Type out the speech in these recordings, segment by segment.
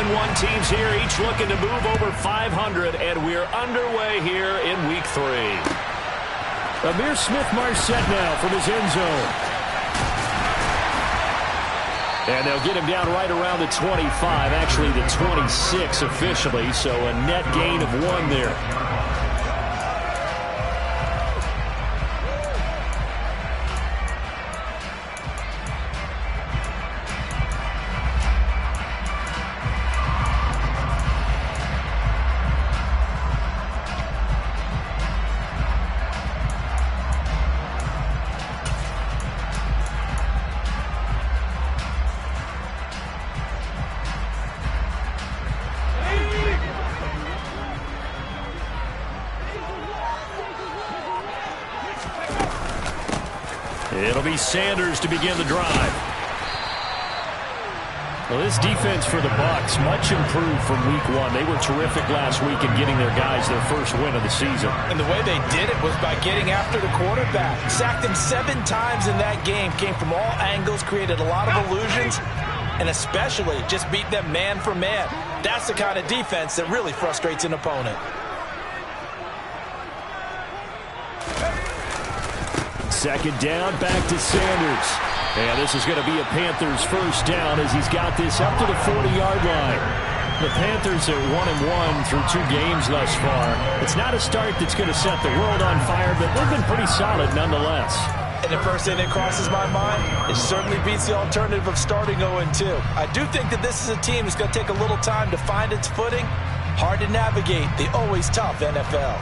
7-1 teams here, each looking to move over 500, and we're underway here in Week 3. Amir Smith-Marsh set now from his end zone. And they'll get him down right around the 25, actually the 26 officially, so a net gain of 1 there. It'll be Sanders to begin the drive. Well, this defense for the Bucs, much improved from Week 1. They were terrific last week in getting their guys their first win of the season. And the way they did it was by getting after the quarterback. Sacked him 7 times in that game. Came from all angles, created a lot of illusions, and especially just beat them man for man. That's the kind of defense that really frustrates an opponent. Second down, back to Sanders. And this is going to be a Panthers first down as he's got this up to the 40-yard line. The Panthers are 1-1 through 2 games thus far. It's not a start that's going to set the world on fire, but they've been pretty solid nonetheless. And the first thing that crosses my mind, it certainly beats the alternative of starting 0-2. I do think that this is a team that's going to take a little time to find its footing. Hard to navigate the always tough NFL.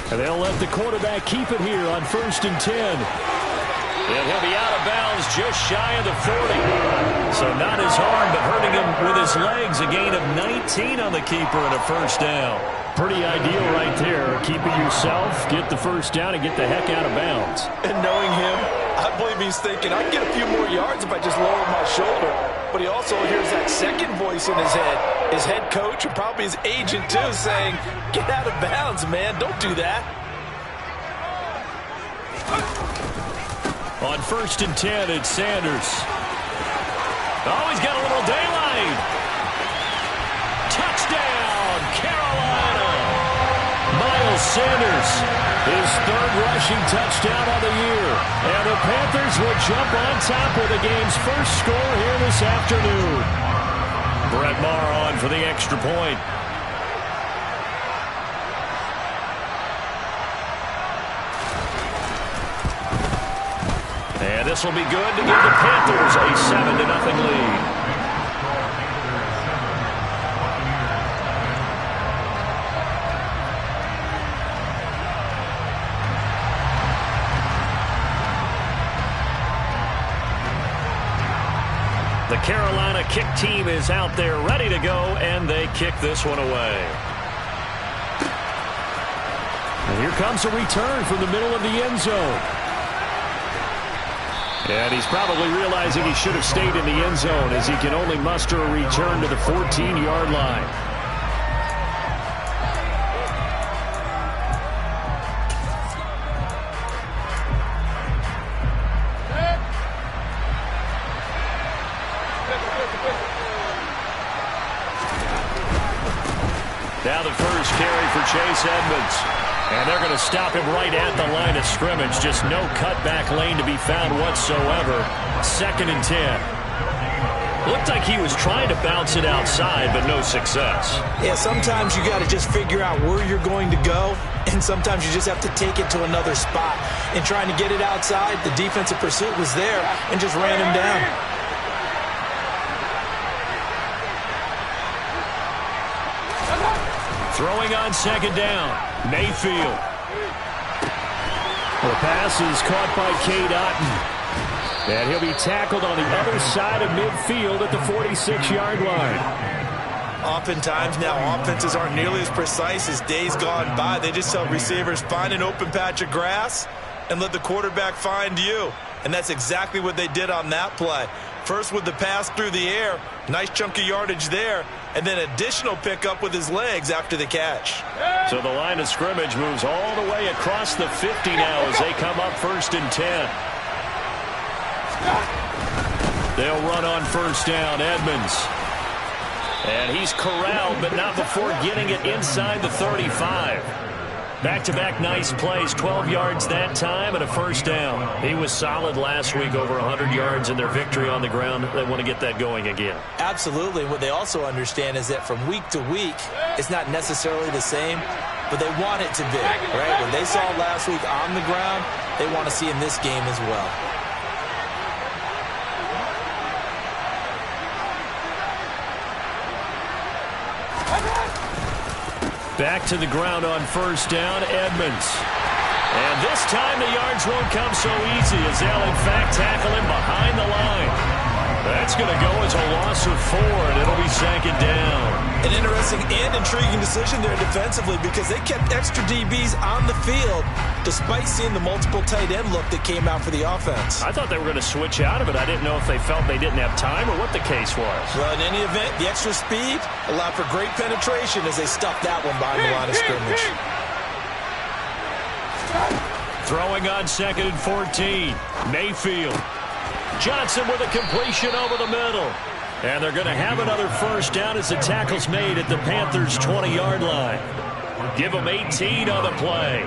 And they'll let the quarterback keep it here on 1st and 10. And he'll be out of bounds just shy of the 40. So not his arm, but hurting him with his legs. A gain of 19 on the keeper and a first down. Pretty ideal right there. Keep it yourself, get the first down, and get the heck out of bounds. And knowing him, I believe he's thinking, I can get a few more yards if I just lower my shoulder. But he also hears that second voice in his head. His head coach and probably his agent, too, saying, get out of bounds, man. Don't do that. On 1st and 10, it's Sanders. Oh, he's got a little daylight. Touchdown, Carolina. Miles Sanders, his 3rd rushing touchdown of the year. And the Panthers will jump on top with the game's first score here this afternoon. Brett Maher on for the extra point. And this will be good to give the Panthers a 7-0 lead. The Carolina kick team is out there ready to go, and they kick this one away. And here comes a return from the middle of the end zone. And he's probably realizing he should have stayed in the end zone as he can only muster a return to the 14-yard line. Now the first carry for Chase Edmonds. And they're going to stop him right at the line of scrimmage. Just no cutback lane to be found whatsoever. 2nd and 10. Looked like he was trying to bounce it outside, but no success. Yeah, sometimes you got to just figure out where you're going to go, and sometimes you just have to take it to another spot. In trying to get it outside, the defensive pursuit was there and just ran him down. Throwing on 2nd down, Mayfield. The pass is caught by Cade Otton. And he'll be tackled on the other side of midfield at the 46-yard line. Oftentimes now offenses aren't nearly as precise as days gone by. They just tell receivers, find an open patch of grass and let the quarterback find you. And that's exactly what they did on that play. First with the pass through the air. Nice chunk of yardage there. And then additional pickup with his legs after the catch. So the line of scrimmage moves all the way across the 50 now as they come up 1st and 10. They'll run on 1st down. Edmonds. And he's corralled, but not before getting it inside the 35. Back-to-back nice plays, 12 yards that time and a 1st down. He was solid last week, over 100 yards in their victory on the ground. They want to get that going again. Absolutely. What they also understand is that from week to week, it's not necessarily the same, but they want it to be, right? When they saw last week on the ground, they want to see in this game as well. Back to the ground on 1st down, Edmonds. And this time the yards won't come so easy as they'll in fact tackle him behind the line. That's going to go as a loss of 4, and it'll be 2nd down. An interesting and intriguing decision there defensively because they kept extra DBs on the field despite seeing the multiple tight end look that came out for the offense. I thought they were going to switch out of it. I didn't know if they felt they didn't have time or what the case was. Well, in any event, the extra speed allowed for great penetration as they stuffed that one behind the line of scrimmage. Throwing on 2nd and 14. Mayfield. Johnson with a completion over the middle. And they're going to have another 1st down as the tackle's made at the Panthers' 20-yard line. Give them 18 on the play.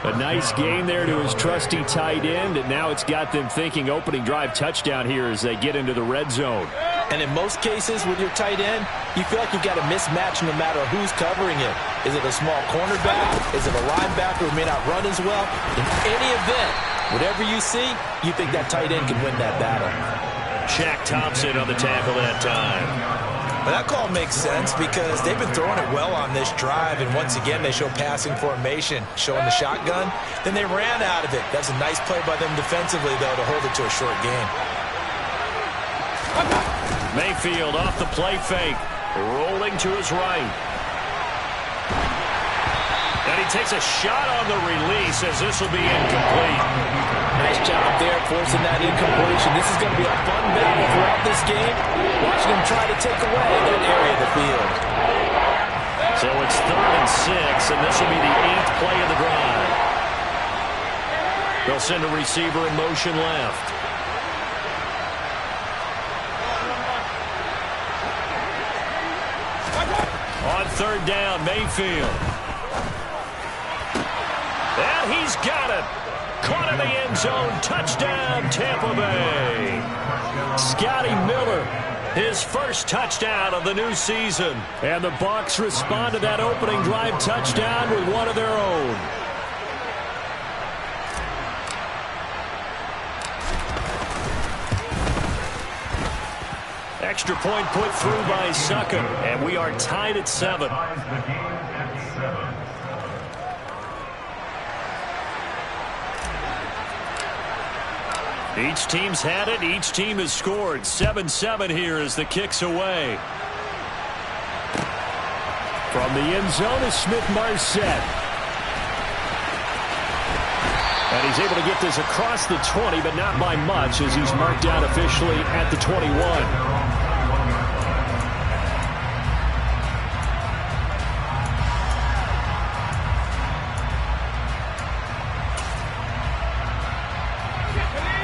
A nice gain there to his trusty tight end, and now it's got them thinking opening drive touchdown here as they get into the red zone. And in most cases with your tight end, you feel like you've got a mismatch no matter who's covering it. Is it a small cornerback? Is it a linebacker who may not run as well? In any event, whatever you see, you think that tight end can win that battle. Shaq Thompson on the tackle that time. But that call makes sense because they've been throwing it well on this drive, and once again they show passing formation, showing the shotgun. Then they ran out of it. That's a nice play by them defensively, though, to hold it to a short gain. Mayfield off the play fake, rolling to his right. And he takes a shot on the release as this will be incomplete. Nice job there forcing that incompletion. This is going to be a fun battle throughout this game. Watching him try to take away that area of the field. So it's 3rd and 6, and this will be the 8th play of the drive. They'll send a receiver in motion left. On 3rd down, Mayfield. And he's got it. Caught in the end zone. Touchdown, Tampa Bay. Scotty Miller, his first touchdown of the new season. And the Bucs respond to that opening drive touchdown with one of their own. Extra point put through by Succop, and we are tied at 7. Each team's had it. Each team has scored. 7-7 here as the kick's away. From the end zone is Smith-Marset. And he's able to get this across the 20, but not by much as he's marked down officially at the 21.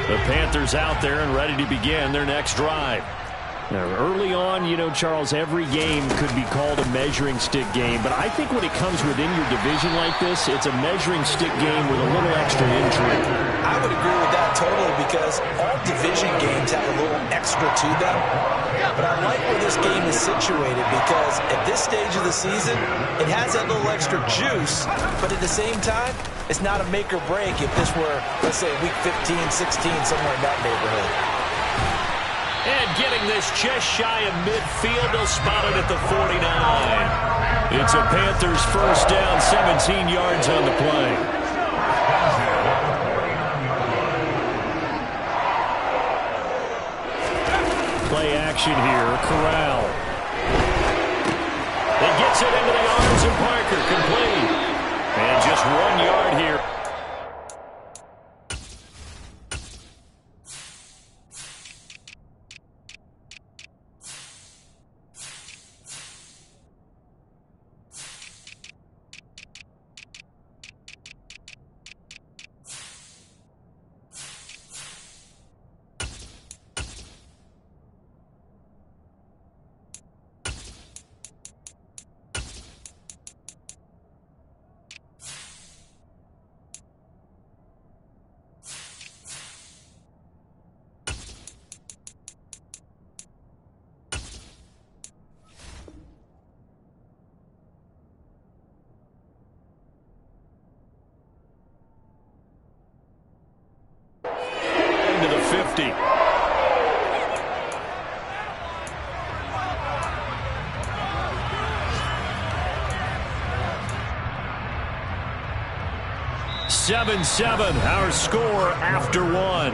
The Panthers out there and ready to begin their next drive. Now, early on, you know, Charles, every game could be called a measuring stick game. But I think when it comes within your division like this, it's a measuring stick game with a little extra intrigue. I would agree with that totally because all division games have a little extra to them. But I like where this game is situated because at this stage of the season, it has that little extra juice. But at the same time, it's not a make or break if this were, let's say, week 15, 16, somewhere in that neighborhood. And getting this just shy of midfield, they'll spot it at the 49. It's a Panthers first down, 17 yards on the play. Play action here, Corral. It gets it into the arms of Parker, complete. And just 1 yard here. 7-7, our score after one.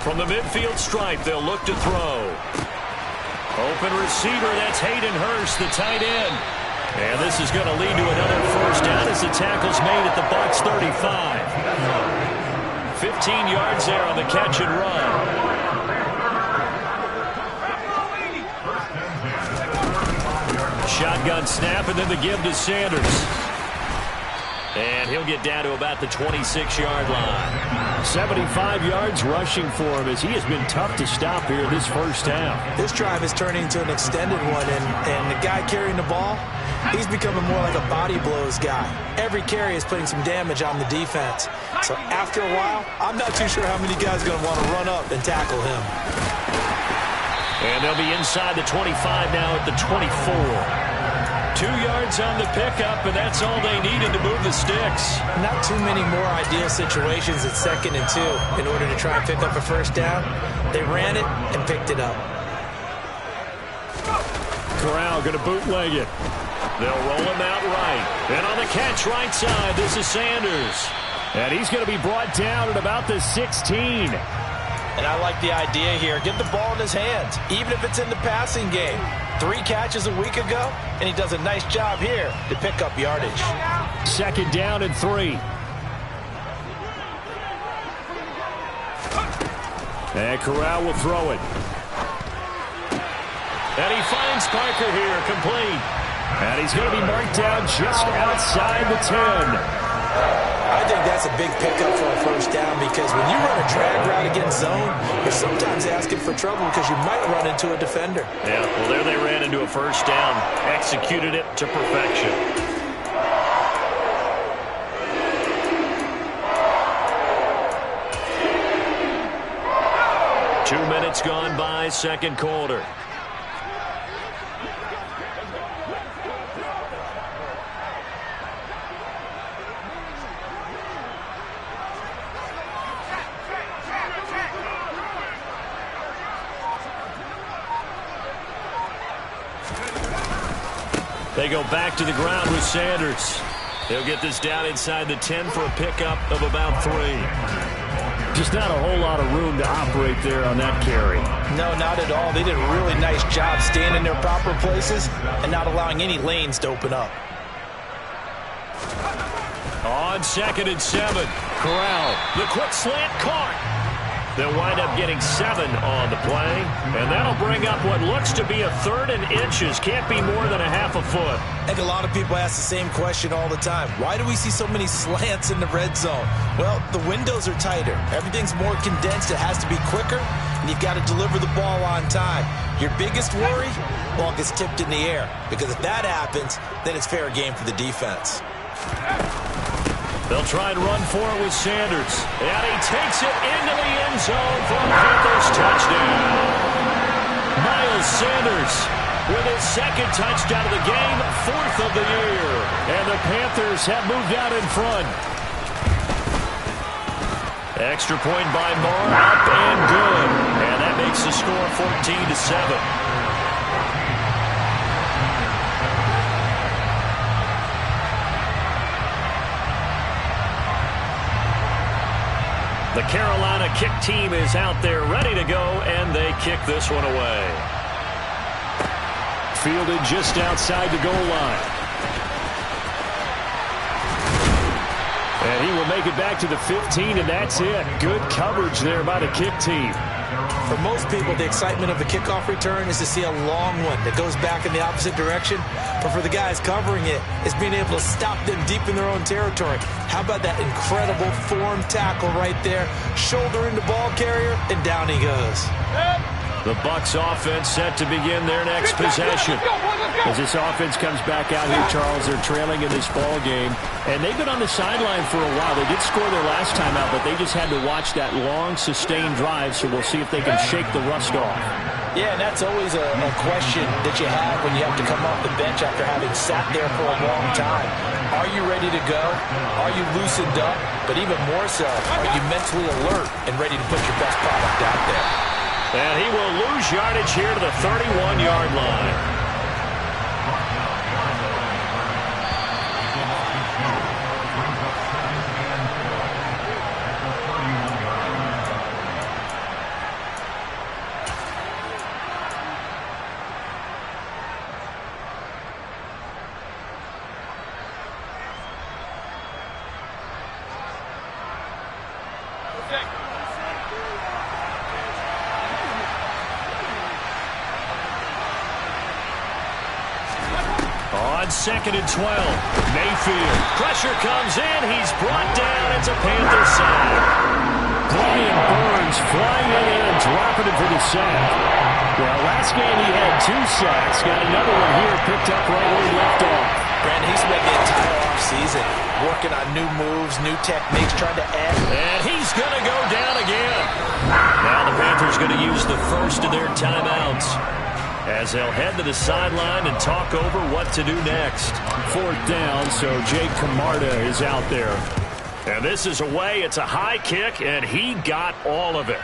From the midfield stripe, they'll look to throw. Open receiver, that's Hayden Hurst, the tight end. And this is going to lead to another first down as the tackle's made at the Bucs 35. 15 yards there on the catch and run. Shotgun snap and then the give to Sanders. And he'll get down to about the 26-yard line. 75 yards rushing for him as he has been tough to stop here this first half. This drive is turning into an extended one, and the guy carrying the ball, he's becoming more like a body blows guy. Every carry is putting some damage on the defense. So after a while, I'm not too sure how many guys are going to want to run up and tackle him. And they'll be inside the 25 now at the 24. 2 yards on the pickup, and that's all they needed to move the sticks. Not too many more ideal situations at 2nd and 2 in order to try and pick up a first down. They ran it and picked it up. Corral going to bootleg it. They'll roll him out right. And on the catch right side, this is Sanders. And he's going to be brought down at about the 16. And I like the idea here. Get the ball in his hands, even if it's in the passing game. 3 catches a week ago, and he does a nice job here to pick up yardage. 2nd down and 3. And Corral will throw it. And he finds Parker here, complete. And he's going to be marked down just outside the 10. I think that's a big pickup for a first down because when you run a drag route against zone, you're sometimes asking for trouble because you might run into a defender. Yeah, well, there they ran into a first down, executed it to perfection. Two minutes gone by, second quarter. They go back to the ground with Sanders. He'll get this down inside the 10 for a pickup of about 3. Just not a whole lot of room to operate there on that carry. No, not at all. They did a really nice job staying in their proper places and not allowing any lanes to open up. On 2nd and 7, Corral, the quick slant caught. They'll wind up getting 7 on the play, and that'll bring up what looks to be a 3rd and inches. Can't be more than a half a foot. I think a lot of people ask the same question all the time. Why do we see so mmany slants in the red zone? Well, the windows are tighter. Everything's more condensed. It has to be quicker, and you've got to deliver the ball on time. Your biggest worry? Ball gets tipped in the air, because if that happens, then it's fair game for the defense. They'll try and run for it with Sanders. And he takes it into the end zone for a Panthers touchdown. Miles Sanders with his 2nd touchdown of the game, 4th of the year. And the Panthers have moved out in front. Extra point by Moore, up and good. And that makes the score 14-7. The Carolina kick team is out there ready to go, and they kick this one away. Fielded just outside the goal line. And he will make it back to the 15, and that's it. Good coverage there by the kick team. For most people, the excitement of the kickoff return is to see a long one that goes back in the opposite direction. But for the guys covering it, it's being able to stop them deep in their own territory. How about that incredible form tackle right there? Shoulder into ball carrier, and down he goes. The Bucs offense set to begin their next possession. As this offense comes back out here, Charles, they're trailing in this ball game, and they've been on the sideline for a while. They did score their last time out, but they just had to watch that long, sustained drive, so we'll see if they can shake the rust off. Yeah, and that's always a question that you have when you have to come off the bench after having sat there for a long time. Are you ready to go? Are you loosened up? But even more so, are you mentally alert and ready to put your best product out there? And he will lose yardage here to the 31-yard line. On 2nd and 12, Mayfield. Pressure comes in. He's brought down. It's a Panther sack. Brian Burns flying in and dropping it for the sack. Well, last game he had 2 sacks. Got another one here picked up right where he left off. Brandon, he's spent the entire offseason working on new moves, new techniques, trying to add. And he's going to go down again. Now the Panthers going to use the first of their timeouts, as they'll head to the sideline and talk over what to do next. 4th down, so Jake Camarda is out there. And this is away. It's a high kick, and he got all of it.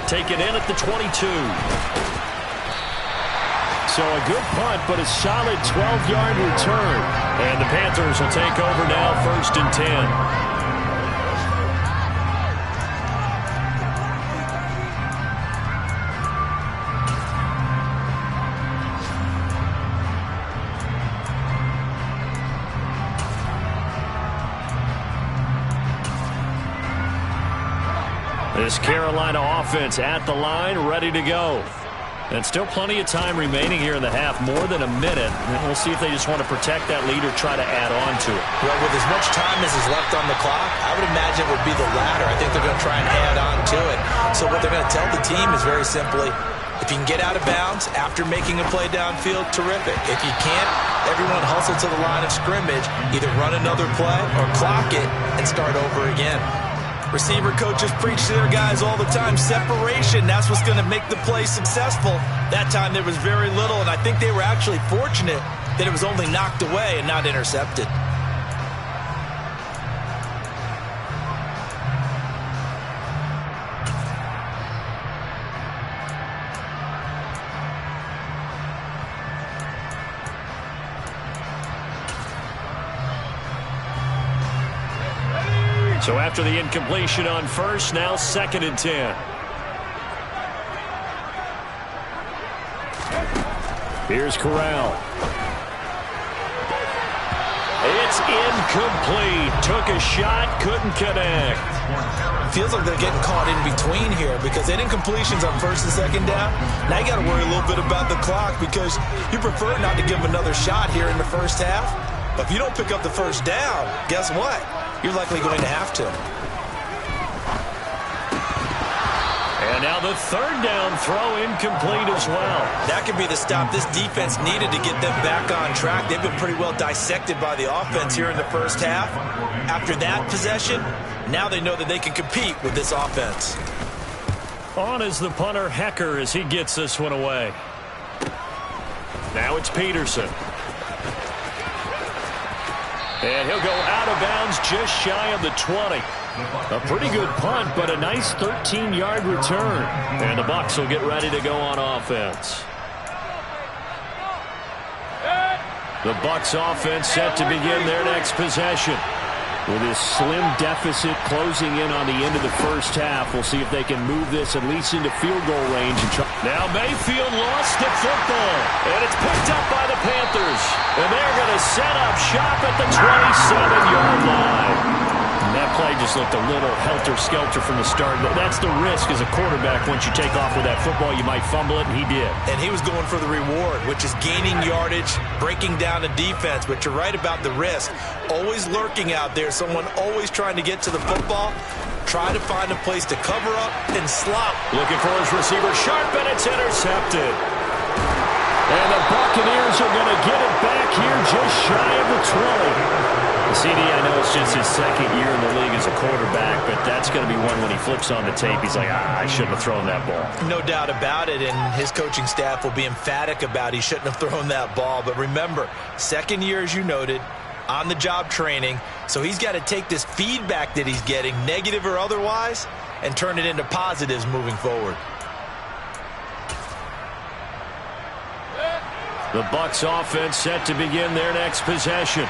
Taken in at the 22. So a good punt, but a solid 12-yard return. And the Panthers will take over now, 1st and 10. This Carolina offense at the line, ready to go. And still plenty of time remaining here in the half, more than a minute. And we'll see if they just want to protect that lead or try to add on to it. Well, with as much time as is left on the clock, I would imagine it would be the latter. I think they're going to try and add on to it. So what they're going to tell the team is very simply, if you can get out of bounds after making a play downfield, terrific. If you can't, everyone hustle to the line of scrimmage, either run another play or clock it and start over again. Receiver coaches preach to their guys all the time. Separation, that's what's going to make the play successful. That time there was very little, and I think they were actually fortunate that it was only knocked away and not intercepted. So after the incompletion on first, now 2nd and 10. Here's Corral. It's incomplete. Took a shot, couldn't connect. Feels like they're getting caught in between here because they didn't incompletions on 1st and 2nd down. Now you got to worry a little bit about the clock because you prefer not to give them another shot here in the first half. But if you don't pick up the 1st down, guess what? You're likely going to have to. And now the 3rd down throw incomplete as well. That could be the stop this defense needed to get them back on track. They've been pretty well dissected by the offense here in the first half. After that possession, now they know that they can compete with this offense. On is the punter, Hecker, as he gets this one away. Now it's Peterson. And he'll go out of bounds just shy of the 20. A pretty good punt, but a nice 13-yard return. And the Bucs will get ready to go on offense. The Bucs offense set to begin their next possession. With this slim deficit closing in on the end of the first half, we'll see if they can move this at least into field goal range. Now Mayfield lost the football, and it's picked up by the Panthers. And they're going to set up shop at the 27-yard line. And that play just looked a little helter-skelter from the start. That's the risk as a quarterback. Once you take off with that football, you might fumble it, and he did. And he was going for the reward, which is gaining yardage, breaking down the defense. But you're right about the risk. Always lurking out there, someone always trying to get to the football. try to find a place to cover up and slot. Looking for his receiver, sharp, and it's intercepted. And the Buccaneers are going to get it back here just shy of the 20. CD, I know it's just his second year in the league as a quarterback, but that's going to be one when he flips on the tape, he's like, I shouldn't have thrown that ball. No doubt about it, and his coaching staff will be emphatic about he shouldn't have thrown that ball. But remember, second year, as you noted, on-the-job training, so he's got to take this feedback that he's getting, negative or otherwise, and turn it into positives moving forward. The Bucs offense set to begin their next possession.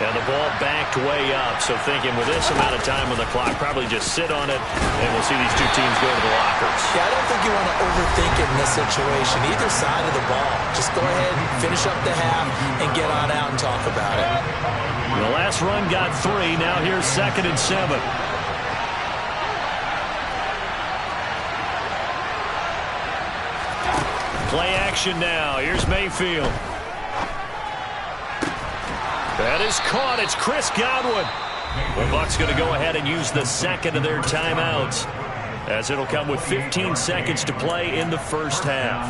And the ball backed way up, so thinking with this amount of time on the clock, probably just sit on it, and we'll see these two teams go to the lockers. Yeah, I don't think you want to overthink it in this situation, either side of the ball. Just go ahead and finish up the half and get on out and talk about it. The last run got 3. Now here's 2nd and 7. Play action now. Here's Mayfield. That is caught. It's Chris Godwin. The Bucs going to go ahead and use the second of their timeouts, as it'll come with 15 seconds to play in the first half.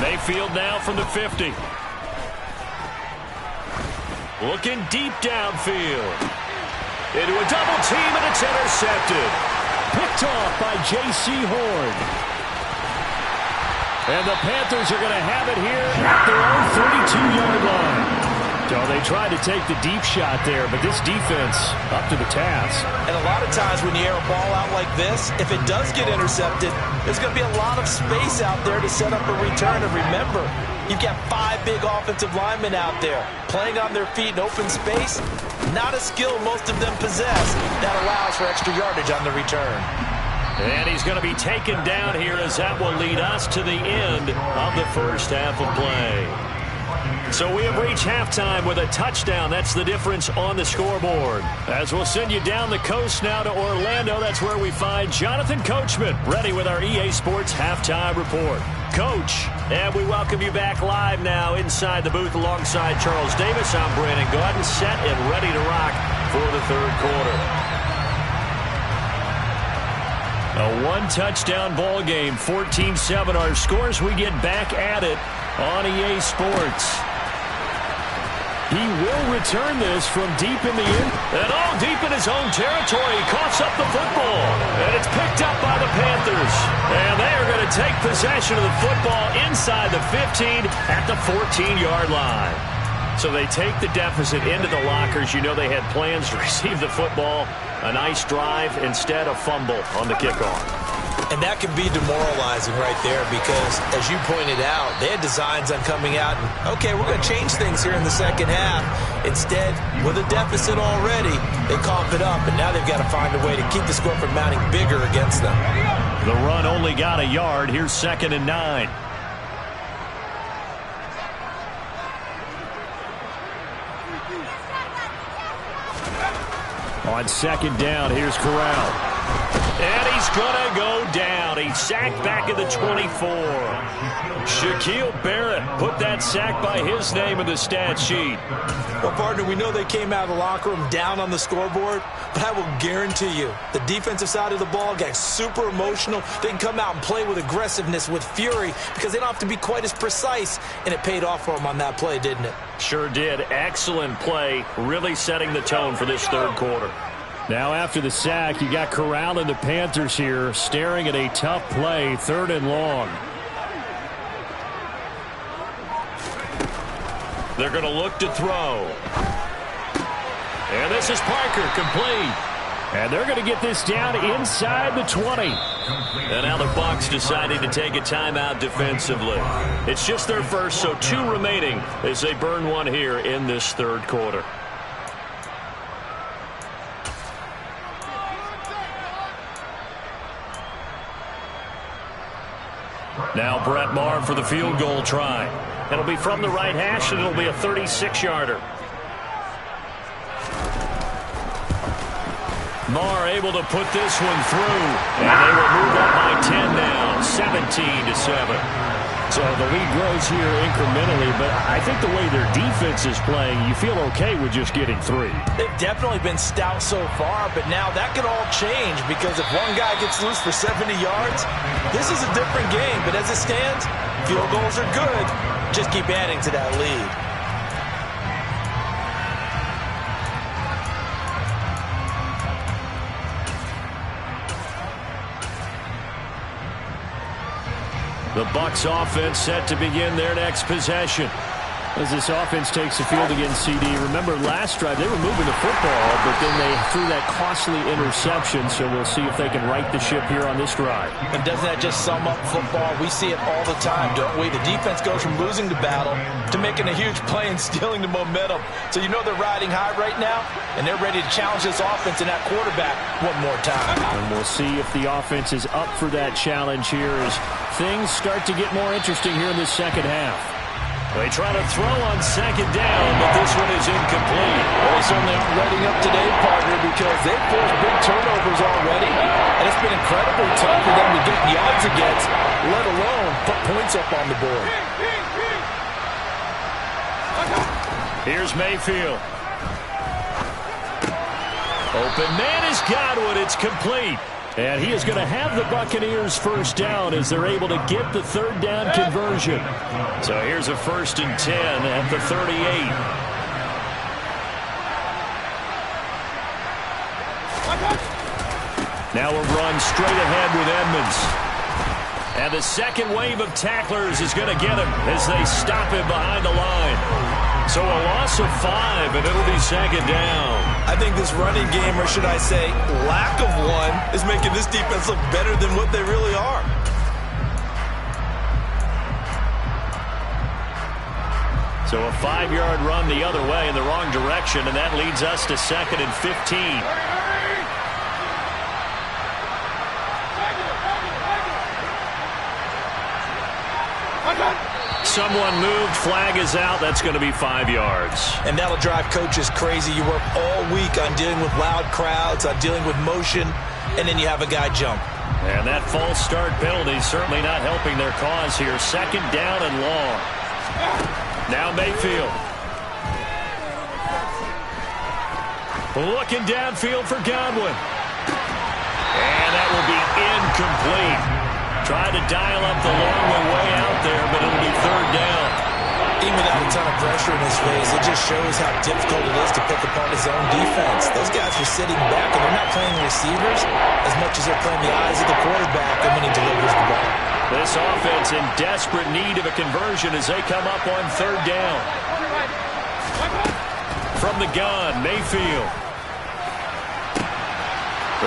Mayfield now from the 50. Looking deep downfield. Into a double team, and it's intercepted. Picked off by J.C. Horn. And the Panthers are going to have it here at their own 32-yard line. So they tried to take the deep shot there, but this defense up to the task. And a lot of times when you air a ball out like this, if it does get intercepted, there's going to be a lot of space out there to set up a return. And remember, you've got 5 big offensive linemen out there playing on their feet in open space. Not a skill most of them possess that allows for extra yardage on the return. And he's going to be taken down here, as that will lead us to the end of the first half of play. So we have reached halftime with a touchdown. That's the difference on the scoreboard. As we'll send you down the coast now to Orlando, that's where we find Jonathan Coachman, ready with our EA Sports Halftime Report. Coach, and we welcome you back live now inside the booth alongside Charles Davis. I'm Brandon Gaudin, set and ready to rock for the third quarter. A one-touchdown ball game, 14-7 our scores. We get back at it on EA Sports. He will return this from deep in the end. And all deep in his own territory. He coughs up the football. And it's picked up by the Panthers. And they are going to take possession of the football inside the 15 at the 14-yard line. So they take the deficit into the lockers. You know they had plans to receive the football. A nice drive, instead a fumble on the kickoff. And that can be demoralizing right there because, as you pointed out, they had designs on coming out and, okay, we're going to change things here in the second half. Instead, with a deficit already, they cough it up, and now they've got to find a way to keep the score from mounting bigger against them. The run only got a yard. Here's 2nd and 9. On 2nd down, here's Corral. And he's going to go down. He's sacked back at the 24. Shaquille Barrett put that sack by his name in the stat sheet. Well, partner, we know they came out of the locker room down on the scoreboard, but I will guarantee you the defensive side of the ball got super emotional. They can come out and play with aggressiveness, with fury, because they don't have to be quite as precise, and it paid off for them on that play, didn't it? Sure did. Excellent play, really setting the tone for this third quarter. Now after the sack, you got Corral and the Panthers here staring at a tough play, 3rd and long. They're going to look to throw. And this is Parker, complete. And they're going to get this down inside the 20. And now the Bucs deciding to take a timeout defensively. It's just their first, so 2 remaining as they burn one here in this third quarter. Now Brett Maher for the field goal try. It'll be from the right hash, and it'll be a 36-yarder. Maher able to put this one through, and they will move up by 10 now, 17-7. So the lead grows here incrementally, but I think the way their defense is playing, you feel okay with just getting 3. They've definitely been stout so far, but now that could all change because if one guy gets loose for 70 yards, this is a different game. But as it stands, field goals are good. Just keep adding to that lead. The Bucs offense set to begin their next possession. As this offense takes the field against CD, remember last drive they were moving the football, but then they threw that costly interception, so we'll see if they can right the ship here on this drive. And doesn't that just sum up football? We see it all the time, don't we? The defense goes from losing the battle to making a huge play and stealing the momentum. So you know they're riding high right now, and they're ready to challenge this offense and that quarterback one more time. And we'll see if the offense is up for that challenge here as things start to get more interesting here in the second half. They try to throw on second down, but this one is incomplete. Well, they certainly aren't ready up today, partner, because they've forced big turnovers already, and it's been incredibly tough for them to get yards against, let alone put points up on the board. Here's Mayfield. Open man is Godwin. It's complete. And he is going to have the Buccaneers first down as they're able to get the third down conversion. So here's a 1st and 10 at the 38. Now a run straight ahead with Edmonds. And the second wave of tacklers is going to get him as they stop him behind the line. So a loss of 5, and it'll be second down. I think this running game, or should I say lack of one, is making this defense look better than what they really are. So a 5-yard run the other way in the wrong direction, and that leads us to 2nd and 15. Someone moved, flag is out. That's going to be 5 yards. And that'll drive coaches crazy. You work all week on dealing with loud crowds, on dealing with motion, and then you have a guy jump. And that false start penalty certainly not helping their cause here. 2nd down and long. Now Mayfield. Looking downfield for Godwin. And that will be incomplete. Tried to dial up the long one way out there, but it'll be 3rd down. Even without a ton of pressure in his face, it just shows how difficult it is to pick apart his own defense. Those guys are sitting back, and they're not playing receivers as much as they're playing the eyes of the quarterback and when he delivers the ball. This offense in desperate need of a conversion as they come up on 3rd down. From the gun, Mayfield.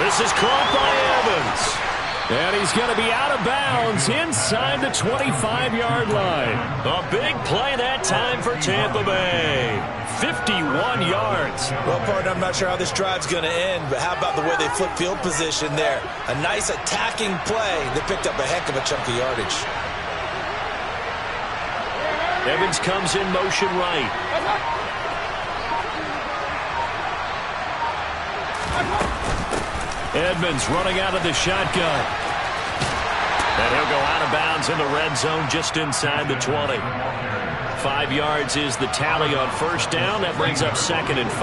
This is caught by Evans. And he's going to be out of bounds inside the 25-yard line. A big play that time for Tampa Bay. 51 yards. Well, partner, I'm not sure how this drive's going to end, but how about the way they flip field position there? A nice attacking play that picked up a heck of a chunk of yardage. Evans comes in motion right. Edmonds running out of the shotgun. And he'll go out of bounds in the red zone just inside the 20. 5 yards is the tally on 1st down. That brings up 2nd and 5.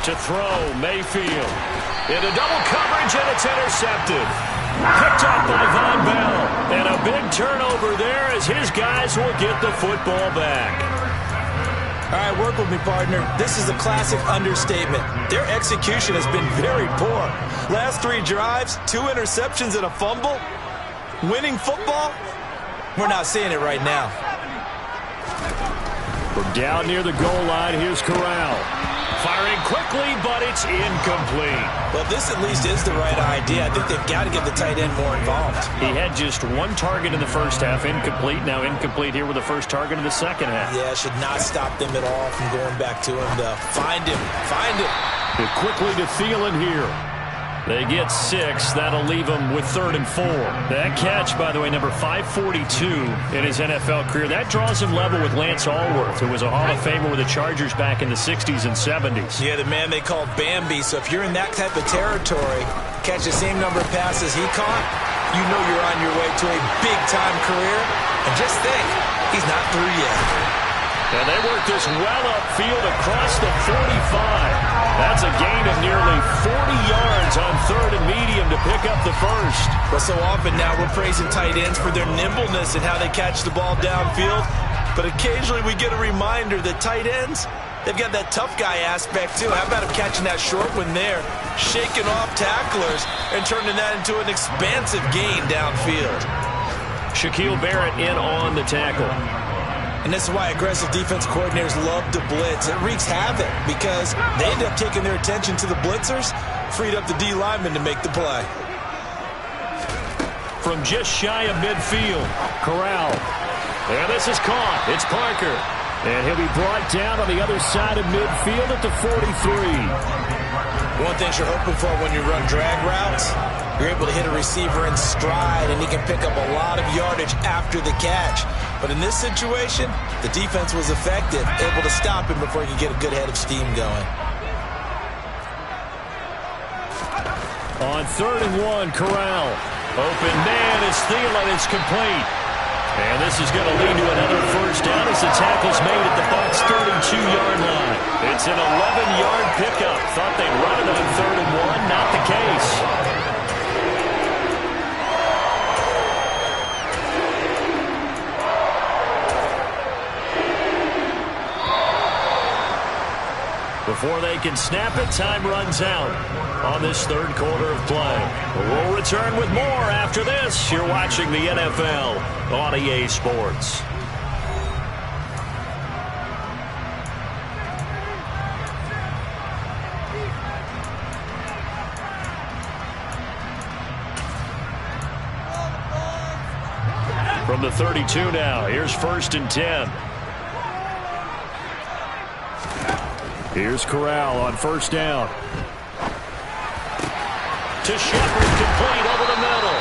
To throw, Mayfield. Into double coverage, and it's intercepted. Picked up by Von Bell. And a big turnover there as his guys will get the football back. All right, work with me, partner. This is a classic understatement. Their execution has been very poor. Last 3 drives, 2 interceptions and a fumble. Winning football? We're not seeing it right now. From down near the goal line, here's Corral. Firing quickly, but it's incomplete. Well, this at least is the right idea. I think they've got to get the tight end more involved. He had just 1 target in the first half, incomplete. Now incomplete here with the first target in the second half. Yeah, should not stop them at all from going back to him. Find him. Find him. Quickly to Thielen here. They get 6. That'll leave them with 3rd and 4. That catch, by the way, number 542 in his NFL career. That draws him level with Lance Allworth, who was a Hall of Famer with the Chargers back in the 60s and 70s. Yeah, the man they called Bambi. So if you're in that type of territory, catch the same number of passes he caught, you know you're on your way to a big-time career. And just think, he's not through yet. And they work this well upfield across the 45. That's a gain of nearly 40 yards on 3rd and medium to pick up the first. But so often now we're praising tight ends for their nimbleness and how they catch the ball downfield. But occasionally we get a reminder that tight ends, they've got that tough guy aspect too. How about him catching that short one there, shaking off tacklers, and turning that into an expansive gain downfield. Shaquille Barrett in on the tackle. And this is why aggressive defense coordinators love to blitz. It wreaks havoc because they end up taking their attention to the blitzers, freed up the D lineman to make the play. From just shy of midfield, Corral. And this is caught. It's Parker. And he'll be brought down on the other side of midfield at the 43. One thing you're hoping for when you run drag routes, you're able to hit a receiver in stride, and he can pick up a lot of yardage after the catch. But in this situation, the defense was effective, able to stop him before he could get a good head of steam going. On 3rd and 1, Corral. Open man is Thielen. It's complete. And this is going to lead to another first down as the tackle's made at the Bucs' 32-yard line. It's an 11-yard pickup. Thought they'd run it on 3rd and 1. Not the case. Before they can snap it, time runs out on this 3rd quarter of play. We'll return with more after this. You're watching the NFL on EA Sports. From the 32 now, here's 1st and 10. Here's Corral on 1st down. To Shepard, complete over the middle.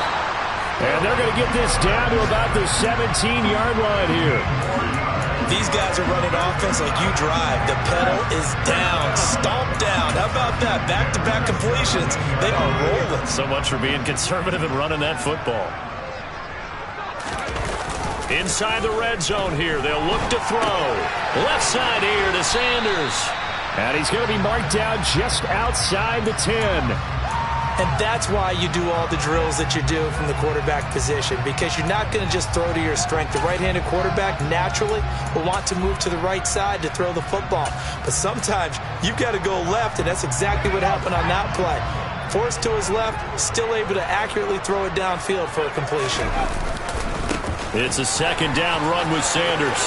And they're going to get this down to about the 17-yard line here. These guys are running offense like you drive. The pedal is down, stomp down. How about that? Back-to-back completions. They are rolling. So much for being conservative and running that football. Inside the red zone here. They'll look to throw. Left side here to Sanders. And he's going to be marked down just outside the 10. And that's why you do all the drills that you do from the quarterback position, because you're not going to just throw to your strength. The right-handed quarterback naturally will want to move to the right side to throw the football. But sometimes you've got to go left, and that's exactly what happened on that play. Forced to his left, still able to accurately throw it downfield for a completion. It's a 2nd down run with Sanders.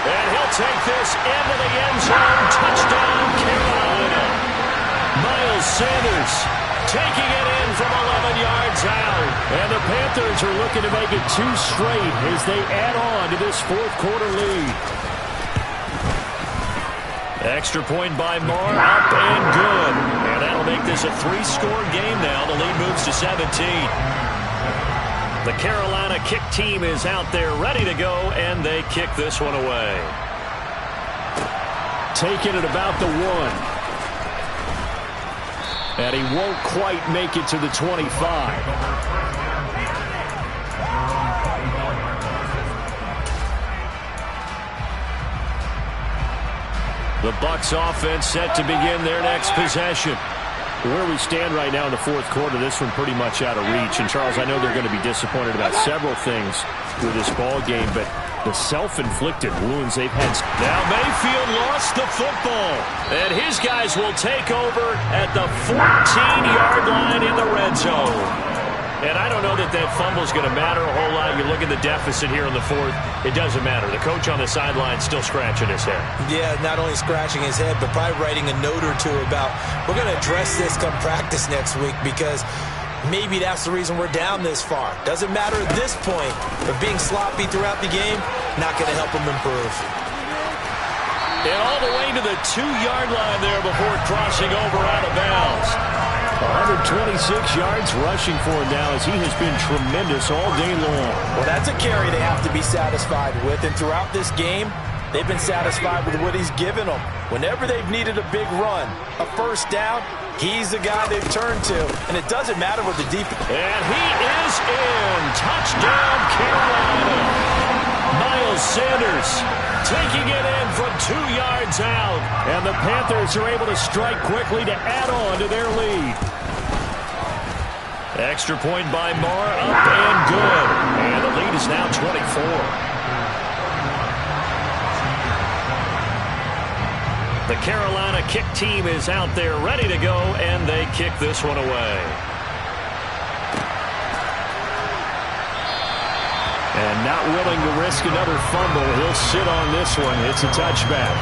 And he'll take this into the end zone. Touchdown, Carolina. Miles Sanders taking it in from 11 yards out. And the Panthers are looking to make it 2 straight as they add on to this 4th quarter lead. Extra point by Marr, up and good. And that'll make this a 3-score game now. The lead moves to 17. The Carolina kick team is out there ready to go, and they kick this one away. Taking it about the 1. And he won't quite make it to the 25. The Bucs offense set to begin their next possession. Where we stand right now in the 4th quarter, this one pretty much out of reach. And, Charles, I know they're going to be disappointed about several things with this ball game, but the self-inflicted wounds they've had. Now Mayfield lost the football, and his guys will take over at the 14-yard line in the red zone. And I don't know that that fumble is going to matter a whole lot. You look at the deficit here in the 4th, it doesn't matter. The coach on the sideline still scratching his head. Yeah, not only scratching his head, but probably writing a note or two about, we're going to address this come practice next week, because maybe that's the reason we're down this far. Doesn't matter at this point, but being sloppy throughout the game, not going to help him improve. And all the way to the 2-yard line there before crossing over out of bounds. 126 yards rushing for him now as he has been tremendous all day long. Well, that's a carry they have to be satisfied with, and throughout this game, they've been satisfied with what he's given them. Whenever they've needed a big run, a first down, he's the guy they've turned to, and it doesn't matter what the defense. And he is in. Touchdown, Carolina. Miles Sanders taking it in from 2 yards out. And the Panthers are able to strike quickly to add on to their lead. Extra point by Marr, up and good. And the lead is now 24. The Carolina kick team is out there ready to go, and they kick this one away. And not willing to risk another fumble, he'll sit on this one. It's a touchback.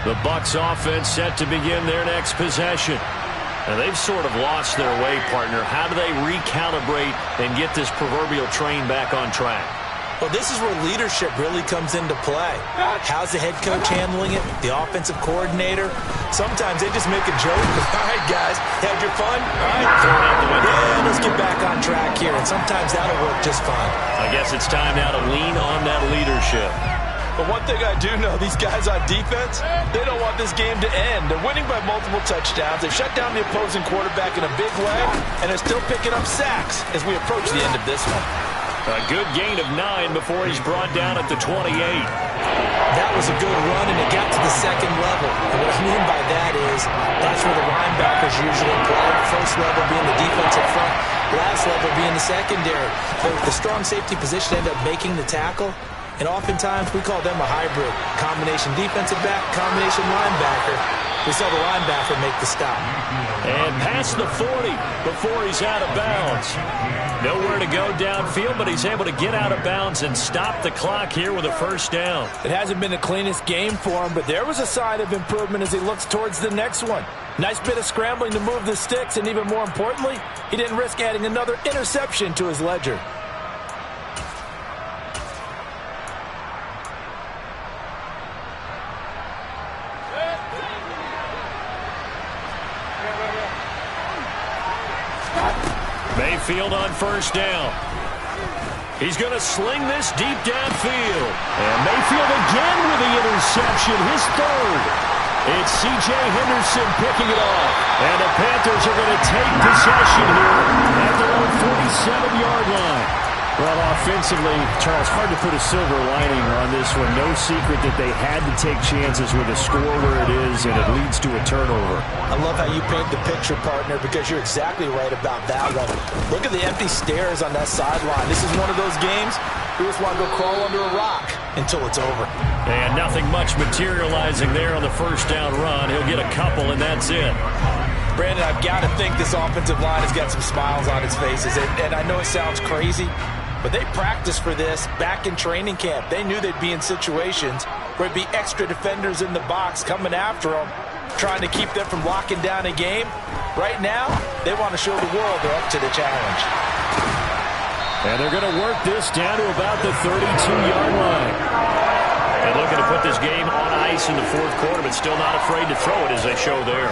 The Bucs offense set to begin their next possession. And they've sort of lost their way, partner. How do they recalibrate and get this proverbial train back on track? Well, this is where leadership really comes into play. How's the head coach handling it? The offensive coordinator? Sometimes they just make a joke. All right, guys, had your fun? All right, throw it out the window. Yeah, let's get back on track here. And sometimes that'll work just fine. I guess it's time now to lean on that leadership. But one thing I do know, these guys on defense, they don't want this game to end. They're winning by multiple touchdowns. They shut down the opposing quarterback in a big way, and they're still picking up sacks as we approach the end of this one. A good gain of 9 before he's brought down at the 28. That was a good run, and it got to the second level. And what I mean by that is that's where the linebackers usually play. First level being the defensive front, last level being the secondary. But the strong safety position ended up making the tackle. And oftentimes we call them a hybrid. Combination defensive back, combination linebacker. We saw the linebacker make the stop. And past the 40 before he's out of bounds. Nowhere to go downfield, but he's able to get out of bounds and stop the clock here with a first down. It hasn't been the cleanest game for him, but there was a sign of improvement as he looks towards the next one. Nice bit of scrambling to move the sticks, and even more importantly, he didn't risk adding another interception to his ledger. Mayfield on first down. He's going to sling this deep downfield. And Mayfield again with the interception, his third. It's C.J. Henderson picking it off. And the Panthers are going to take possession here at their own 47-yard line. Well, offensively, Charles, hard to put a silver lining on this one. No secret that they had to take chances with a score where it is, and it leads to a turnover. I love how you paint the picture, partner, because you're exactly right about that one. Look at the empty stairs on that sideline. This is one of those games you just want to go crawl under a rock until it's over. And nothing much materializing there on the first down run. He'll get a couple, and that's it. Brandon, I've got to think this offensive line has got some smiles on its faces, and I know it sounds crazy, but they practiced for this back in training camp. They knew they'd be in situations where it'd be extra defenders in the box coming after them, trying to keep them from locking down a game. Right now, they want to show the world they're up to the challenge. And they're going to work this down to about the 32-yard line. And looking to put this game on ice in the fourth quarter, but still not afraid to throw it as they show there.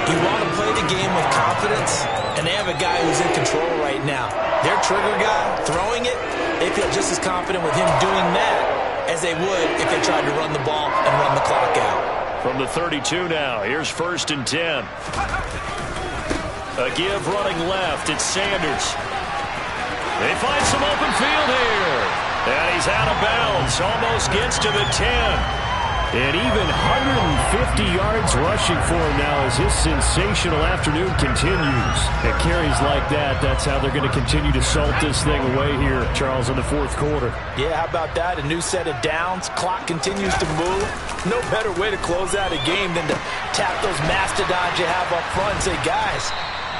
You want to play the game with confidence, and they have a guy who's in control right now. Their trigger guy, throwing it, they feel just as confident with him doing that as they would if they tried to run the ball and run the clock out. From the 32 now, here's 1st and 10. A give running left, it's Sanders. They find some open field here. And he's out of bounds, almost gets to the 10. And even 150 yards rushing for him now as his sensational afternoon continues. At carries like that, that's how they're going to continue to salt this thing away here, Charles, in the fourth quarter. Yeah, how about that? A new set of downs. Clock continues to move. No better way to close out a game than to tap those mastodons you have up front and say, guys,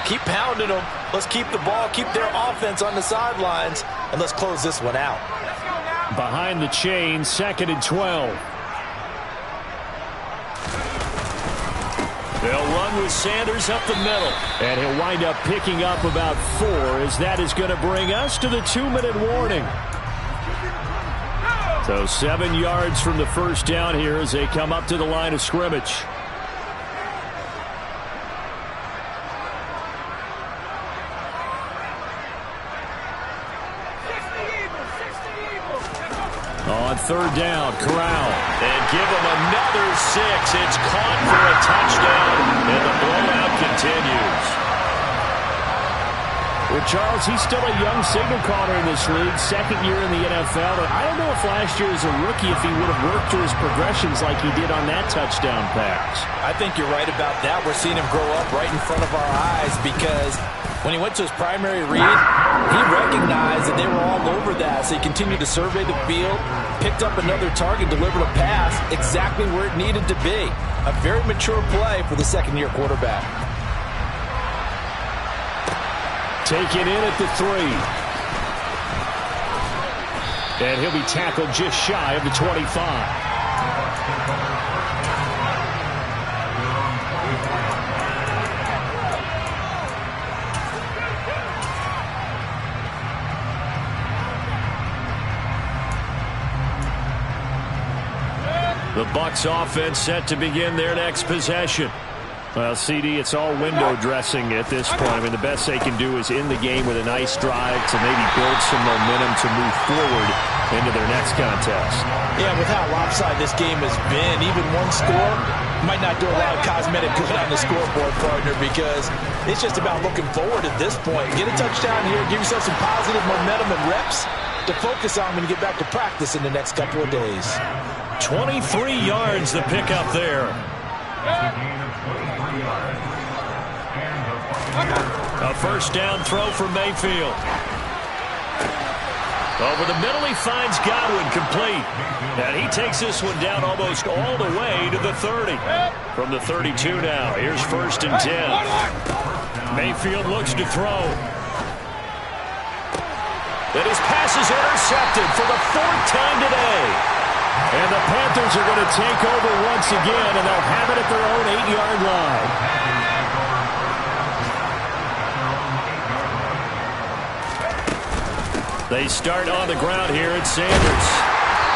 keep pounding them. Let's keep the ball, keep their offense on the sidelines, and let's close this one out. Behind the chain, 2nd and 12. They'll run with Sanders up the middle. And he'll wind up picking up about 4, as that is going to bring us to the 2-minute warning. So 7 yards from the first down here as they come up to the line of scrimmage. On third down, Corral. And give him another 6. It's caught for a touchdown, and the blowout continues. Well, Charles, he's still a young signal caller in this league, second year in the NFL. And I don't know if last year as a rookie if he would have worked through his progressions like he did on that touchdown pass. I think you're right about that. We're seeing him grow up right in front of our eyes because when he went to his primary read, he recognized that they were all over that. So he continued to survey the field, picked up another target, delivered a pass exactly where it needed to be. A very mature play for the second-year quarterback. Taken in at the 3. And he'll be tackled just shy of the 25. The Bucs offense set to begin their next possession. Well, CD, it's all window dressing at this point. I mean, the best they can do is end the game with a nice drive to maybe build some momentum to move forward into their next contest. Yeah, with how lopsided this game has been, even one score might not do a lot of cosmetic good on the scoreboard, partner, because it's just about looking forward at this point. Get a touchdown here, give yourself some positive momentum and reps to focus on when you get back to practice in the next couple of days. 23 yards the pickup there. A first down throw for Mayfield. Over the middle, he finds Godwin complete. And he takes this one down almost all the way to the 30. From the 32 now, here's 1st and 10. Mayfield looks to throw. And his pass is intercepted for the 4th time today. And the Panthers are going to take over once again, and they'll have it at their own 8-yard line. They start on the ground here at Sanders.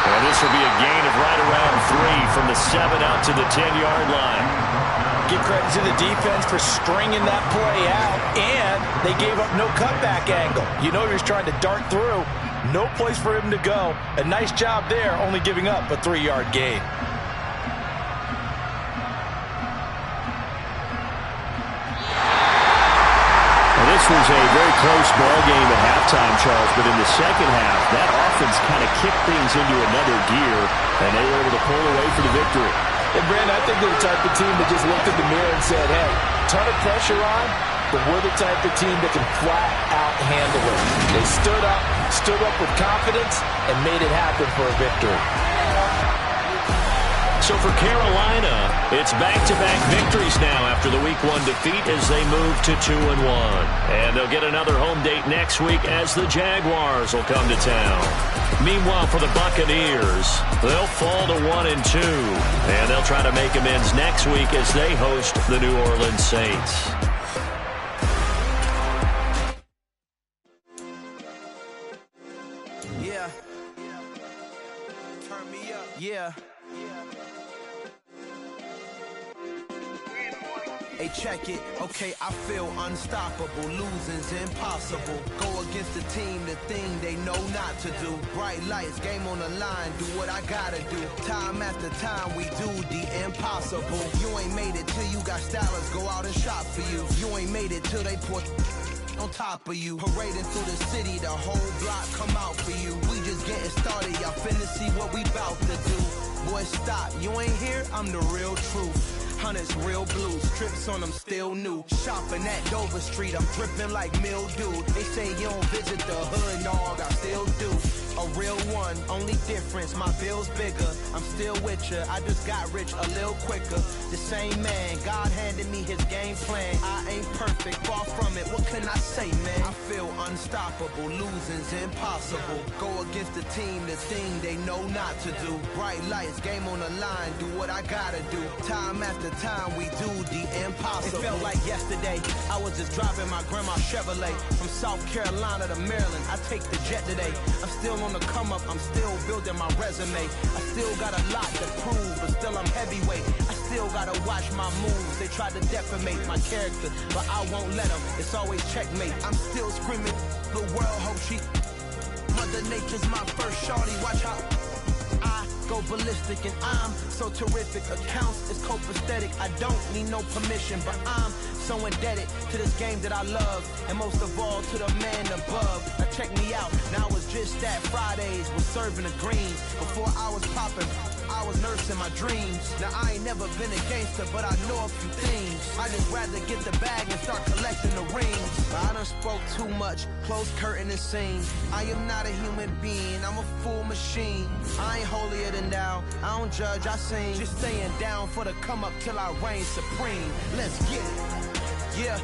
And this will be a gain of right around 3 from the 7 out to the 10-yard line. Give credit to the defense for stringing that play out, and they gave up no cutback angle. You know he was trying to dart through. No place for him to go. A nice job there, only giving up a 3-yard gain. Well, this was a very close ball game at halftime, Charles, but in the second half, that offense kind of kicked things into another gear, and they were able to pull away for the victory. And, Brandon, I think they're the type of team that just looked in the mirror and said, hey, ton of pressure on, but we're the type of team that can flat out handle it. They stood up with confidence, and made it happen for a victory. So for Carolina, it's back-to-back victories now after the Week 1 defeat as they move to 2-1. And they'll get another home date next week as the Jaguars will come to town. Meanwhile, for the Buccaneers, they'll fall to 1-2. And they'll try to make amends next week as they host the New Orleans Saints. Yeah. Hey, check it. Okay, I feel unstoppable. Losing's impossible. Go against the team, the thing they know not to do. Bright lights, game on the line. Do what I gotta do. Time after time, we do the impossible. You ain't made it till you got stylers go out and shop for you. You ain't made it till they put on top of you. Parading through the city, the whole block come out for you. We just getting started, y'all finna see what we bout to do. Boy, stop, you ain't here, I'm the real truth. Hunters, real blue, strips on them still new. Shopping at Dover Street, I'm dripping like mildew. They say you don't visit the hood, dog, I still do. a real one. Only difference, my bill's bigger. I'm still with ya, I just got rich a little quicker. The same man, God handed me his game plan. I ain't perfect, far from it, what can I say, man? I feel unstoppable, losing's impossible. Go against the team, the thing they know not to do. Bright lights, game on the line, do what I gotta do. Time after time, we do the impossible. It felt like yesterday, I was just driving my grandma's Chevrolet from South Carolina to Maryland. I take the jet today. I'm still on the come up, I'm still building my resume. I still got a lot to prove, but still I'm heavyweight. I still gotta watch my moves. They tried to defamate my character, but I won't let them. It's always checkmate. I'm still screaming, the world hope she. Mother Nature's my first shorty. Watch how I go ballistic, and I'm so terrific. Accounts is copacetic. I don't need no permission, but I'm so indebted to this game that I love, and most of all to the man above. Now check me out, now it's just that Fridays was serving the greens. Before I was popping, I was nursing my dreams. Now I ain't never been a gangster, but I know a few things. I just rather get the bag and start collecting the rings. But I done spoke too much, close curtain and scene. I am not a human being, I'm a full machine. I ain't holier than thou, I don't judge, I sing. Just staying down for the come up till I reign supreme. Let's get it. Yeah,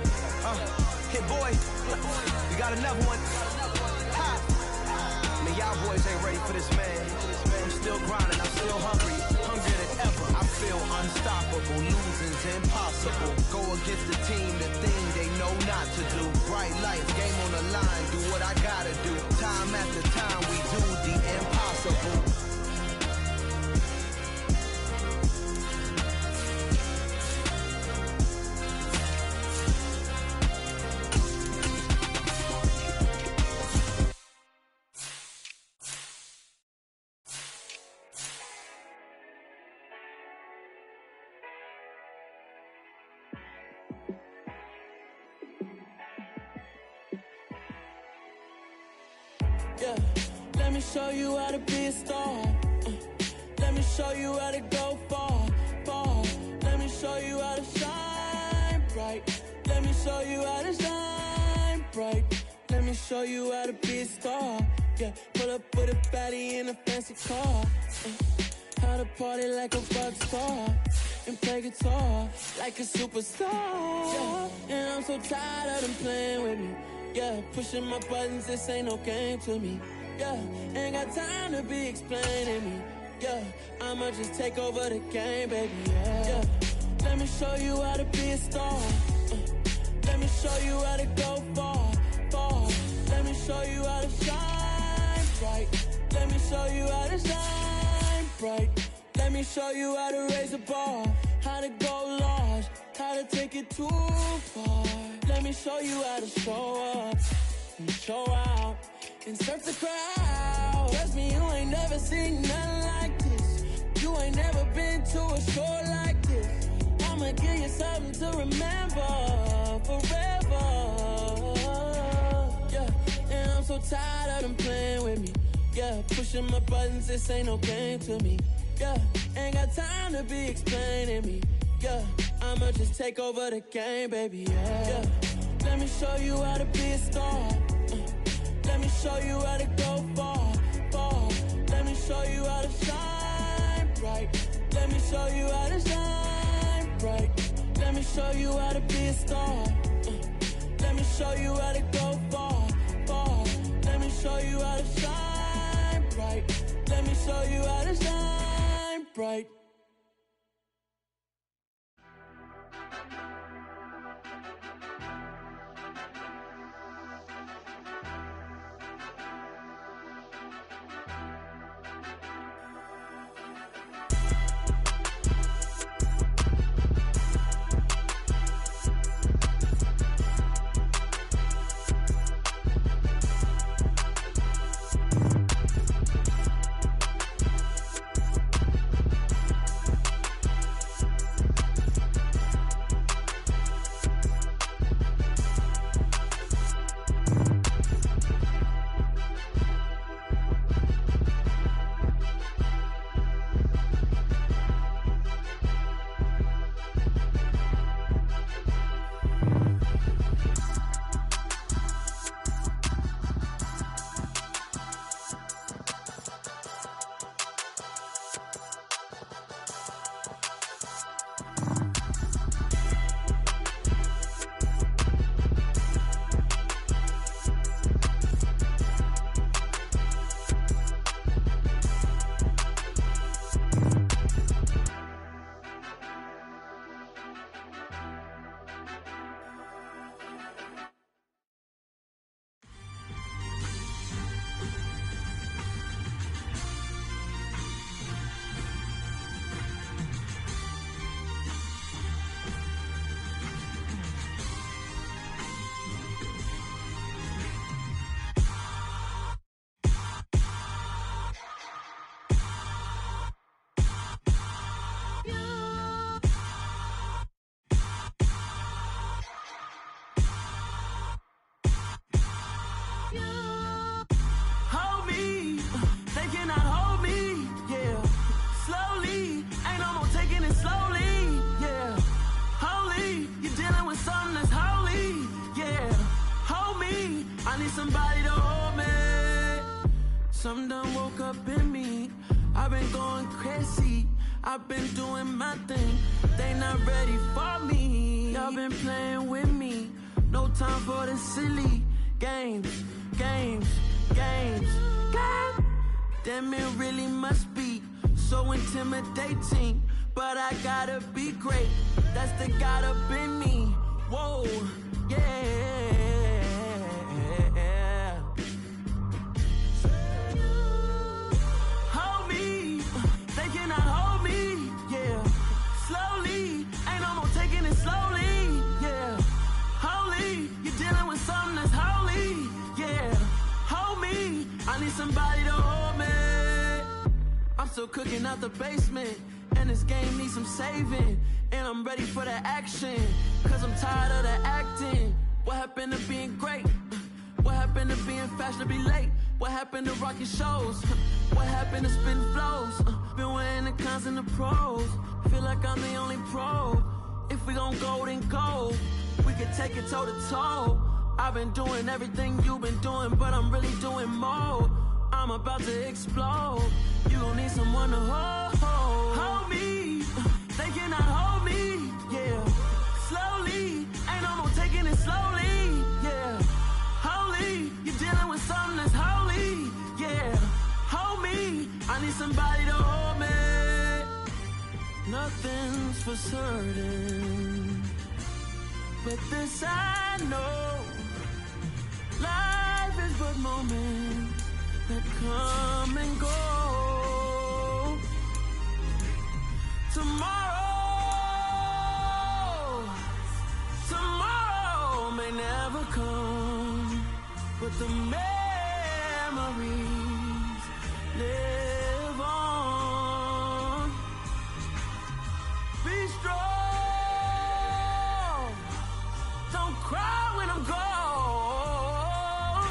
hey boy, you got another one. Ha. Man, y'all boys ain't ready for this, man. I'm still grinding, I'm still hungry, hungrier than ever. I feel unstoppable, losing's impossible. Go against the team, the thing they know not to do. Bright lights, game on the line, do what I gotta do. Time after time, we do the impossible. Yeah, let me show you how to be a star. Let me show you how to go far, far. Let me show you how to shine bright. Let me show you how to shine bright. Let me show you how to be a star. Yeah, pull up with a baddie in a fancy car. How to party like a rock star and play guitar like a superstar. Yeah, and I'm so tired of them playing with me. Yeah, pushing my buttons, this ain't no game to me. Yeah, ain't got time to be explaining me. Yeah, I'ma just take over the game, baby. Yeah, let me show you how to be a star. Let me show you how to go far, far. Let me show you how to shine bright. Let me show you how to shine bright. Let me show you how to raise a bar, how to go large, how to take it too far. Let me show you how to show up and show out and surf the crowd. Trust me, you ain't never seen nothing like this. You ain't never been to a show like this. I'ma give you something to remember forever. Yeah, and I'm so tired of them playing with me. Yeah, pushing my buttons, this ain't no game to me. Yeah, ain't got time to be explaining me. Yeah, I'ma just take over the game, baby. Yeah, let me show you how to be a star. Let me show you how to go far, far. Let me show you how to shine bright. Let me show you how to shine bright. Let me show you how to be a star. Let me show you how to go far, far. Let me show you how to shine bright. Let me show you how to shine bright. somebody to hold me. Something done woke up in me. I've been going crazy. I've been doing my thing. They not ready for me. Y'all been playing with me. No time for the silly games. Damn, it really must be so intimidating. But I gotta be great. That's the God up in me. Whoa, yeah. Hold me, they cannot hold me, yeah. Slowly, ain't no more taking it slowly, yeah. Holy, you're dealing with something that's holy, yeah. Hold me, I need somebody to hold me. I'm still cooking out the basement, and this game needs some saving. And I'm ready for the action, cause I'm tired of the acting. What happened to being great? What happened to being fashionably late? What happened to rocking shows? What happened to spitting flows? Been weighing the cons and the pros. Feel like I'm the only pro. If we gon' go, then go. We could take it toe to toe. I've been doing everything you've been doing, but I'm really doing more. I'm about to explode. You gon' need someone to hold me. They cannot hold me, yeah. Slowly, ain't no more taking it slowly, yeah. Holy, you're dealing with something that's holy, yeah. Hold me, I need somebody to hold me. Nothing's for certain, but this I know. Life is but moments that come and go. Tomorrow may never come, but the memories live on. Be strong, don't cry when I'm gone.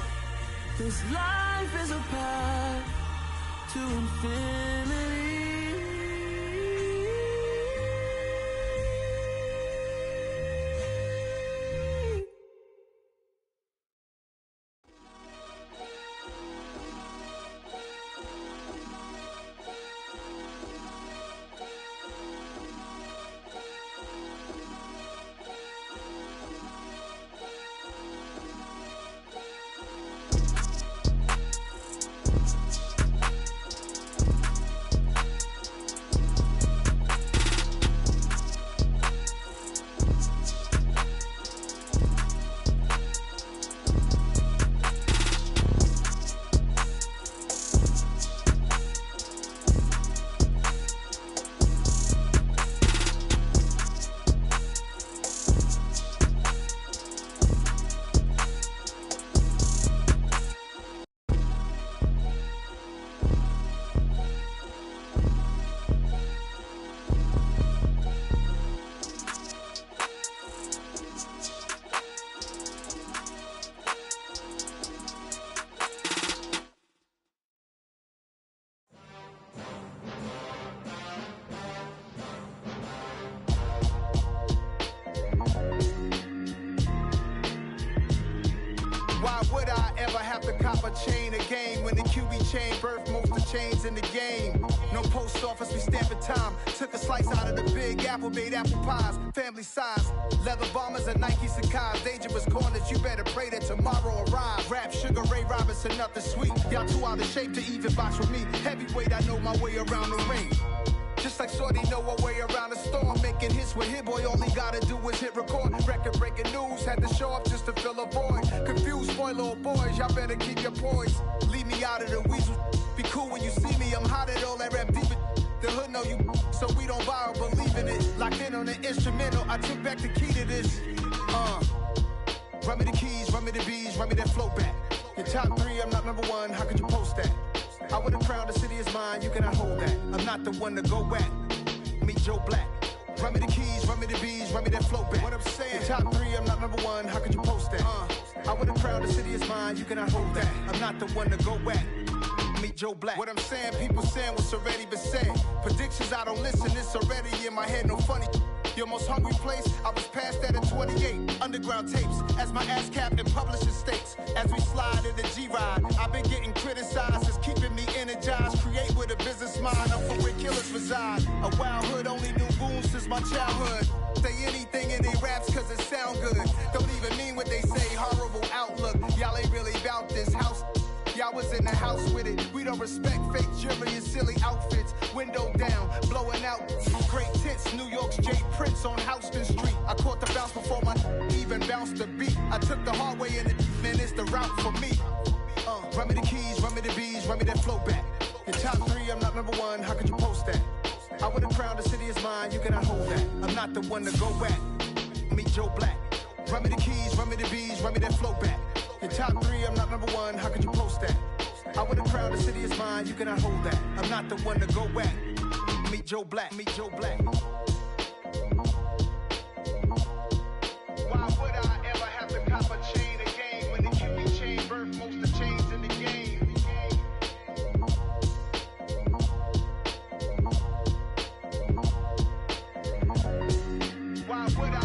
This life is a path to infinity. Why would I ever have to cop a chain a game when the QB chain birthed most of the chains in the game? No post office, we stamping time. Took a slice out of the big apple, made apple pies, family size. Leather bombers and Nike Sacai's, dangerous corners, you better pray that tomorrow arrives. Rap, Sugar Ray Robinson, nothing sweet. Y'all too out of shape to even box with me. Heavyweight, I know my way around the ring. Just like Shorty know her way around the storm, making hits with Hit Boy, all he gotta do is hit record. Record breaking news, had to show up just to fill a void. Confused boy, little boys, y'all better keep your poise. Leave me out of the weasel. Be cool when you see me, I'm hot at all that rap deep. The hood know you, so we don't borrow, believe in it. Locked in on the instrumental, I took back the key to this. Run me the keys, run me the bees, run me that flow back. Your top three, I'm not number one, how could you post that? I would have crowned the city is mine, you cannot hold that. I'm not the one to go at. Meet Joe Black. Run me the keys, run me the bees, run me that flow back. What I'm saying, your top three, I'm not number one, how could you post that? I would have crowned the city is mine, you cannot hold that. I'm not the one to go at. Meet Joe Black. What I'm saying, people saying what's already been said. Predictions, I don't listen, it's already in my head, no funny. Your most hungry place, I was past that at 28. Underground tapes, as my ass capped in publishing states. As we slide in the G-Ride, I've been getting criticized as keeping me energized. Create with a business mind, I'm from where killers reside. A wild hood, only knew wounds since my childhood. Say anything in they raps cause it sound good. Don't even mean what they say, horrible outlook. Y'all ain't really about this house. Y'all was in the house with it. We don't respect fake jewelry and silly outfits. Window down, blowing out great tits. New York's J. Prince on Houston Street. I caught the bounce before my even bounced the beat. I took the hard way in it, man, it's the route for me. Run me the keys, run me the bees, run me that flow back. Your top three, I'm not number one, how could you post that? I would've crowned the city is mine, you cannot hold that. I'm not the one to go back. Meet Joe Black. Run me the keys, run me the bees, run me that flow back. Your top three, I'm not number one, how could you post that? I would've crowned the city is mine, you cannot hold that. I'm not the one to go back. Meet Joe Black, meet Joe Black. Why would I ever have to cop a chain again when the QB chain birthed most of the chains in the game? Why would I?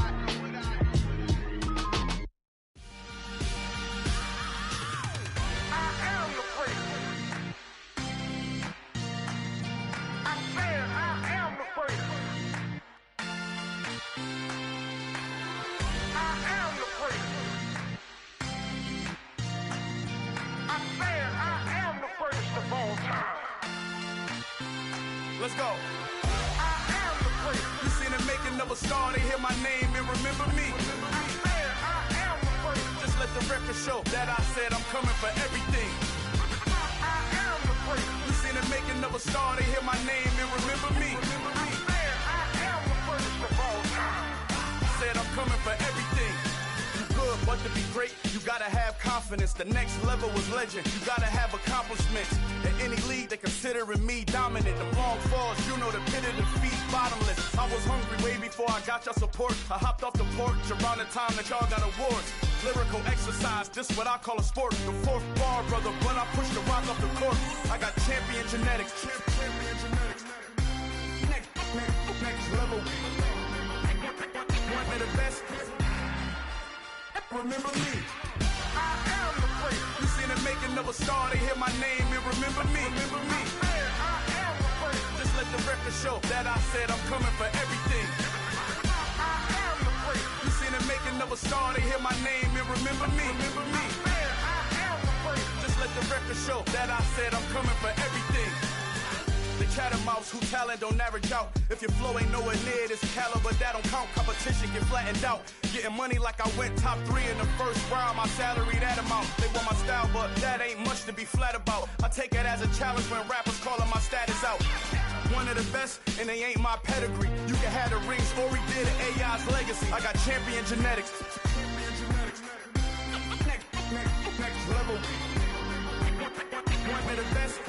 Let's go. I am the place. You seen the making of a star, they hear my name and remember me. I said I am the place. Just let the record show that I said I'm coming for everything. I am the place. You seen the making of a star, they hear my name and remember me. I said I am the first of all time. I said I'm coming for everything. Good, but to be great, you gotta have confidence. The next level was legend. You gotta have accomplishments. In any league, they considering me dominant. The long falls, you know the pit of defeat, bottomless. I was hungry way before I got your support. I hopped off the porch around the time that y'all got awards. Lyrical exercise, this what I call a sport. The fourth bar, brother, when I push the rock off the court. I got champion genetics. Champion genetics. Next level. One of the best. Remember me. I am the place. You seen the making of a star, they hear my name and remember me. Remember me. I am the place. Just let the record show that I said I'm coming for everything. I am the place. You seen the making of a star, they hear my name and remember me. Remember me. I am the place. Just let the record show that I said I'm coming for everything. The chattermouths who talent don't average out. If your flow ain't nowhere near this caliber, that don't count. Competition get flattened out. Getting money like I went top 3 in the first round. My salary that amount. They want my style, but that ain't much to be flat about. I take it as a challenge when rappers calling my status out. One of the best, and they ain't my pedigree. You can have the rings, or we did AI's legacy. I got champion genetics. Next level. One of the best.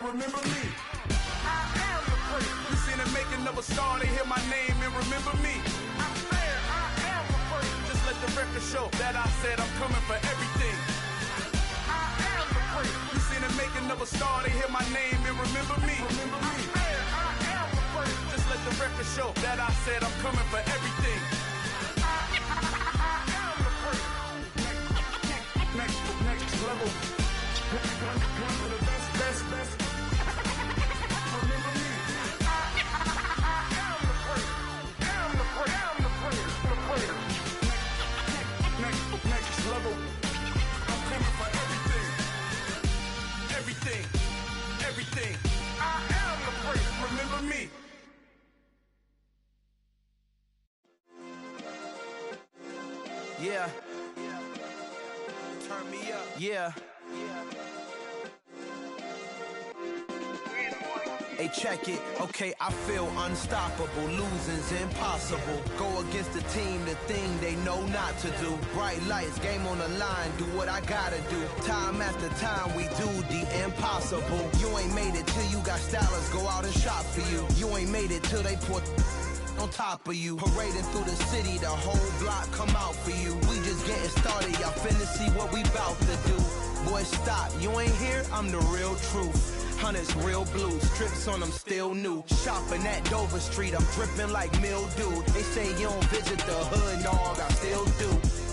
Remember me. I am the place. You seen the making of a star, they hear my name and remember me. I said I am the place. Just let the record show that I said I'm coming for everything. I am the place. You seen the making of a star, they hear my name and remember me. Remember me. I said I am the place. Just let the record show that I said I'm coming for everything. I am the place. Next level. One of the best. Next level. I'm coming for everything. Everything. I am the place. Remember me. Yeah. Turn me up. Yeah. Hey, check it. Okay, I feel unstoppable. Losing's impossible. Go against the team, the thing they know not to do. Bright lights, game on the line, do what I gotta do. Time after time, we do the impossible. You ain't made it till you got stylers go out and shop for you. You ain't made it till they put on top of you. Parading through the city, the whole block come out for you. We just getting started, y'all finna see what we bout to do. Boy, stop, you ain't here, I'm the real truth. Hunters, real blue, strips on them still new. Shopping at Dover Street, I'm dripping like mildew. They say you don't visit the hood, dog, I still do.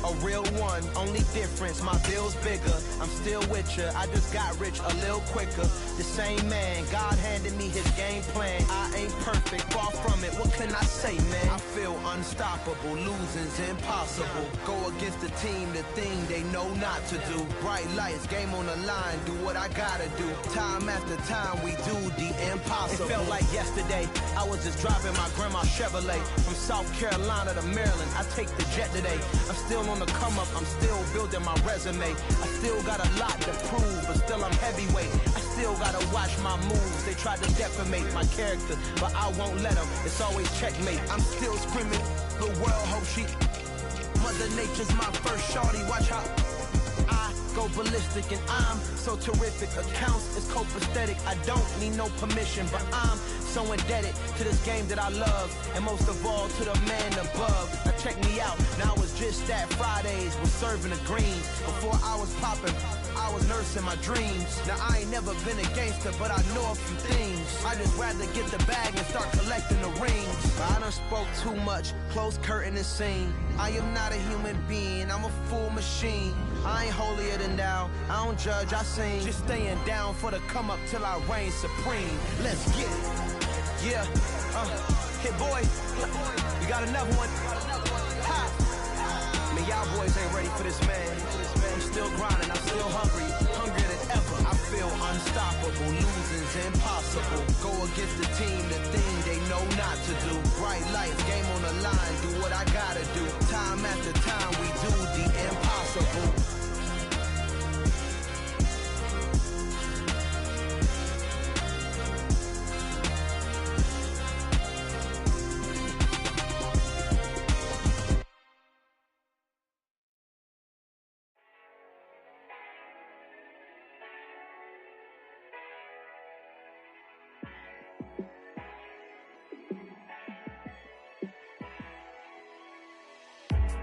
A real one, only difference, my bill's bigger. I'm still with ya, I just got rich a little quicker. The same man, God handed me his game plan. I ain't perfect, far from it, what can I say, man? I feel unstoppable, losing's impossible. Go against the team, the thing they know not to do. Bright lights, game on the line, do what I gotta do. Time after time, we do the impossible. It felt like yesterday, I was just driving my grandma's Chevrolet. From South Carolina to Maryland, I take the jet today. I'm still on the come up, I'm still building my resume. I still got a lot to prove, but still I'm heavyweight. I still gotta watch my moves. They tried to defamate my character, but I won't let them. It's always checkmate. I'm still screaming, the world hope she. Mother Nature's my first shorty, watch how I go ballistic and I'm so terrific. Accounts is copacetic, I don't need no permission, but I'm so indebted to this game that I love, and most of all to the man above. Now check me out, now it's just that Fridays was serving the greens. Before I was popping, I was nursing my dreams. Now I ain't never been a gangster, but I know a few things. I just rather get the bag and start collecting the rings. But I done spoke too much, close curtain and scene. I am not a human being, I'm a full machine. I ain't holier than thou, I don't judge, I sing. Just staying down for the come up till I reign supreme. Let's get it. Yeah, hit boy, we got another one. Ha. Man, y'all boys ain't ready for this, man. I'm still grinding, I'm still hungry, hungrier than ever. I feel unstoppable, losing's impossible. Go against the team, the thing they know not to do. Bright lights, game on the line, do what I gotta do. Time after time, we do the impossible.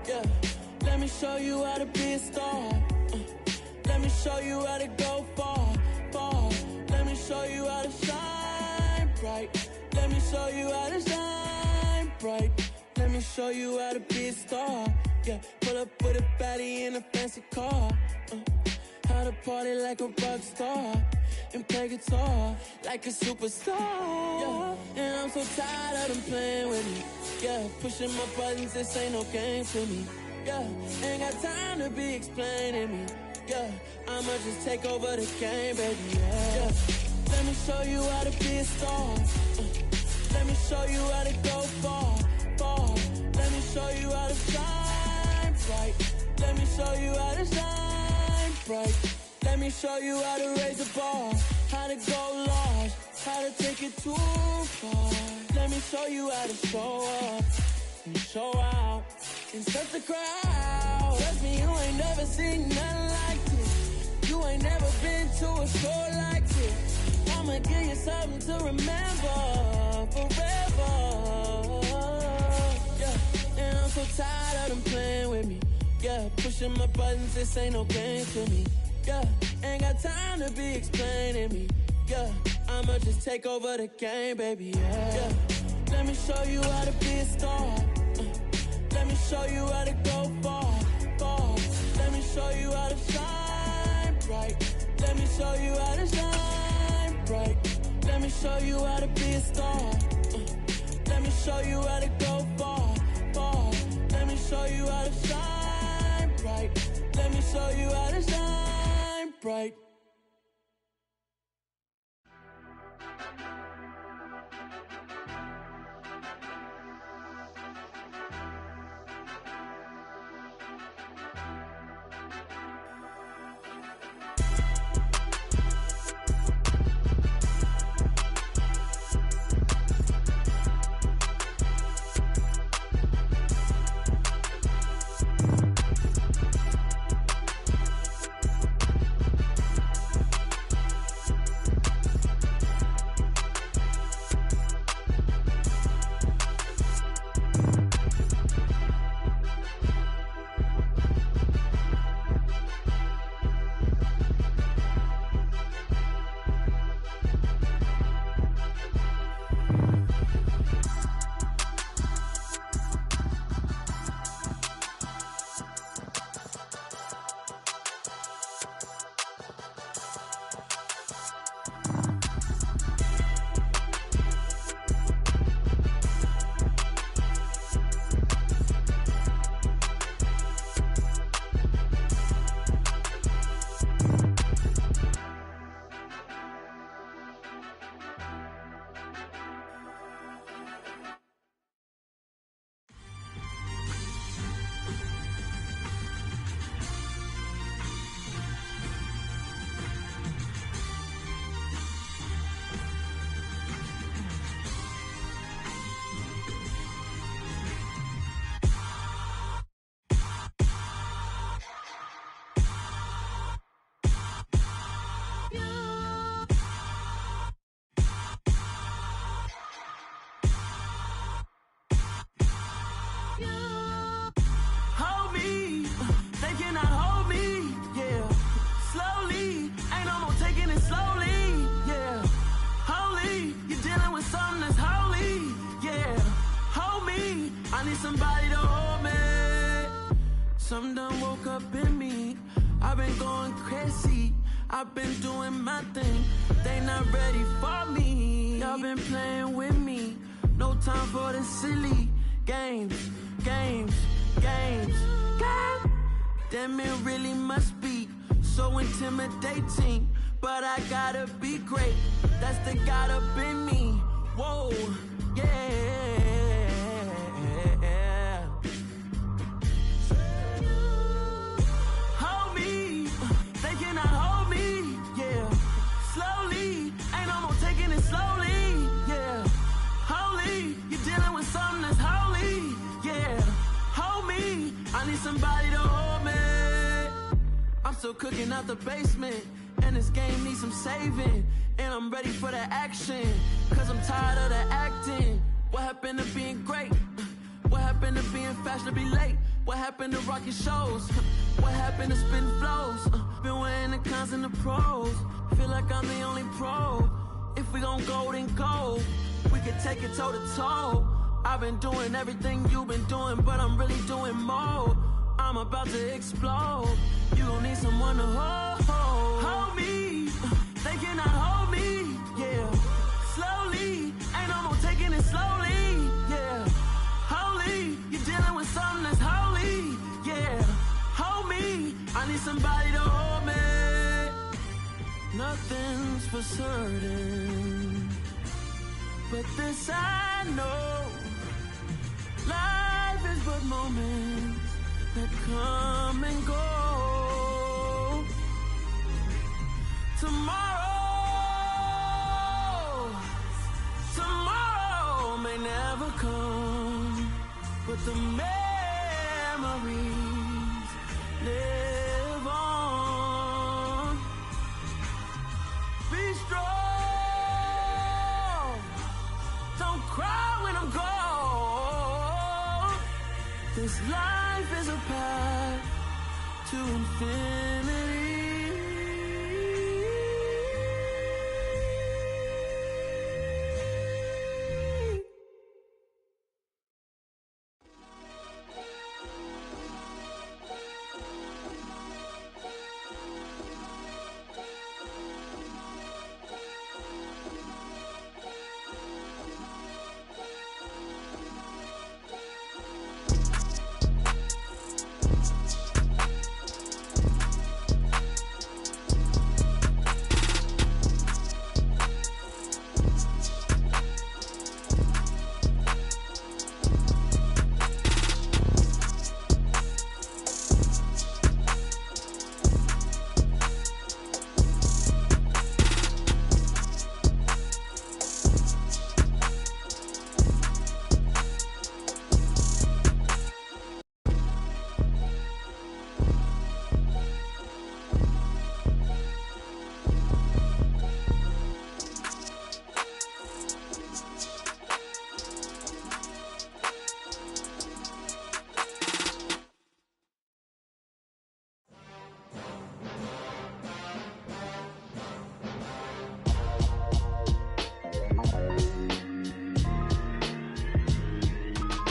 Yeah, let me show you how to be a star. Let me show you how to go far, far. Let me show you how to shine bright. Let me show you how to shine bright. Let me show you how to be a star. Yeah, pull up with a baddie in a fancy car. How to party like a rock star and play guitar like a superstar. Yeah, and I'm so tired of them playing with me. Yeah, pushing my buttons, this ain't no game to me. Yeah, ain't got time to be explaining me. Yeah, I'ma just take over the game, baby. Yeah, let me show you how to be a star. Let me show you how to go far, far. Let me show you how to shine bright. Let me show you how to shine bright. Let me show you how to raise the bar, how to go large, how to take it too far. Let me show you how to show up and show out and set the crowd. Trust me, you ain't never seen nothing like this. You ain't never been to a show like this. I'ma give you something to remember forever. Yeah, and I'm so tired of them playing with me. Yeah, pushing my buttons, this ain't no game to me. Yeah, ain't got time to be explaining me. Yeah, I'ma just take over the game, baby. Yeah, let me show you how to be a star. Let me show you how to go far, far. Let me show you how to shine bright. Let me show you how to shine bright. Let me show you how to be a star. Let me show you how to go far, far. Let me show you how to shine bright. Let me show you how to shine bright. need somebody to hold me. Something done woke up in me. I've been going crazy. I've been doing my thing. They not ready for me. Y'all been playing with me. No time for the silly games. Damn, it really must be so intimidating. But I gotta be great. That's the God up in me. Whoa, yeah. Hold me, they cannot hold me, yeah. Slowly, ain't no more taking it slowly, yeah. Holy, you're dealing with something that's holy, yeah. Hold me, I need somebody to hold me. I'm still cooking out the basement, and this game needs some saving. And I'm ready for the action, cause I'm tired of the acting. What happened to being great? What happened to being fashionably late? What happened to rocking shows? What happened to spitting flows? Been weighing the cons and the pros. Feel like I'm the only pro. If we gon' go, then go. We can take it toe to toe. I've been doing everything you've been doing, but I'm really doing more. I'm about to explode. You gon' need someone to hold me. They cannot hold me, yeah. Slowly, ain't no more taking it slowly, yeah. Holy, you're dealing with something that's holy, yeah. Hold me, I need somebody to hold me. Nothing's for certain, but this I know. Life is but moments that come and go. Tomorrow may never come, but the memories live on. Be strong, don't cry when I'm gone. This life is a path to infinity.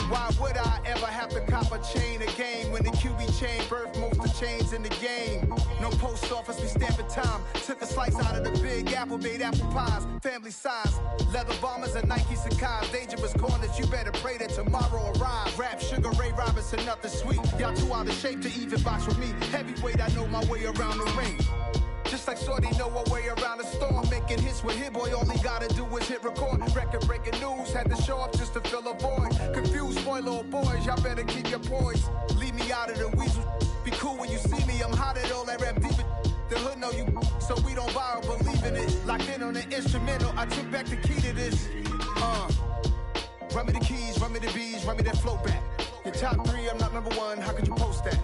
Why would I ever have to cop a chain a game when the QB chain birthed most of the chains in the game? No post office, we stamping time. Took a slice out of the big apple, made apple pies, family size. Leather bombers and Nike Sacai's. Dangerous corners, you better pray that tomorrow arrives. Rap, Sugar Ray Robinson, nothing sweet. Y'all too out of shape to even box with me. Heavyweight, I know my way around the ring. Just like Shorty know her way around the storm. Making hits with Hit Boy, all he gotta do is hit record. Record breaking news, had to show up just to fill a void. Confused boy, little boys, y'all better keep your poise. Leave me out of the weasel. Be cool when you see me, I'm hot at all that rap deep. The hood know you, so we don't borrow, believe in it. Locked in on the instrumental, I took back the key to this. Run me the keys, run me the bees, run me that flow back. Your top three, I'm not number one, how could you post that?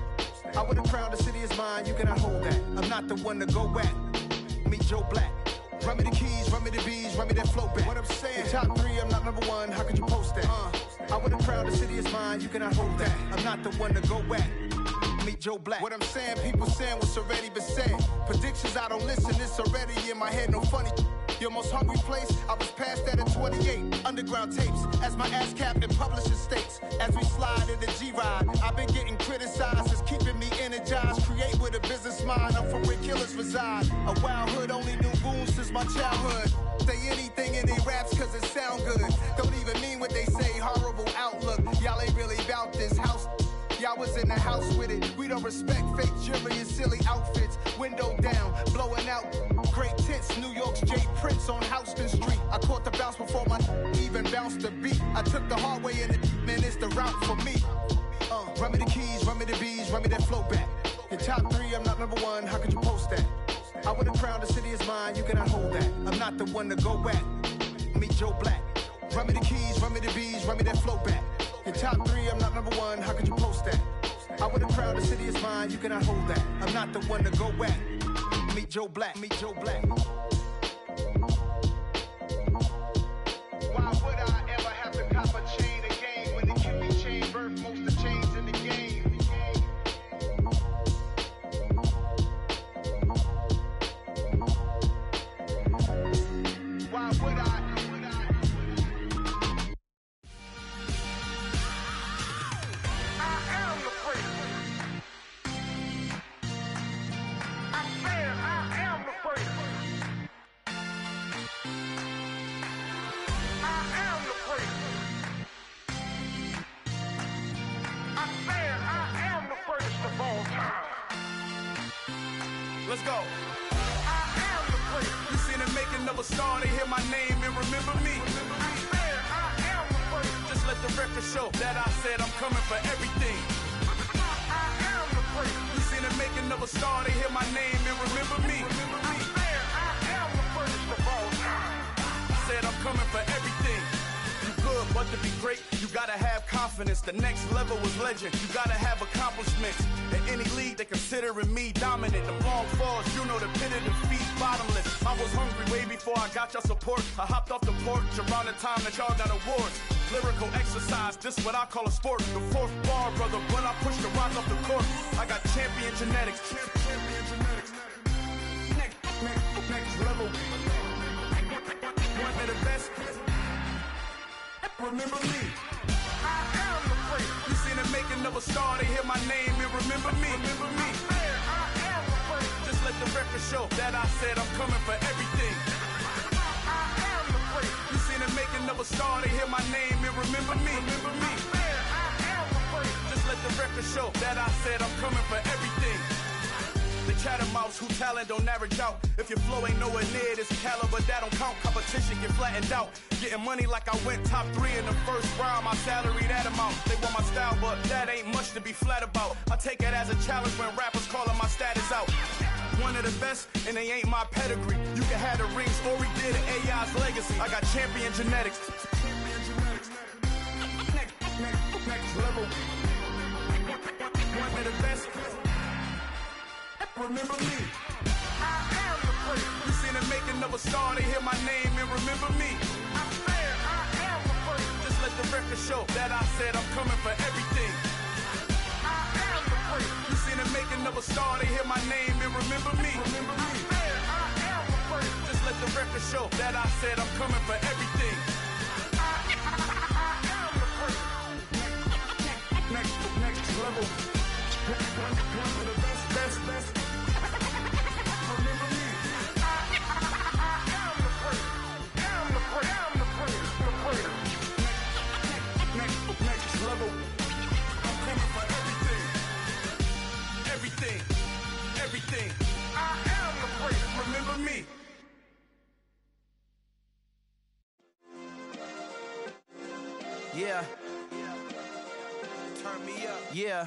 I would've crowned the city is mine, you cannot hold that. I'm not the one to go back. Meet Joe Black. Run me the keys, run me the bees, run me that flow back. What I'm saying, your top three, I'm not number one, how could you post that? I would've crowned the city is mine, you cannot hold that. I'm not the one to go back. Meet Joe Black. What I'm saying, people saying what's already been said. Predictions, I don't listen, it's already in my head, no funny. Your most hungry place, I was past that at 28. Underground tapes, as my ass cap and publishing states. As we slide in the G-Ride, I've been getting criticized. It's keeping me energized. Create with a business mind. I'm from where killers reside. A wild hood, only knew goons since my childhood. Say anything in they raps cause it sound good. Don't even mean what they say, horrible outlook. Y'all ain't really about this house. Y'all was in the house with it. We don't respect fake jewelry and silly outfits. Window down, blowing out great tits. New York's J. Prince on Houston Street. I caught the bounce before my even bounced the beat. I took the hard way in it, man, it's the route for me. Run me the keys, run me the bees, run me that flow back. In top 3, I'm not number 1, how could you post that? I would have crowned the city is mine, you cannot hold that. I'm not the one to go back. Meet Joe Black. Run me the keys, run me the bees, run me that flow back. In top 3, I'm not number 1, how could you post that? I would have crowned the city is mine, you cannot hold that. I'm not the one to go back. Meet Joe Black, meet Joe Black. Why would I ever have to cop a chain again when the QB chain birthed most of the chains in the game? Why would I? Let's go. I am the prince. You seen the making of a star, they hear my name and remember me. I swear I am the prince. Just let the record show that I said I'm coming for everything. I am the prince. You seen the making of a star, they hear my name and remember me. I swear I am the first of all time. Said I'm coming for everything. You good, but to be great, you gotta have confidence. The next level was legend. You gotta have accomplishments. In any league, they considering me dominant. The long falls, you know the pit of defeat, bottomless. I was hungry way before I got your support. I hopped off the porch around the time that y'all got awards. Lyrical exercise, this what I call a sport. The fourth bar, brother, when I push the rock off the court. I got champion genetics. Champion genetics. Next level. One of the best. Remember me. I am the prince. You seen the making of a star, they hear my name and remember me. Remember me. I am the prince. Just let the record show that I said I'm coming for everything. I am the prince. You seen the making of a star, they hear my name and remember me. Remember me. I am the prince. Just let the record show that I said I'm coming for everything. The chattermouths who talent don't average out. If your flow ain't nowhere near this caliber, that don't count. Competition get flattened out. Getting money like I went top 3 in the first round. My salary that amount. They want my style, but that ain't much to be flat about. I take it as a challenge when rappers calling my status out. One of the best, and they ain't my pedigree. You can have the rings, or we did an AI's legacy. I got champion genetics. Next level. One of the best. Remember me. I am the prince. You seen the making of a star, they hear my name and remember me. I swear I am the prince. Just let the record show that I said I'm coming for everything. I am the prince. You seen the making of a star, they hear my name and remember me. Remember me. I swear I am the prince. Just let the record show that I said I'm coming for everything. I am the prince. Next level. One of the best. Remember me. I am the prince. I'm the prince. The prince. Next level. I'm coming for everything. Everything. I am the prince. Remember me. Yeah. Turn me up. Yeah.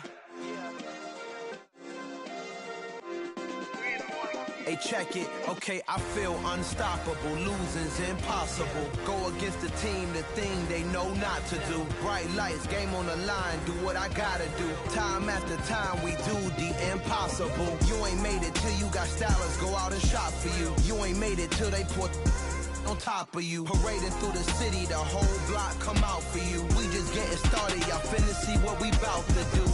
Hey, check it. Okay, I feel unstoppable. Losing's impossible. Go against the team, the thing they know not to do. Bright lights, game on the line. Do what I gotta do. Time after time, we do the impossible. You ain't made it till you got stylists go out and shop for you. You ain't made it till they put on top of you. Parading through the city, the whole block come out for you. We just getting started, y'all finna see what we bout to do.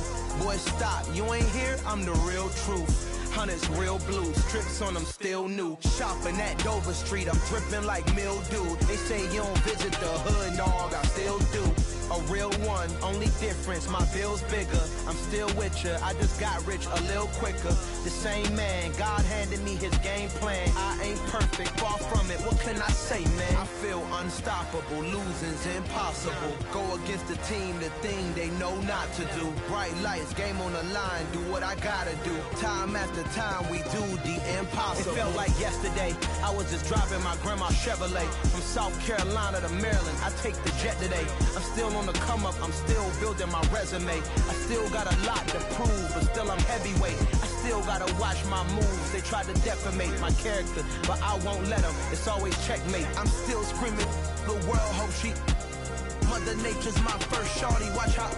Boy, stop, you ain't here, I'm the real truth. Hunters real blue, strips on them still new. Shopping at Dover Street, I'm dripping like mildew. They say you don't visit the hood, dog, I still do. A real one, only difference, my bill's bigger. I'm still with ya, I just got rich a little quicker. The same man, God handed me his game plan. I ain't perfect, far from it, what can I say, man? I feel unstoppable, losing's impossible. Go against the team, the thing they know not to do. Bright lights, game on the line, do what I gotta do. Time after time, we do the impossible. It felt like yesterday, I was just driving my grandma's Chevrolet. From South Carolina to Maryland, I take the jet today. I'm still on the come up, I'm still building my resume. I still got a lot to prove, but still I'm heavyweight. I still gotta watch my moves. They try to defamate my character, but I won't let them. It's always checkmate. I'm still screaming, the world hope she. Mother Nature's my first shorty, watch how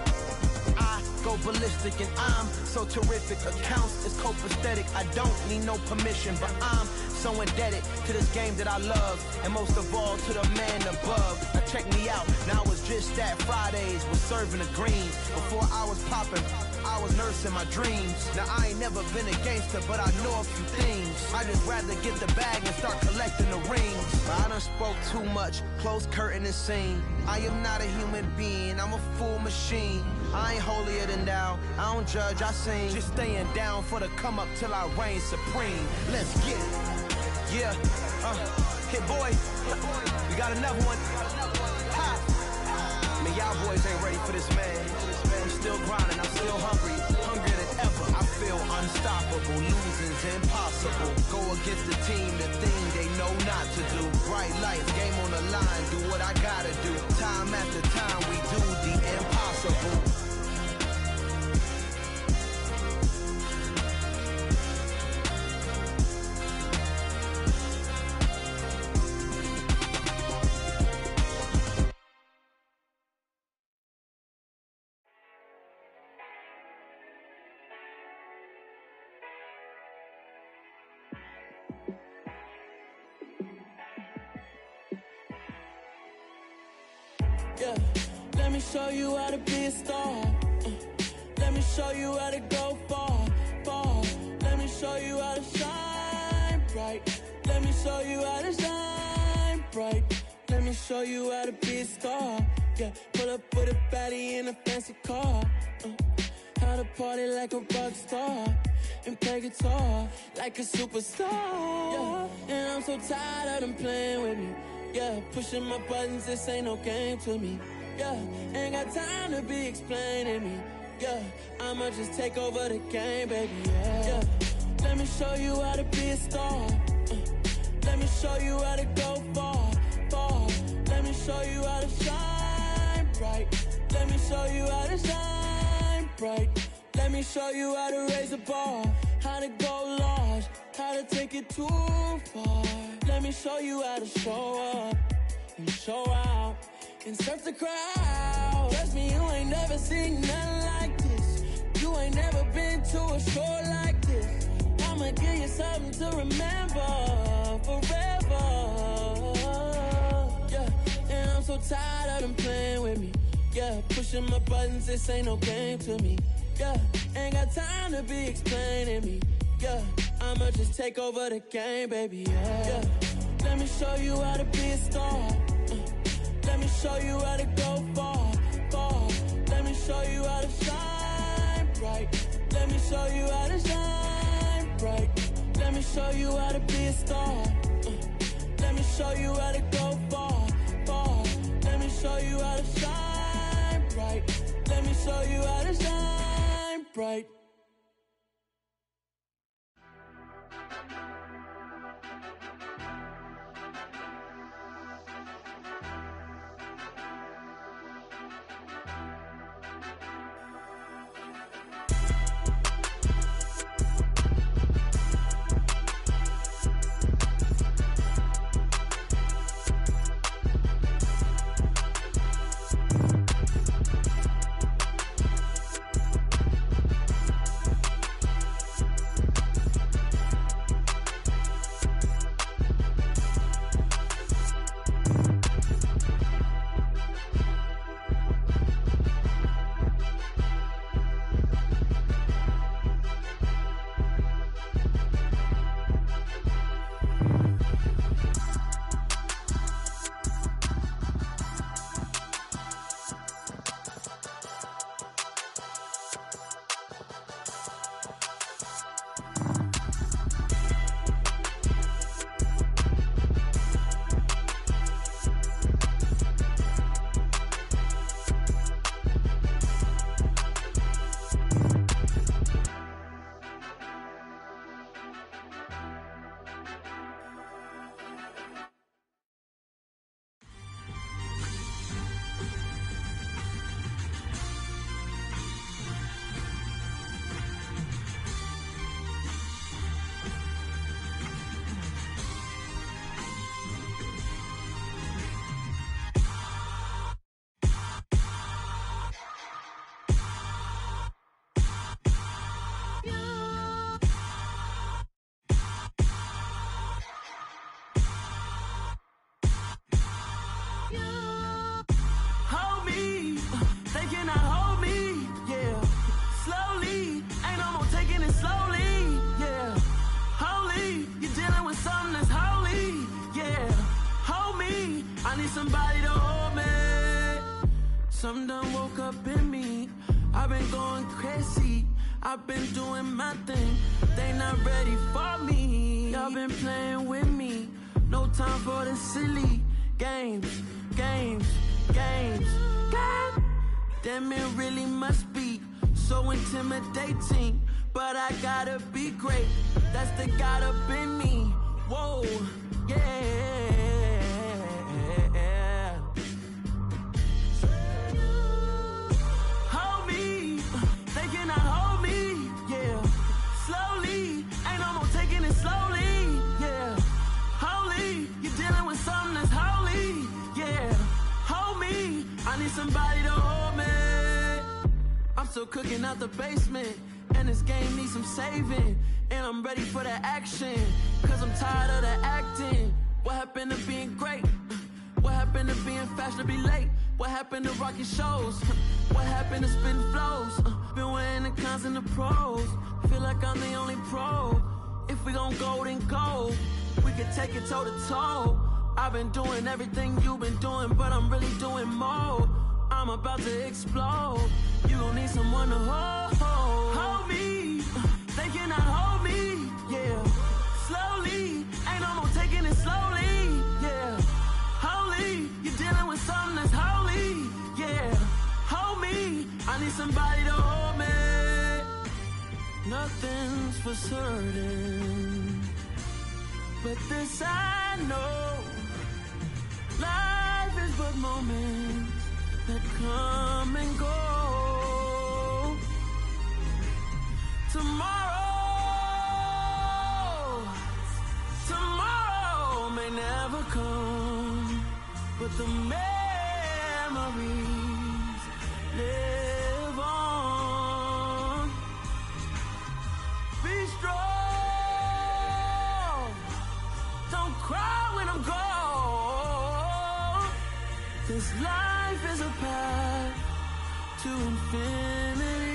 I go ballistic and I'm so terrific. Accounts is copacetic, I don't need no permission, but I'm so indebted to this game that I love, and most of all to the man above. Now check me out, now it's just that Fridays was serving the greens. Before I was popping, I was nursing my dreams. Now I ain't never been a gangster, but I know a few things. I just rather get the bag and start collecting the rings. But I done spoke too much, close curtain and scene. I am not a human being, I'm a full machine. I ain't holier than thou, I don't judge, I sing. Just staying down for the come up till I reign supreme. Let's get it. Yeah, hit boy, we got another one. Ha! Man, y'all boys ain't ready for this, man. I'm still grinding, I'm still hungry, hungrier than ever. I feel unstoppable, losing's impossible. Go against the team, the thing they know not to do. Bright lights, game on the line, do what I gotta do. Time after time, we do the impossible. Yeah, let me show you how to be a star. Let me show you how to go far, far. Let me show you how to shine bright. Let me show you how to shine bright. Let me show you how to be a star. Yeah, pull up with a baddie in a fancy car. How to party like a rock star and play guitar like a superstar. Yeah, and I'm so tired of them playing with me. Yeah, pushing my buttons, this ain't no game to me. Yeah, ain't got time to be explaining me. Yeah, I'ma just take over the game, baby. Yeah, let me show you how to be a star. Let me show you how to go far, far. Let me show you how to shine bright. Let me show you how to shine bright. Let me show you how to raise the bar, how to go large, how to take it too far. Let me show you how to show up and show out and surf the crowd. Trust me, you ain't never seen nothing like this. You ain't never been to a show like this. I'ma give you something to remember forever. Yeah, and I'm so tired of them playing with me. Yeah, pushing my buttons, this ain't no game to me. Yeah, ain't got time to be explaining me. Yeah, I'ma just take over the game, baby. Yeah, let me show you how to be a star. Let me show you how to go far, far. Let me show you how to shine bright. Let me show you how to shine bright. Let me show you how to be a star. Let me show you how to go far, far. Let me show you how to shine bright. Let me show you how to shine bright. somebody to hold me. Something done woke up in me. I've been going crazy. I've been doing my thing. They not ready for me. Y'all been playing with me. No time for the silly games. Damn, it really must be so intimidating. But I gotta be great. That's the God up in me. Whoa, yeah. Hold me, they cannot hold me, yeah. Slowly, ain't no more taking it slowly, yeah. Holy, you're dealing with something that's holy, yeah. Hold me, I need somebody to hold me. I'm still cooking out the basement, and this game needs some saving. And I'm ready for the action, cause I'm tired of the acting. What happened to being great? What happened to being fashionably late? What happened to rocking shows? What happened to spitting flows? Been wearing the cons and the pros. Feel like I'm the only pro. If we gon' go, then go. We can take it toe to toe. I've been doing everything you've been doing, but I'm really doing more. I'm about to explode. You gon' need someone to hold me. They cannot hold me, yeah. Slowly, ain't no more taking it slowly, yeah. Holy, you're dealing with something that's holy, yeah. Hold me, I need somebody to hold me. Nothing's for certain, but this I know. Life is but moments that come and go. Tomorrow may never come, but the memories live on. Be strong, don't cry when I'm gone. This life is a path to infinity.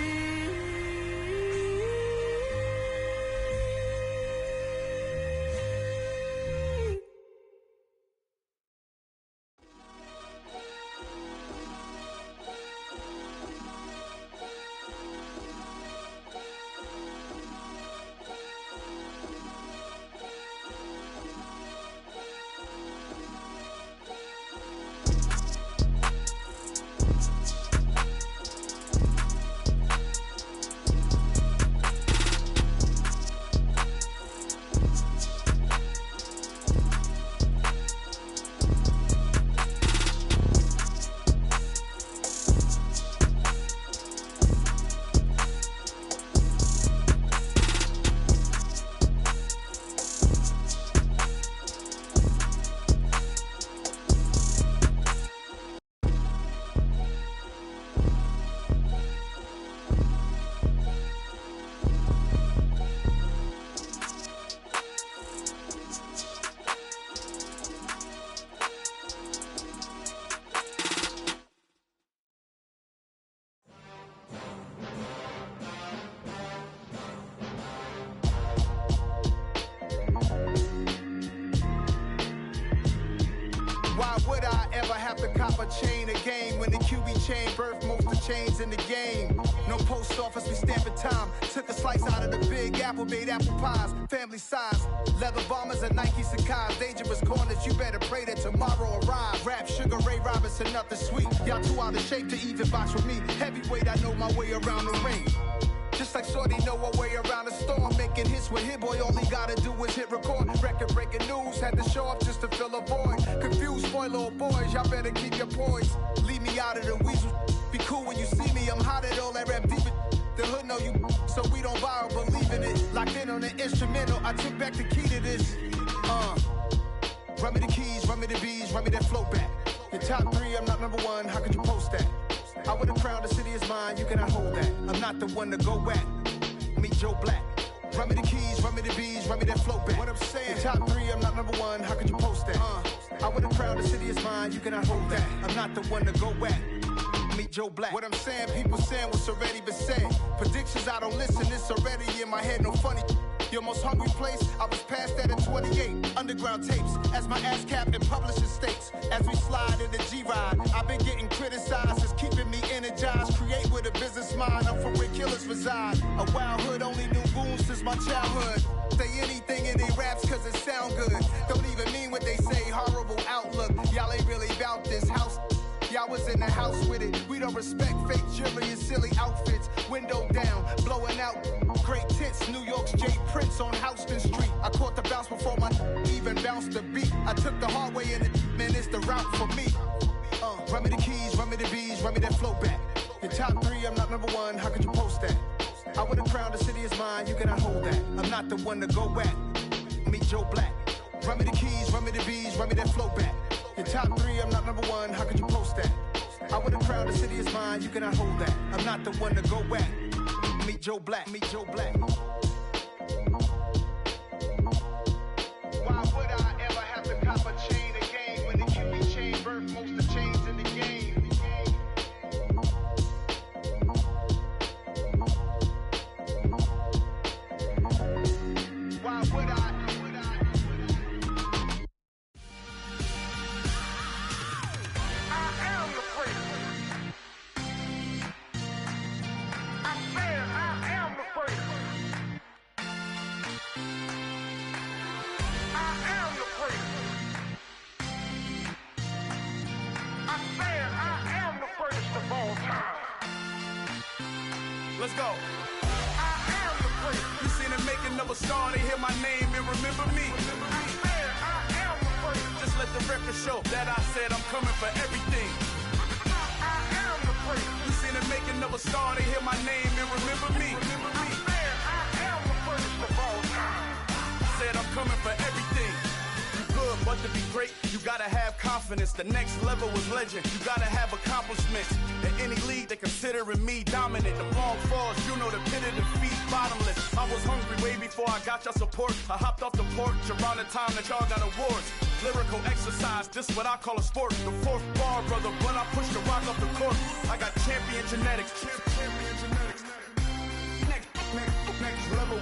Cop a chain of game when the QB chain birthed most of the chains in the game. No post office, we stamping time. Took a slice out of the big apple, made apple pies, family size. Leather bombers and Nike Sacai's. Dangerous corners, you better pray that tomorrow arrives. Rap, Sugar Ray Robinson, nothing sweet. Y'all too out of shape to even box with me. Heavyweight, I know my way around the ring. Just like Shorty know her way around the storm. Making hits with Hit Boy, all he gotta do is hit record. Record breaking news, had to show up just to fill a void. Confused, spoiled little boys, y'all better keep your poise. Leave me out of the weasel. Be cool when you see me, I'm hot at all that rap deep. The hood know you, so we don't borrow, believe in it. Locked in on the instrumental, I took back the key to this. Run me the keys, run me the bees, run me that flow back. Your top three, I'm not number one, how could you post that? I would have crowned the city is mine, you cannot hold that. I'm not the one to go at. Meet Joe Black. Run me the keys, run me the bees, run me that flow back. What I'm saying, your top three, I'm not number one, how could you post that? I would have crowned the city is mine, you cannot hold that. I'm not the one to go at. Meet Joe Black. What I'm saying, people saying what's already been said. Predictions, I don't listen, it's already in my head, no funny. Your most hungry place, I was past that at 28. Underground tapes, as my ass cap in publishing states. As we slide in the G-Ride, I've been getting criticized as keeping me energized. Create with a business mind, I'm from where killers reside. A wild hood, only knew goons since my childhood. Say anything in they raps cause it sound good. Don't even mean what they say, horrible outlook. Y'all ain't really about this house. Y'all was in the house with it. We don't respect fake jewelry and silly outfits. Window down, blowing out great tits. New York's J. Prince on Houston Street. I caught the bounce before my even bounced the beat. I took the hard way in it, man, it's the route for me. Run me the keys, run me the bees, run me that flow back. Your top 3, I'm not number 1, how could you post that? I would've crowned the city is mine, you cannot hold that. I'm not the one to go at. Meet Joe Black. Run me the keys, run me the bees, run me that flow back. Your top 3, I'm not number 1, how could you post that? I would've crowned the city is mine, you cannot hold that. I'm not the one to go at. Meet Joe Black, meet Joe Black. Why would I ever have to cop a chain again when the QB chain birthed most of the chains in the game? Why would I? Let's go. I am the prince. You seen it making of a star, they hear my name and remember me. I am the prince. Just let the record show that I said I'm coming for everything. I am the prince. You seen it making of a star, they hear my name and remember me. I am the prince of all time. Said I'm coming for everything. Good, but to be great, you gotta have confidence. The next level was legend. You gotta have accomplishments. In any league, they considering me dominant. The long falls, you know the pit of defeat, bottomless. I was hungry way before I got your support. I hopped off the porch around the time that y'all got awards. Lyrical exercise, this what I call a sport. The 4th bar, brother, when I push the rock off the court. I got champion genetics. Next level.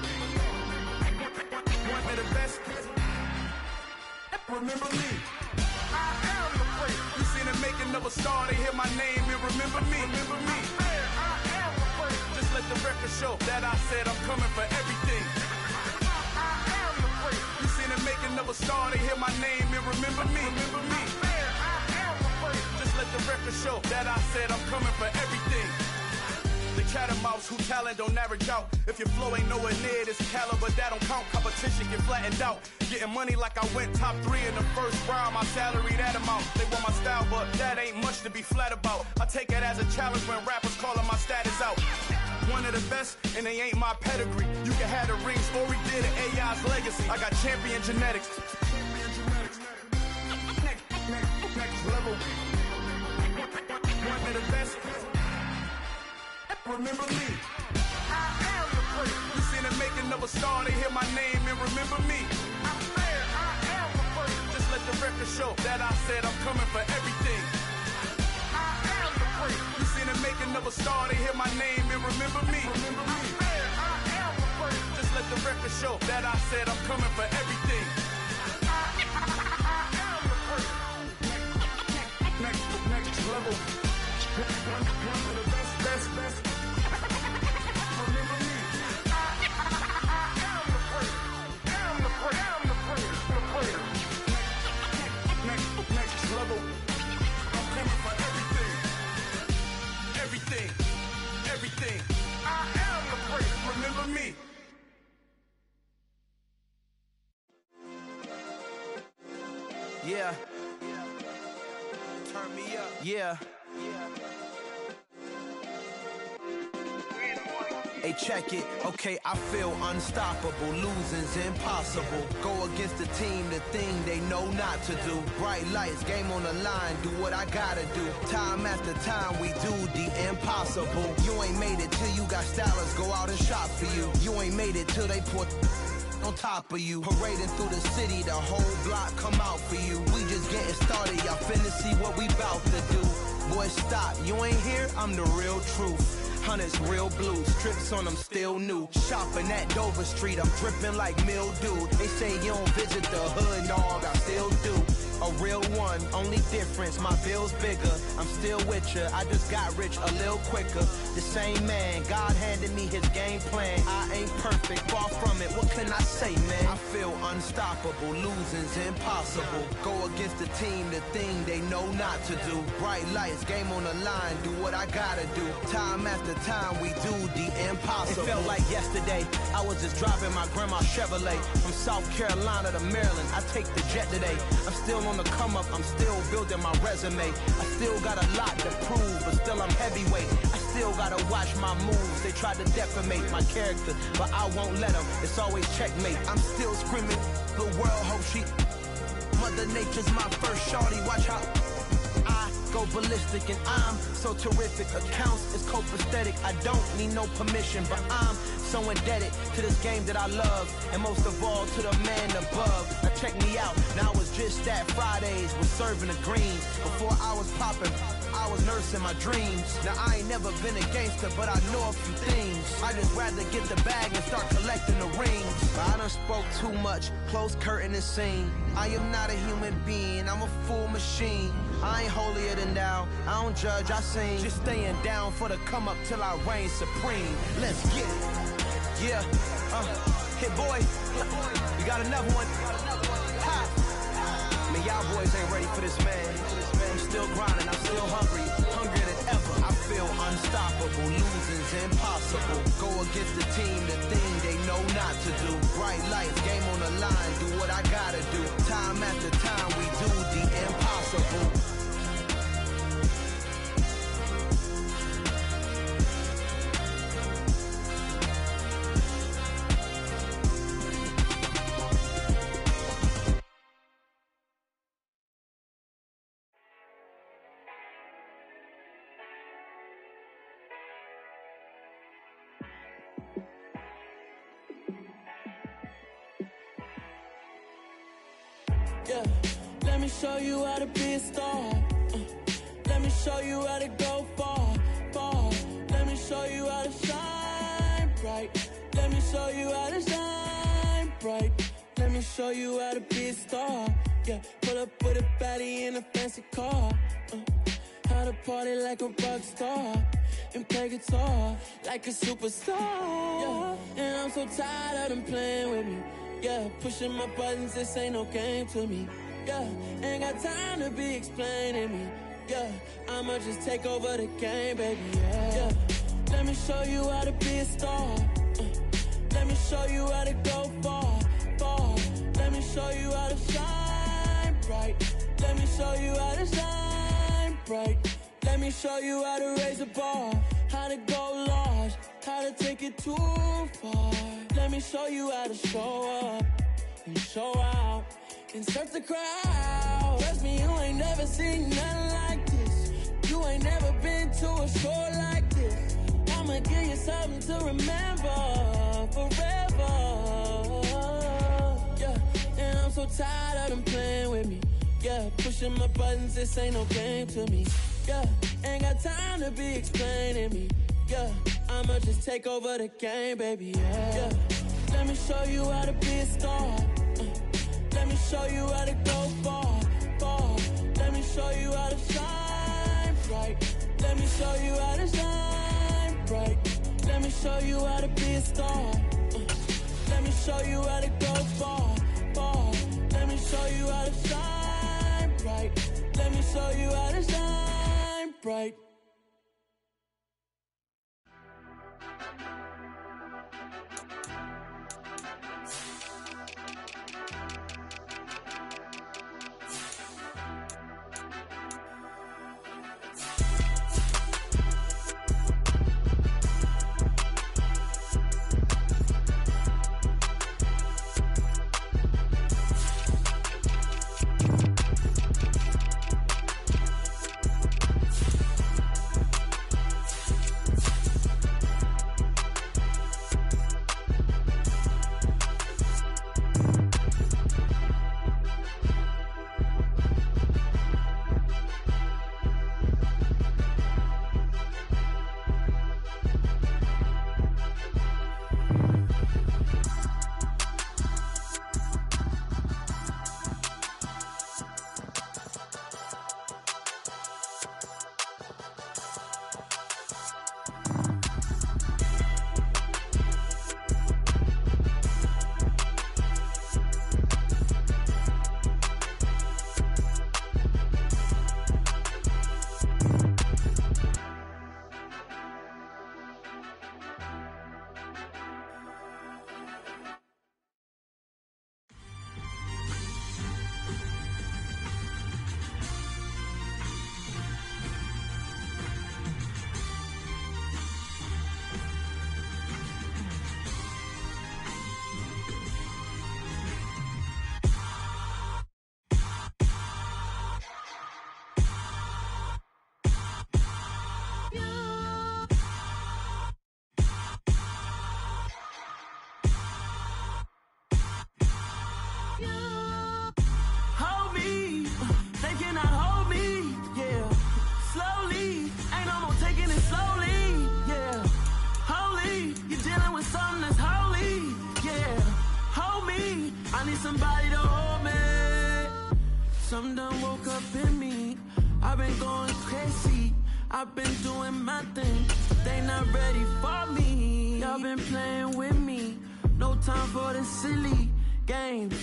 One of the best. Remember me. I am the prince. You seen it making of a star, they hear my name and remember me. Remember me. I am the prince. Just let the record show that I said I'm coming for everything. I am the prince. You seen it making of a star, they hear my name and remember me. Remember me. I am the prince. Just let the record show that I said I'm coming for everything. The catamounts who talent don't average out. If your flow ain't nowhere near this caliber, that don't count. Competition get flattened out. Getting money like I went top 3 in the first round. My salary that amount. They want my style, but that ain't much to be flat about. I take it as a challenge when rappers calling my status out. One of the best, and they ain't my pedigree. You can have the rings, or we did it, AI's legacy. I got champion genetics. Next level. One of the best. Remember me. I am the prince. You seen it making of a star, they hear my name and remember me. I am the prince. Just let the record show that I said I'm coming for everything. I am the prince. You seen it making of a star, they hear my name and remember me. Remember me. I am the prince. Just let the record show that I said I'm coming for everything. I am the prince. Next level. One of the best. Level. I'm coming for everything. Everything. I am the prince. Remember me. Yeah. Turn me up. Yeah. Hey, check it. Okay, I feel unstoppable. Losing's impossible. Go against the team, the thing they know not to do. Bright lights, game on the line, do what I gotta do. Time after time, we do the impossible. You ain't made it till you got stylists go out and shop for you. You ain't made it till they put on top of you. Parading through the city, the whole block come out for you. We just getting started, y'all finna see what we bout to do. Boy, stop, you ain't here, I'm the real truth. Hunters, real blue, strips on them still new. Shopping at Dover Street, I'm dripping like mildew. They say you don't visit the hood, dog, I still do. A real one, only difference, my bill's bigger. I'm still with ya, I just got rich a little quicker. The same man, God handed me his game plan. I ain't perfect, far from it, what can I say, man? I feel unstoppable, losing's impossible. Go against the team, the thing they know not to do. Bright lights, game on the line, do what I gotta do. Time after time, we do the impossible. It felt like yesterday, I was just driving my grandma's Chevrolet. From South Carolina to Maryland, I take the jet today. I'm still on the come up, I'm still building my resume. I still got a lot to prove, but still I'm heavyweight. I still gotta watch my moves. They tried to defamate my character, but I won't let them. It's always checkmate. I'm still screaming, the world hope she. Mother Nature's my first shorty, watch how I go ballistic and I'm so terrific. Accounts is copacetic, I don't need no permission, but I'm so indebted to this game that I love, and most of all to the man above. Now check me out, now it's just that Fridays was serving the greens. Before I was popping, I was nursing my dreams. Now I ain't never been a gangster, but I know a few things. I just rather get the bag and start collecting the rings. But I done spoke too much, close curtain and scene. I am not a human being, I'm a full machine. I ain't holier than thou, I don't judge, I sing. Just staying down for the come up till I reign supreme. Let's get it. Yeah, hit boy, you got another one. Ha. Man, y'all boys ain't ready for this, man. I'm still grinding, I'm still hungry, hungrier than ever. I feel unstoppable, losing's impossible. Go against the team, the thing they know not to do. Bright lights, game on the line, do what I gotta do. Time after time, we do the impossible. Yeah, let me show you how to be a star. Let me show you how to go far, far. Let me show you how to shine bright. Let me show you how to shine bright. Let me show you how to be a star. Yeah, pull up with a baddie in a fancy car. How to party like a rock star and play guitar like a superstar. Yeah, and I'm so tired of them playing with me. Yeah, pushing my buttons, this ain't no game to me. Yeah, ain't got time to be explaining me. Yeah, I'ma just take over the game, baby. Yeah, let me show you how to be a star. Let me show you how to go far, far. Let me show you how to shine bright. Let me show you how to shine bright. Let me show you how to raise the bar, how to go large, how to take it too far. Let me show you how to show up and show out and surf the crowd. Trust me, you ain't never seen nothing like this. You ain't never been to a show like this. I'ma give you something to remember forever. Yeah, and I'm so tired of them playing with me. Yeah, pushing my buttons, this ain't no game to me. Yeah, ain't got time to be explaining me. Yeah, I'ma just take over the game, baby. Yeah, let me show you how to be a star. Let me show you how to go far, far. Let me show you how to shine bright. Let me show you how to shine bright. Let me show you how to be a star. Let me show you how to go far, far. Let me show you how to shine bright. Let me show you how to shine bright. need somebody to hold me. Something done woke up in me. I've been going crazy. I've been doing my thing. They not ready for me. Y'all been playing with me. No time for the silly games.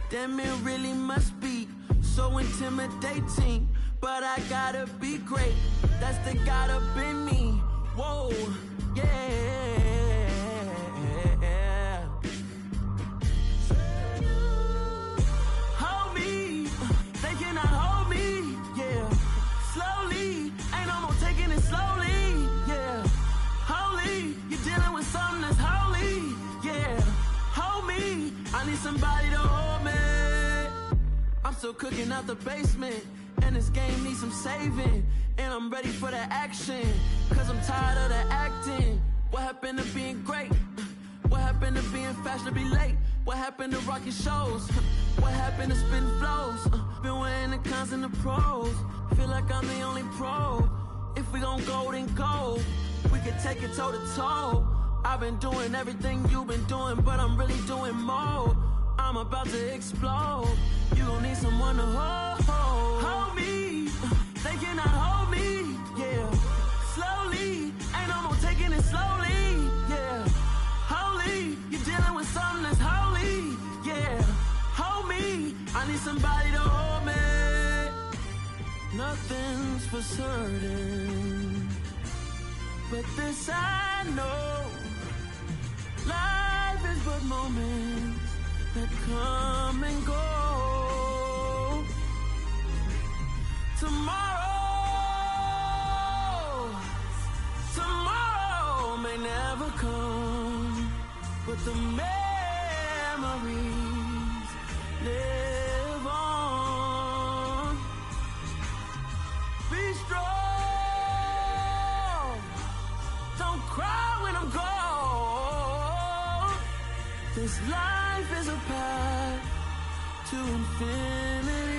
Damn, it really must be so intimidating. But I gotta be great. That's the God up in me. Whoa, yeah. Hold me, they cannot hold me, yeah. Slowly, ain't no more taking it slowly, yeah. Holy, you're dealing with something that's holy, yeah. Hold me, I need somebody to hold me. I'm still cooking out the basement, and this game needs some saving. And I'm ready for the action, cause I'm tired of the acting. What happened to being great? What happened to being fashionably late? What happened to rocking shows? What happened to spitting flows? Been wearing the cons and the pros. Feel like I'm the only pro. If we gon' go, then go. We can take it toe to toe. I've been doing everything you've been doing, but I'm really doing more. I'm about to explode. You gon' need someone to hold me. They cannot hold me, yeah. Slowly, ain't no more taking it slowly, yeah. Holy, you're dealing with something that's holy, yeah. Hold me, I need somebody to hold me. Nothing's for certain, but this I know. Life is but moments that come and go. Tomorrow may never come, but the memories live on. Be strong, don't cry when I'm gone. This life is a path to infinity.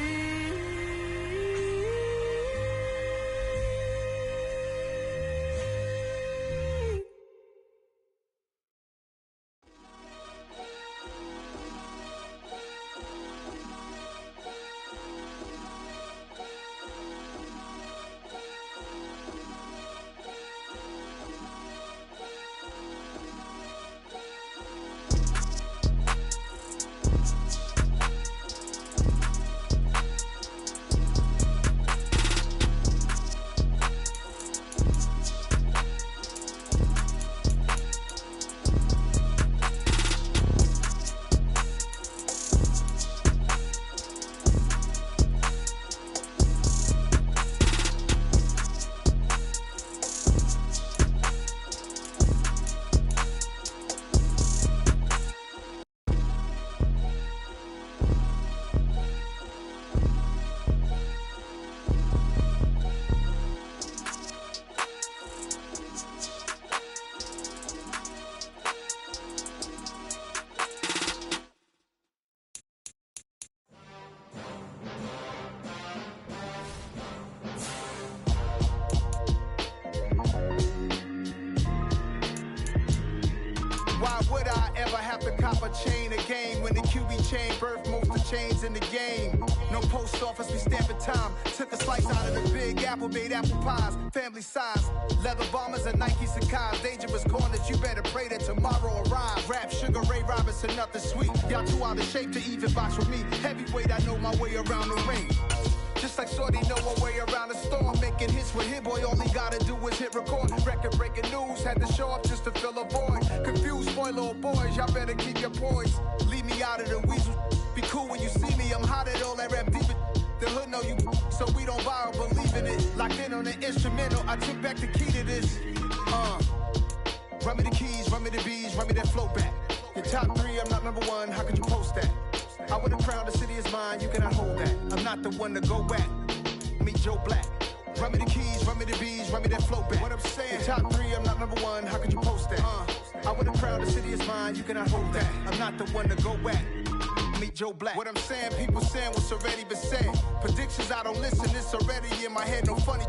Why would I ever have to cop a chain again when the QB chain birthed most of the chains in the game? No post office, we stamping time. Took a slice out of the big apple, made apple pies, family size. Leather bombers and Nike Sacai's. Dangerous corners, you better pray that tomorrow arrives. Rap, Sugar Ray Robinson, nothing sweet. Y'all too out of shape to even box with me. Heavyweight, I know my way around the ring. Just like Shorty know a way around the storm. Making hits with Hit Boy, all he gotta do is hit record. Record breaking news, had to show up just to fill a void. Confused boy, little boys, y'all better keep your poise. Leave me out of the weasel. Be cool when you see me, I'm hot at all that rap deep. The hood know you, so we don't borrow, believe in it. Locked in on the instrumental, I took back the key to this. Run me the keys, run me the bees, run me that flow back. Your top three, I'm not number one, how could you post that? I would've crowned the city is mine, you cannot hold that. I'm not the one to go back. Meet Joe Black. Run me the keys, run me the bees, run me that flow back. What I'm saying, your top three, I'm not number one, how could you post that? I would've crowned the city is mine, you cannot hold that. I'm not the one to go back. Meet Joe Black. What I'm saying, people saying what's already been said. Predictions, I don't listen, it's already in my head, no funny.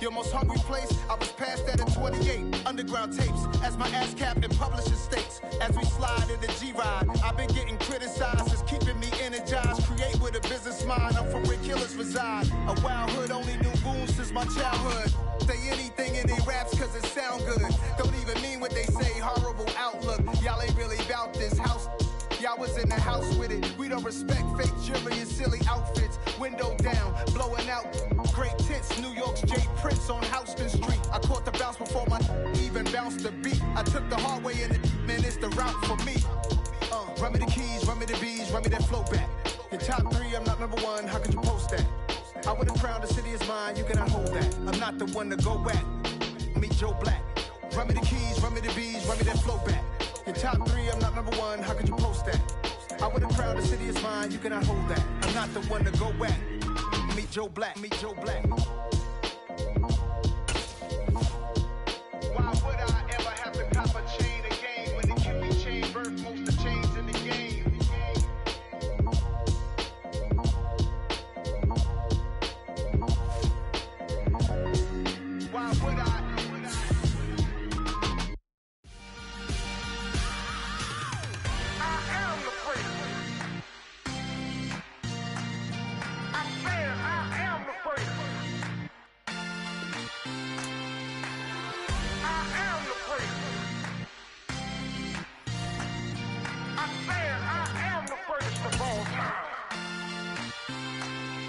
Your most hungry place, I was past that at 28. Underground tapes, as my ass cap and publishing states. As we slide in the G-Ride, I've been getting criticized. It's keeping me energized. Create with a business mind. I'm from where killers reside. A wild hood, only knew goons since my childhood. Say anything in they raps cause it sound good. Don't even mean what they say, horrible outlook. Y'all ain't really about this house. Y'all was in the house with it. We don't respect fake jewelry and silly outfits. Window down, blowing out. Great tits, New York's J. Prince on Houston Street. I caught the bounce before my even bounced the beat. I took the hard way in it, man, it's the route for me. Run me the keys, run me the bees, run me that flow back. In top 3, I'm not number 1, how could you post that? I would have crowned the city is mine, you cannot hold that. I'm not the one to go back. Meet Joe Black. Run me the keys, run me the bees, run me that flow back. In top 3, I'm not number 1, how could you post that? I would have crowned the city is mine, you cannot hold that. I'm not the one to go back. Meet Joe Black, meet Joe Black. Why would I ever have to cop a chain again when the QB chain birthed most of the chains in the game? Why would I?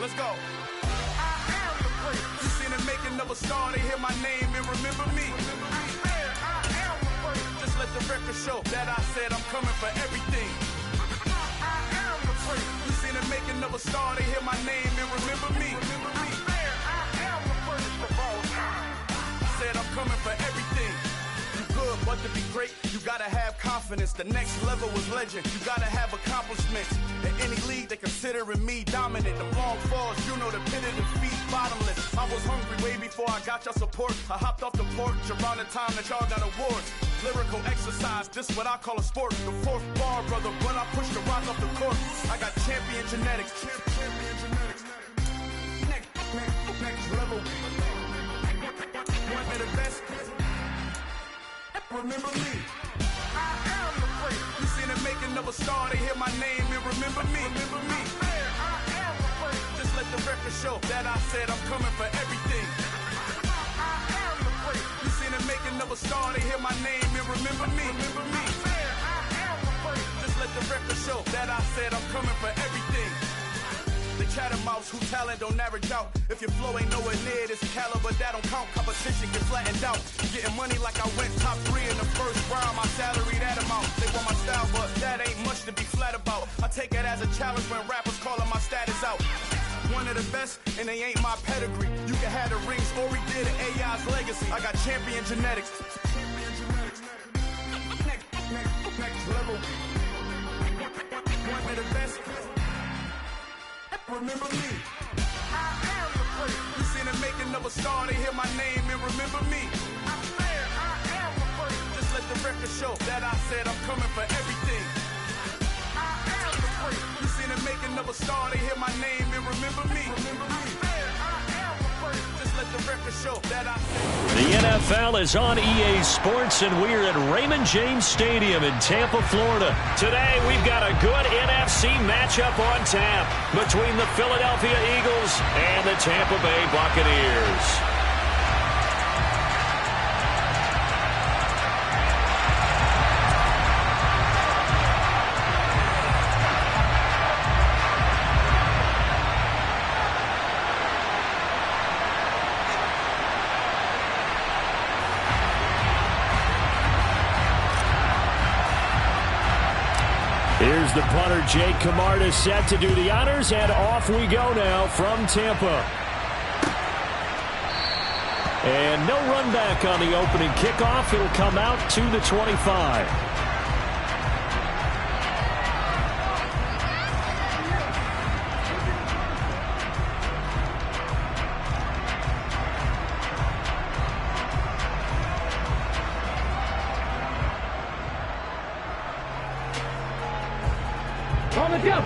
Let's go. You seen the making of a star, they hear my name and remember me. Just let the record show that I said I'm coming for everything. You seen the making of a star, they hear my name and remember me. Said I'm coming for everything. You good, but to be great, you gotta have confidence. The next level was legend. You gotta have accomplishments. In any league, they considering me dominant. The long falls, you know the pit of defeat, bottomless. I was hungry way before I got your support. I hopped off the porch around the time that y'all got awards. Lyrical exercise, this what I call a sport. The fourth bar, brother, when I push the rock off the court. I got champion genetics. Champion genetics. Next level. One of the best. Remember me. I am the first. You seen the making of a star, they hear my name and remember me. Remember me. I am the first. Just let the record show that I said I'm coming for everything. I am the first. You seen the making of a star, they hear my name and remember me. Remember me. I am the first. Just let the record show that I said I'm coming for everything. The chattermouths who talent don't average out. If your flow ain't nowhere near this caliber, that don't count. Competition get flattened out. Getting money like I went top 3 in the first round. My salary that amount. They want my style, but that ain't much to be flat about. I take it as a challenge when rappers calling my status out. One of the best, and they ain't my pedigree. You can have the rings, or we did an AI's legacy. I got champion genetics. Next level. One of the best. Remember me. I am the first. You seen the making of a star, they hear my name and remember me. I am the first. Just let the record show that I said I'm coming for everything. I am the first. You seen the making of a star, they hear my name and remember me. Remember me. I am the first. Just let the record show that I said. The NFL is on EA Sports, and we're at Raymond James Stadium in Tampa, Florida. Today, we've got a good NFC matchup on tap between the Philadelphia Eagles and the Tampa Bay Buccaneers. Here's the punter, Jake Camarda, set to do the honors, and off we go now from Tampa. And no run back on the opening kickoff. It'll come out to the 25. On the jump.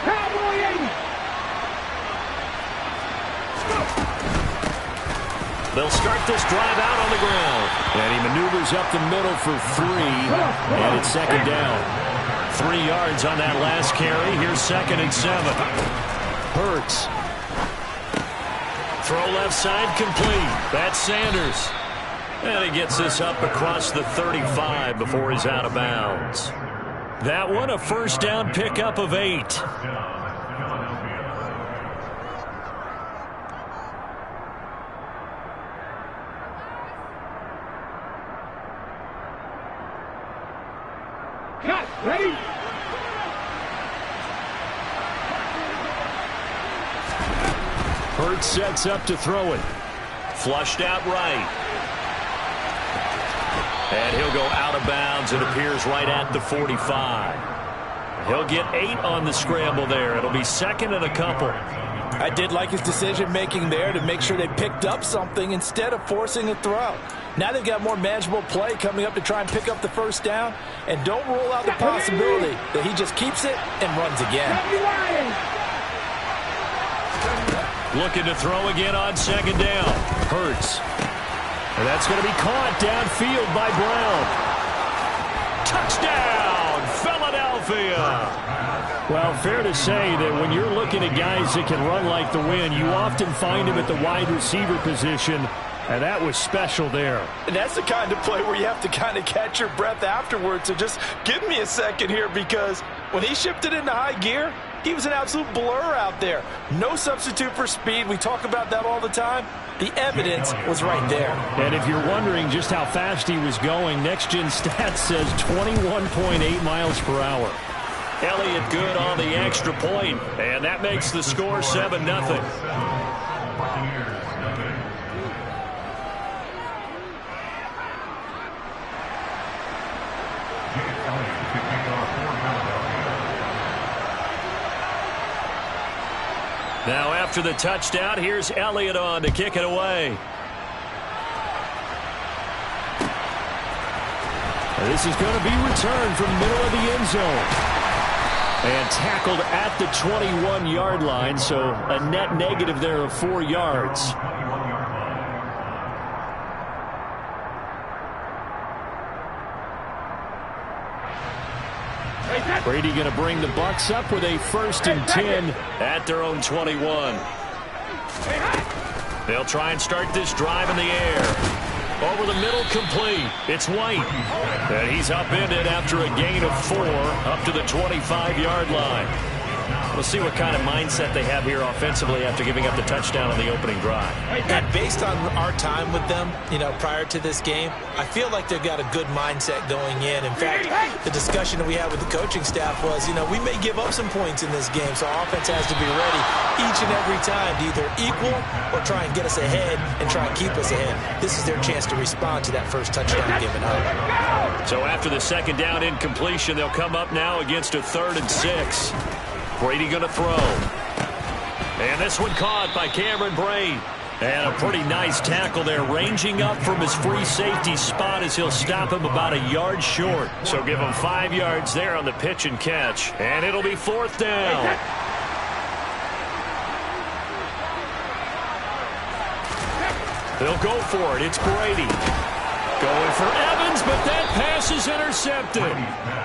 Cowboy 80. They'll start this drive out on the ground. And he maneuvers up the middle for 3. And it's second down. 3 yards on that last carry. Here's 2nd and 7. Hurts. Throw left side complete. That's Sanders. And he gets this up across the 35 before he's out of bounds. That one a first down pickup of 8. Ready? Hurts sets up to throw it. Flushed out right. And he'll go out of bounds. It appears right at the 45. He'll get 8 on the scramble there. It'll be 2nd and a couple. I did like his decision-making there to make sure they picked up something instead of forcing a throw. Now they've got more manageable play coming up to try and pick up the first down. And don't rule out the possibility that he just keeps it and runs again. Looking to throw again on 2nd down. Hurts. And that's going to be caught downfield by Brown. Touchdown, Philadelphia. Well, fair to say that when you're looking at guys that can run like the wind, you often find him at the wide receiver position. And that was special there. And that's the kind of play where you have to kind of catch your breath afterwards. So just give me a second here, because when he shifted into high gear, he was an absolute blur out there. No substitute for speed. We talk about that all the time. The evidence was right there. And if you're wondering just how fast he was going, Next Gen Stats says 21.8 miles per hour. Elliott good on the extra point, and that makes the score 7-0. Now after the touchdown, here's Elliott on to kick it away. This is going to be returned from the middle of the end zone. And tackled at the 21-yard line, so a net negative there of 4 yards. Brady going to bring the Bucs up with a 1st and 10 at their own 21. They'll try and start this drive in the air. Over the middle, complete. It's White. And he's upended after a gain of 4 up to the 25-yard line. We'll see what kind of mindset they have here offensively after giving up the touchdown on the opening drive. And based on our time with them, prior to this game, I feel like they've got a good mindset going in. In fact, the discussion that we had with the coaching staff was, we may give up some points in this game, so our offense has to be ready each and every time to either equal or try and get us ahead and try and keep us ahead. This is their chance to respond to that first touchdown given up. So after the 2nd down incompletion, they'll come up now against a 3rd and 6. Brady going to throw. And this one caught by Cameron Brate. And a pretty nice tackle there, ranging up from his free safety spot as he'll stop him about a yard short. So give him 5 yards there on the pitch and catch. And it'll be 4th down. They'll go for it. It's Brady. Going for Evans, but that pass is intercepted.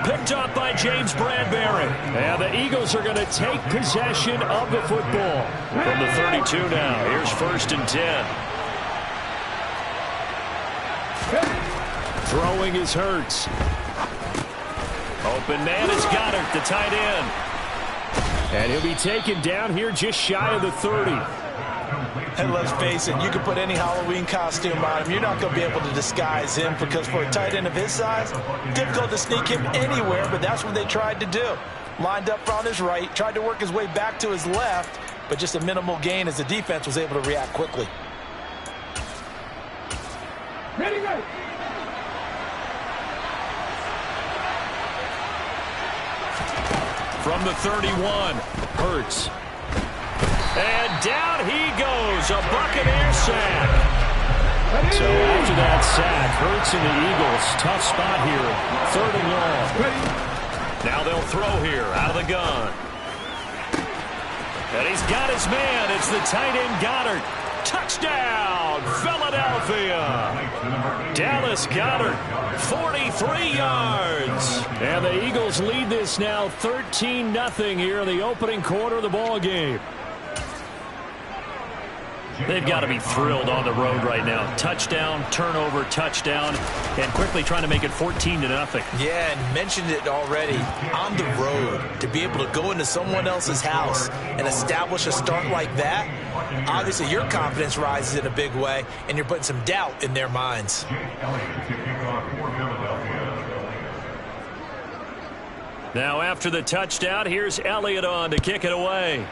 Picked up by James Bradbury. And the Eagles are going to take possession of the football. From the 32 now, here's 1st and 10. Throwing is Hurts. Open man is Goddard, the tight end. And he'll be taken down here just shy of the 30. And let's face it, you can put any Halloween costume on him. You're not going to be able to disguise him, because for a tight end of his size, difficult to sneak him anywhere, but that's what they tried to do. Lined up on his right, tried to work his way back to his left, but just a minimal gain as the defense was able to react quickly. Ready, go. From the 31, Hurts. And down he goes, a Buccaneer sack. So after that sack, Hurts and the Eagles, tough spot here, 3rd and long. Now they'll throw here, out of the gun. And he's got his man, it's the tight end Goddard. Touchdown, Philadelphia. Dallas Goedert, 43 yards. And the Eagles lead this now 13-0 here in the opening quarter of the ball game. They've got to be thrilled on the road right now. Touchdown, turnover, touchdown, and quickly trying to make it 14-0. Yeah, and mentioned it already. On the road, to be able to go into someone else's house and establish a start like that, obviously your confidence rises in a big way, and you're putting some doubt in their minds. Now after the touchdown, here's Elliott on to kick it away.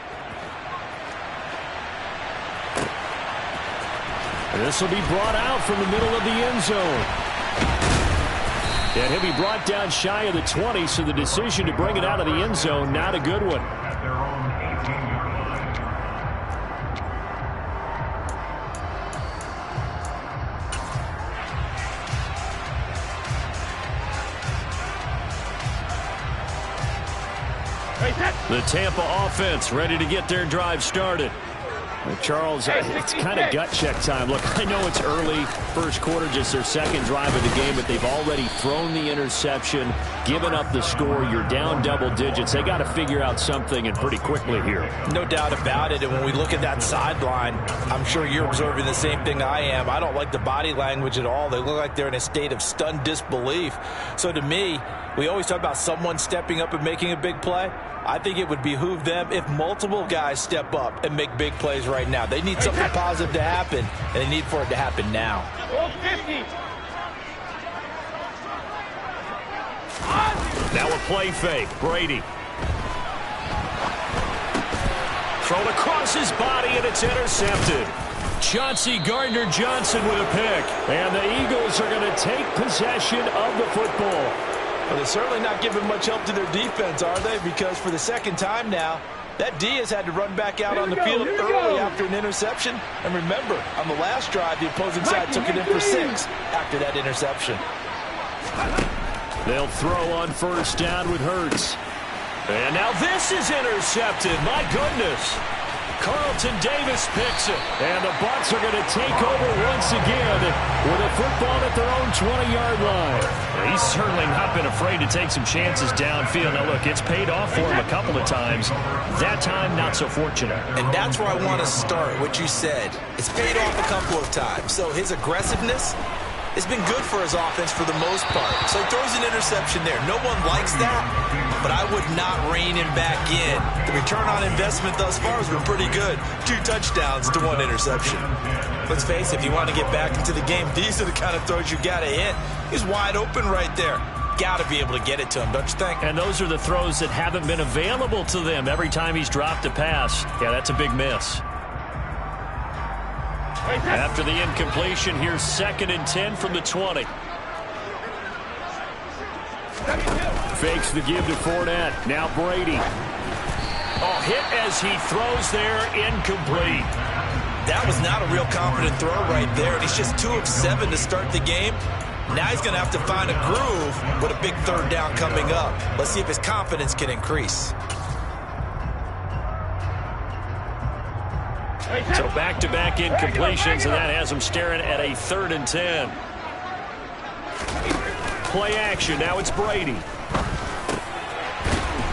This will be brought out from the middle of the end zone. And he'll be brought down shy of the 20, so the decision to bring it out of the end zone, not a good one. The Tampa offense ready to get their drive started. Charles, it's kind of gut check time. Look, I know it's early, first quarter, just their second drive of the game, but they've already thrown the interception, given up the score. You're down double digits. They got to figure out something, and pretty quickly here. No doubt about it, and when we look at that sideline, I'm sure you're observing the same thing I am. I don't like the body language at all. They look like they're in a state of stunned disbelief. So to me, we always talk about someone stepping up and making a big play. I think it would behoove them if multiple guys step up and make big plays right now. They need something positive to happen, and they need for it to happen now. Now a play fake. Brady. Thrown across his body, and it's intercepted. Chauncey Gardner-Johnson with a pick. And the Eagles are going to take possession of the football. Well, they're certainly not giving much help to their defense, are they? Because for the second time now, that D has had to run back out on the field early after an interception. And remember, on the last drive, the opposing side took it in for 6 after that interception. They'll throw on first down with Hurts. And now this is intercepted. My goodness. Carlton Davis picks it. And the Bucs are going to take over once again with a football at their own 20-yard line. He's certainly not been afraid to take some chances downfield. Now, look, it's paid off for him a couple of times. That time, not so fortunate. And that's where I want to start, what you said. It's paid off a couple of times. So his aggressiveness has been good for his offense for the most part. So he throws an interception there. No one likes that, but I would not rein him back in. The return on investment thus far has been pretty good. 2 touchdowns to 1 interception. Let's face it, if you want to get back into the game, these are the kind of throws you got to hit. He's wide open right there. Got to be able to get it to him, don't you think? And those are the throws that haven't been available to them every time he's dropped a pass. Yeah, that's a big miss. After the incompletion, here's 2nd and 10 from the 20. Fakes the give to Fournette. Now Brady. Oh, hit as he throws there, incomplete. That was not a real confident throw right there, and he's just 2 of 7 to start the game. Now he's going to have to find a groove with a big 3rd down coming up. Let's see if his confidence can increase. So back-to-back incompletions, and that has him staring at a 3rd and 10. Play action. Now it's Brady.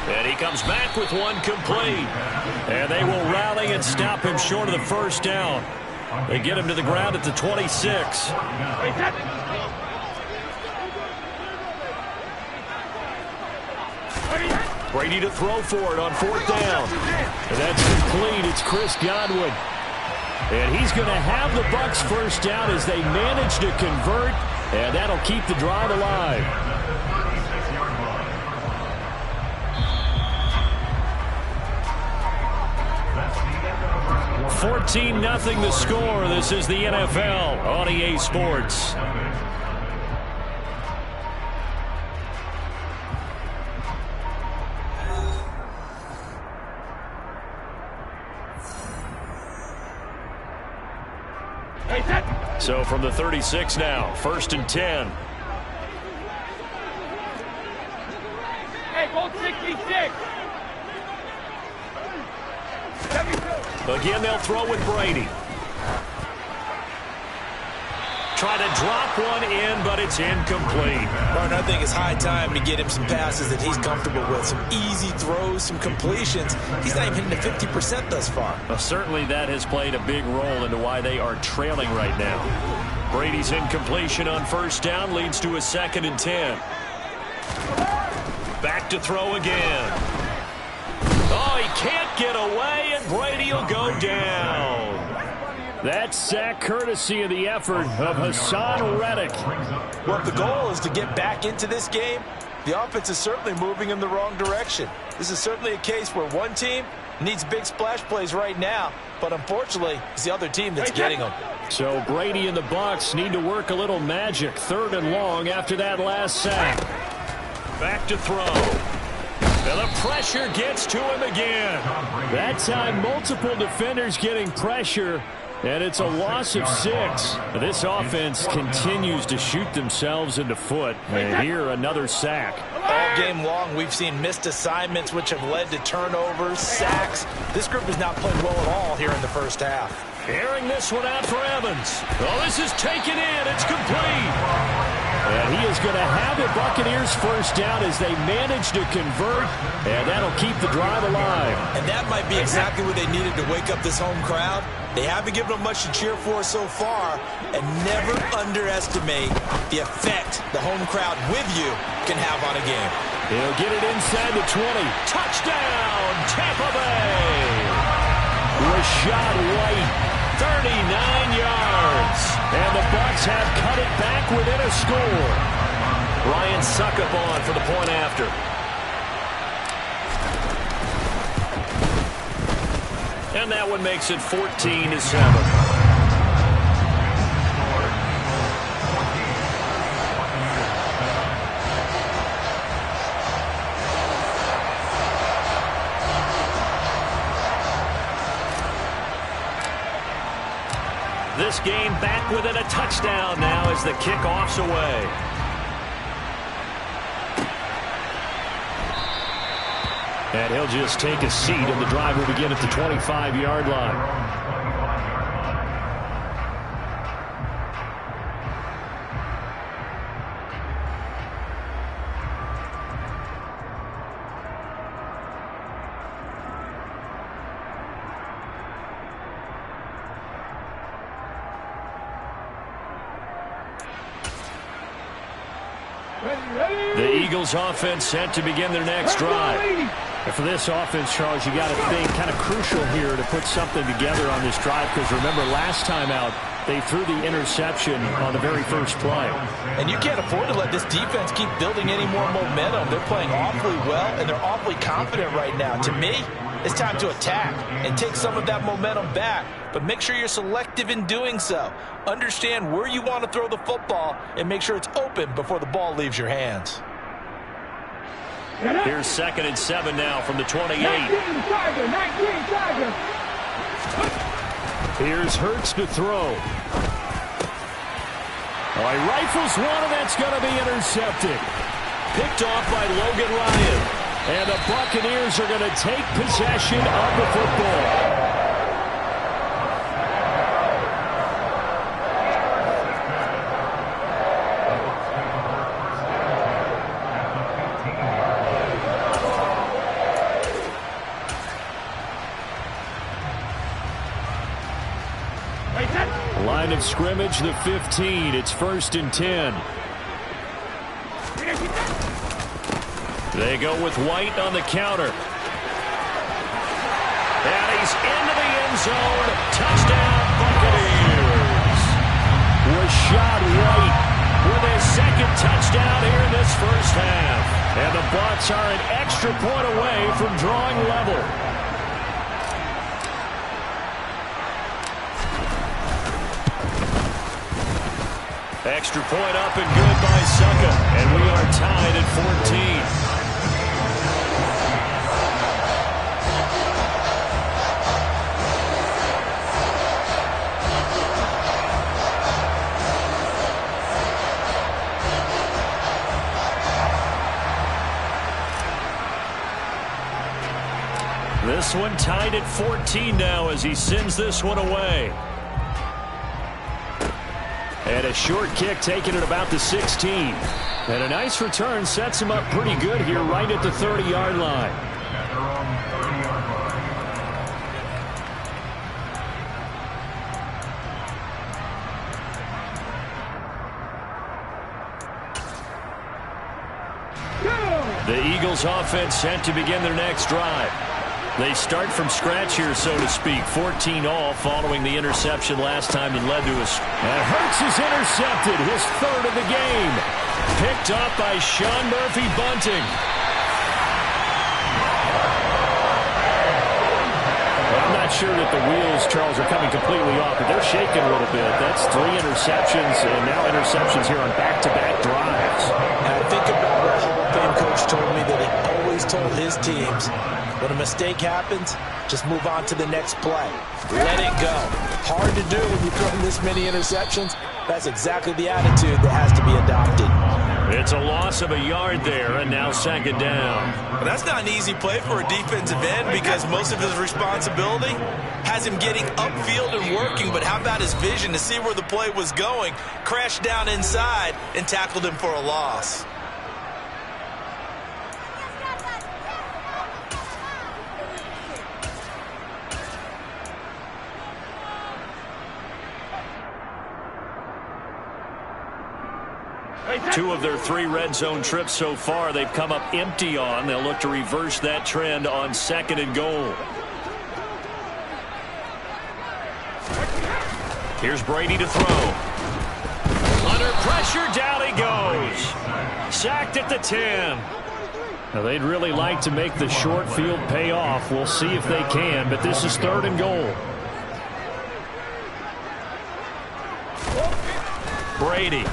And he comes back with one complete. And they will rally and stop him short of the first down. They get him to the ground at the 26. Brady to throw for it on 4th down. And that's complete. It's Chris Godwin. And he's going to have the Bucs first down as they manage to convert. And that'll keep the drive alive. 14-0 the score. This is the NFL on EA Sports. So from the 36 now, 1st and 10. Hey, go 66. Again, they'll throw with Brady. Try to drop one in, but it's incomplete. Martin, I think it's high time to get him some passes that he's comfortable with. Some easy throws, some completions. He's not even hitting the 50% thus far. Well, certainly that has played a big role into why they are trailing right now. Brady's incompletion on first down leads to a 2nd and 10. Back to throw again. Oh, he can't get away, and Brady will go down. That sack courtesy of the effort of Hassan Reddick. Well, if the goal is to get back into this game, the offense is certainly moving in the wrong direction. This is certainly a case where one team needs big splash plays right now, but unfortunately, it's the other team that's getting them. So Brady and the Bucs need to work a little magic. 3rd and long after that last sack. Back to throw. And the pressure gets to him again. That time, multiple defenders getting pressure. And it's a loss of 6. This offense continues to shoot themselves in the foot. And here, another sack. All game long, we've seen missed assignments, which have led to turnovers, sacks. This group has not played well at all here in the first half. Airing this one out for Evans. Oh, this is taken in. It's complete. And he is going to have the Buccaneers first down as they manage to convert. And that'll keep the drive alive. And that might be exactly what they needed to wake up this home crowd. They haven't given them much to cheer for so far. And never underestimate the effect the home crowd with you can have on a game. He'll get it inside the 20. Touchdown, Tampa Bay. Rashad White. 39 yards. And the Bucs have cut it back within a score. Ryan Suckup on for the point after. And that one makes it 14-7. This game back within a touchdown now as the kickoff's away. And he'll just take a seat, and the drive will begin at the 25-yard line. The Eagles offense set to begin their next drive. And for this offense, Charles, you got to think kind of crucial here to put something together on this drive, because remember last time out they threw the interception on the very first play. And you can't afford to let this defense keep building any more momentum. They're playing awfully well, and they're awfully confident right now. To me, it's time to attack and take some of that momentum back, but make sure you're selective in doing so. Understand where you want to throw the football and make sure it's open before the ball leaves your hands. Here's 2nd and 7 now from the 28. Here's Hurts to throw. Oh, he rifles one, and that's going to be intercepted. Picked off by Logan Ryan. And the Buccaneers are going to take possession of the football. Line of scrimmage, the 15. It's 1st and 10. They go with White on the counter. And he's into the end zone. Touchdown, Buccaneers. Rashad White with his 2nd touchdown here in this first half. And the Bucs are an extra point away from drawing level. Extra point up and good by Suckup. And we are tied at 14. This one tied at 14 now as he sends this one away. And a short kick taken at about the 16. And a nice return sets him up pretty good here right at the 30-yard line. The Eagles offense set to begin their next drive. They start from scratch here, so to speak. 14 all following the interception last time that led to us. And Hurts is intercepted, his third of the game. Picked up by Sean Murphy-Bunting. I'm not sure that the wheels, Charles, are coming completely off, but they're shaking a little bit. That's 3 interceptions, and now interceptions here on back-to-back drives. And I think about what Hall of Fame coach told me, that he always told his teams, when a mistake happens, just move on to the next play. Let it go. Hard to do when you throw this many interceptions. That's exactly the attitude that has to be adopted. It's a loss of a yard there, and now second down. Well, that's not an easy play for a defensive end because most of his responsibility has him getting upfield and working, but how about his vision to see where the play was going, crashed down inside, and tackled him for a loss. Two of their 3 red zone trips so far, they've come up empty on. They'll look to reverse that trend on second and goal. Here's Brady to throw. Under pressure, down he goes. Sacked at the 10. Now, they'd really like to make the short field pay off. We'll see if they can, but this is third and goal. Brady.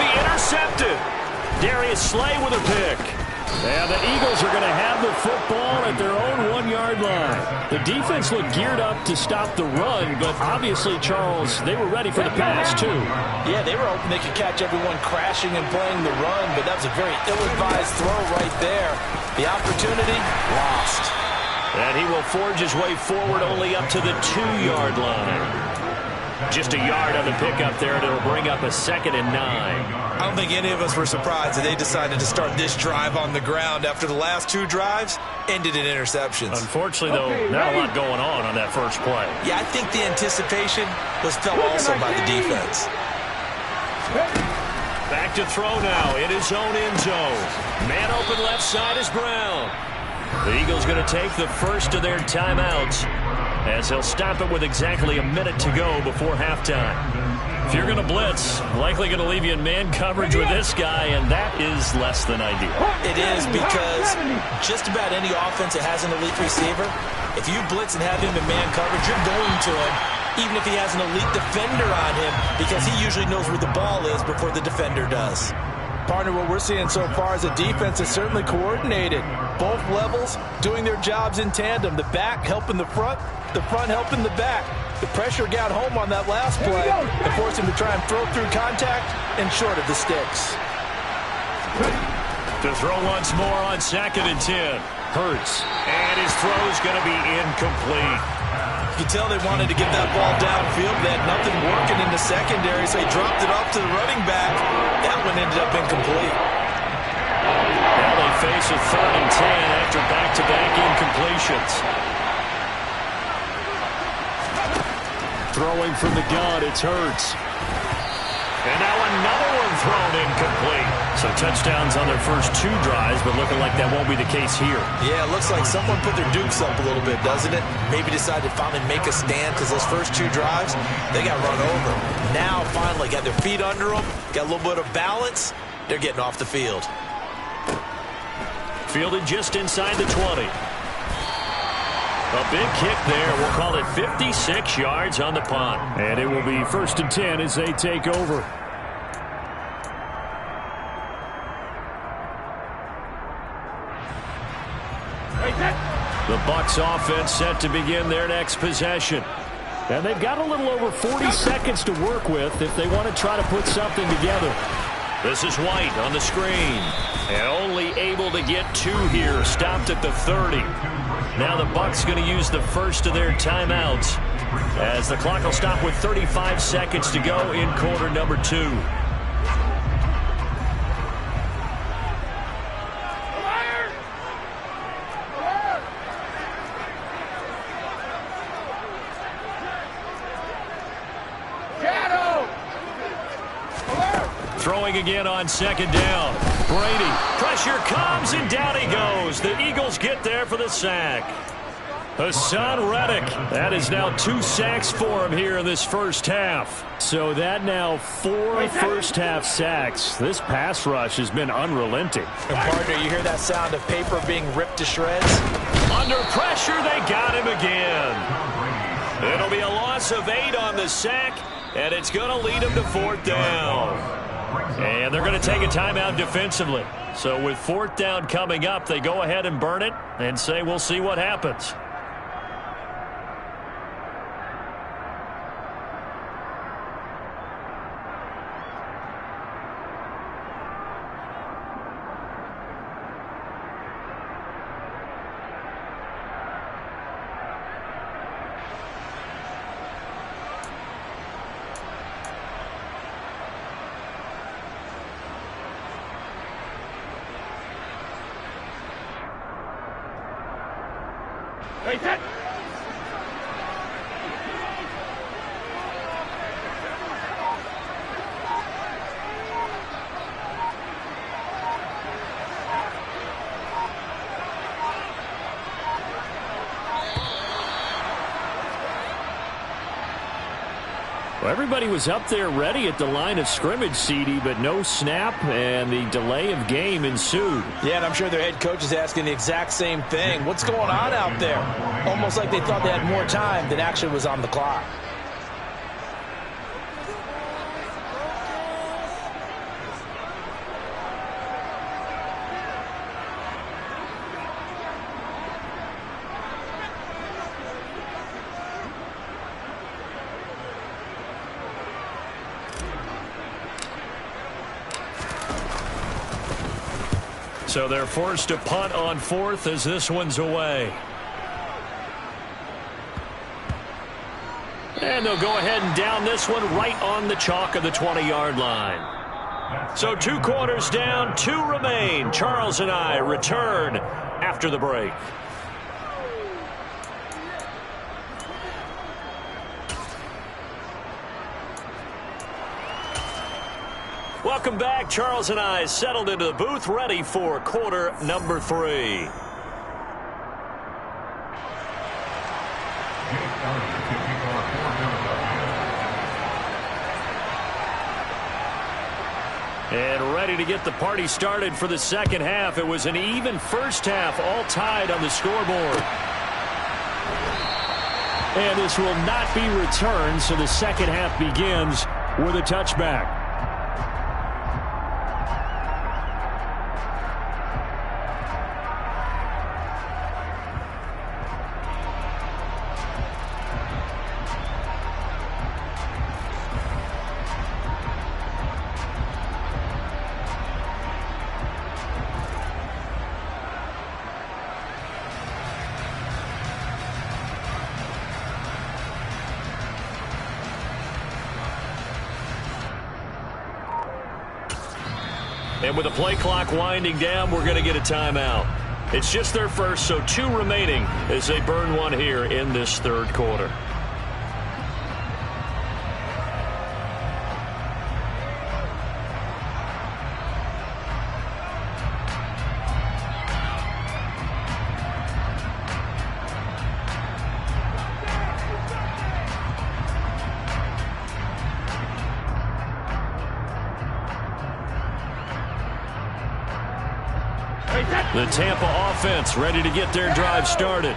Intercepted. Darius Slay with a pick. And the Eagles are going to have the football at their own 1-yard line. The defense looked geared up to stop the run, but obviously, Charles, they were ready for the pass, too. Yeah, they were hoping they could catch everyone crashing and playing the run, but that was a very ill-advised throw right there. The opportunity, lost. And he will forge his way forward only up to the 2-yard line. Just a yard on the pickup there, and it'll bring up a 2nd and 9. I don't think any of us were surprised that they decided to start this drive on the ground after the last 2 drives ended in interceptions. Unfortunately, though, not a lot going on that first play. Yeah, I think the anticipation was felt also by the defense. Back to throw now in his own end zone. Man open left side is Brown. The Eagles going to take the first of their timeouts, as they'll stop it with exactly a minute to go before halftime. If you're going to blitz, likely going to leave you in man coverage with this guy, and that is less than ideal. It is, because just about any offense that has an elite receiver, if you blitz and have him in man coverage, you're going to him, even if he has an elite defender on him, because he usually knows where the ball is before the defender does. Partner, what we're seeing so far is a defense is certainly coordinated. Both levels doing their jobs in tandem. The back helping the front helping the back. The pressure got home on that last play and forced him to try and throw through contact and short of the sticks. To throw once more on 2nd and 10. Hurts. And his throw's going to be incomplete. You can tell they wanted to get that ball downfield. They had nothing working in the secondary, so he dropped it off to the running back. That one ended up incomplete. Now they face a 3rd and 10 after back-to-back incompletions. Throwing from the gun, it's Hurts. And now another one thrown incomplete. So touchdowns on their first 2 drives, but looking like that won't be the case here. Yeah, it looks like someone put their dukes up a little bit, doesn't it? Maybe decided to finally make a stand, because those first 2 drives, they got run over. Now, finally, got their feet under them, got a little bit of balance. They're getting off the field. Fielded just inside the 20. A big kick there. We'll call it 56 yards on the punt. And it will be 1st and 10 as they take over. The Bucs offense set to begin their next possession. And they've got a little over 40 seconds to work with if they want to try to put something together. This is White on the screen. And only able to get 2 here. Stopped at the 30. Now the Bucs going to use the first of their timeouts as the clock will stop with 35 seconds to go in quarter number 2. Throwing again on second down. Brady, pressure comes, and down he goes. The Eagles get there for the sack. Hassan Reddick, that is now 2 sacks for him here in this first half. So that now 4 first-half sacks. This pass rush has been unrelenting. And partner, you hear that sound of paper being ripped to shreds? Under pressure, they got him again. It'll be a loss of 8 on the sack, and it's going to lead him to 4th down. And they're going to take a timeout defensively. So with 4th down coming up, they go ahead and burn it and say we'll see what happens. Well, everybody was up there ready at the line of scrimmage, CD, but no snap, and the delay of game ensued. Yeah, and I'm sure their head coach is asking the exact same thing. What's going on out there? Almost like they thought they had more time than actually was on the clock. So they're forced to punt on 4th as this one's away. And they'll go ahead and down this one right on the chalk of the 20-yard line. So 2 quarters down, 2 remain. Charles and I return after the break. Welcome back. Charles and I settled into the booth, ready for quarter number 3. And ready to get the party started for the second half. It was an even first half, all tied on the scoreboard. And this will not be returned, so the second half begins with a touchback. And with the play clock winding down, we're going to get a timeout. It's just their first, so 2 remaining as they burn one here in this third quarter. The Tampa offense ready to get their drive started.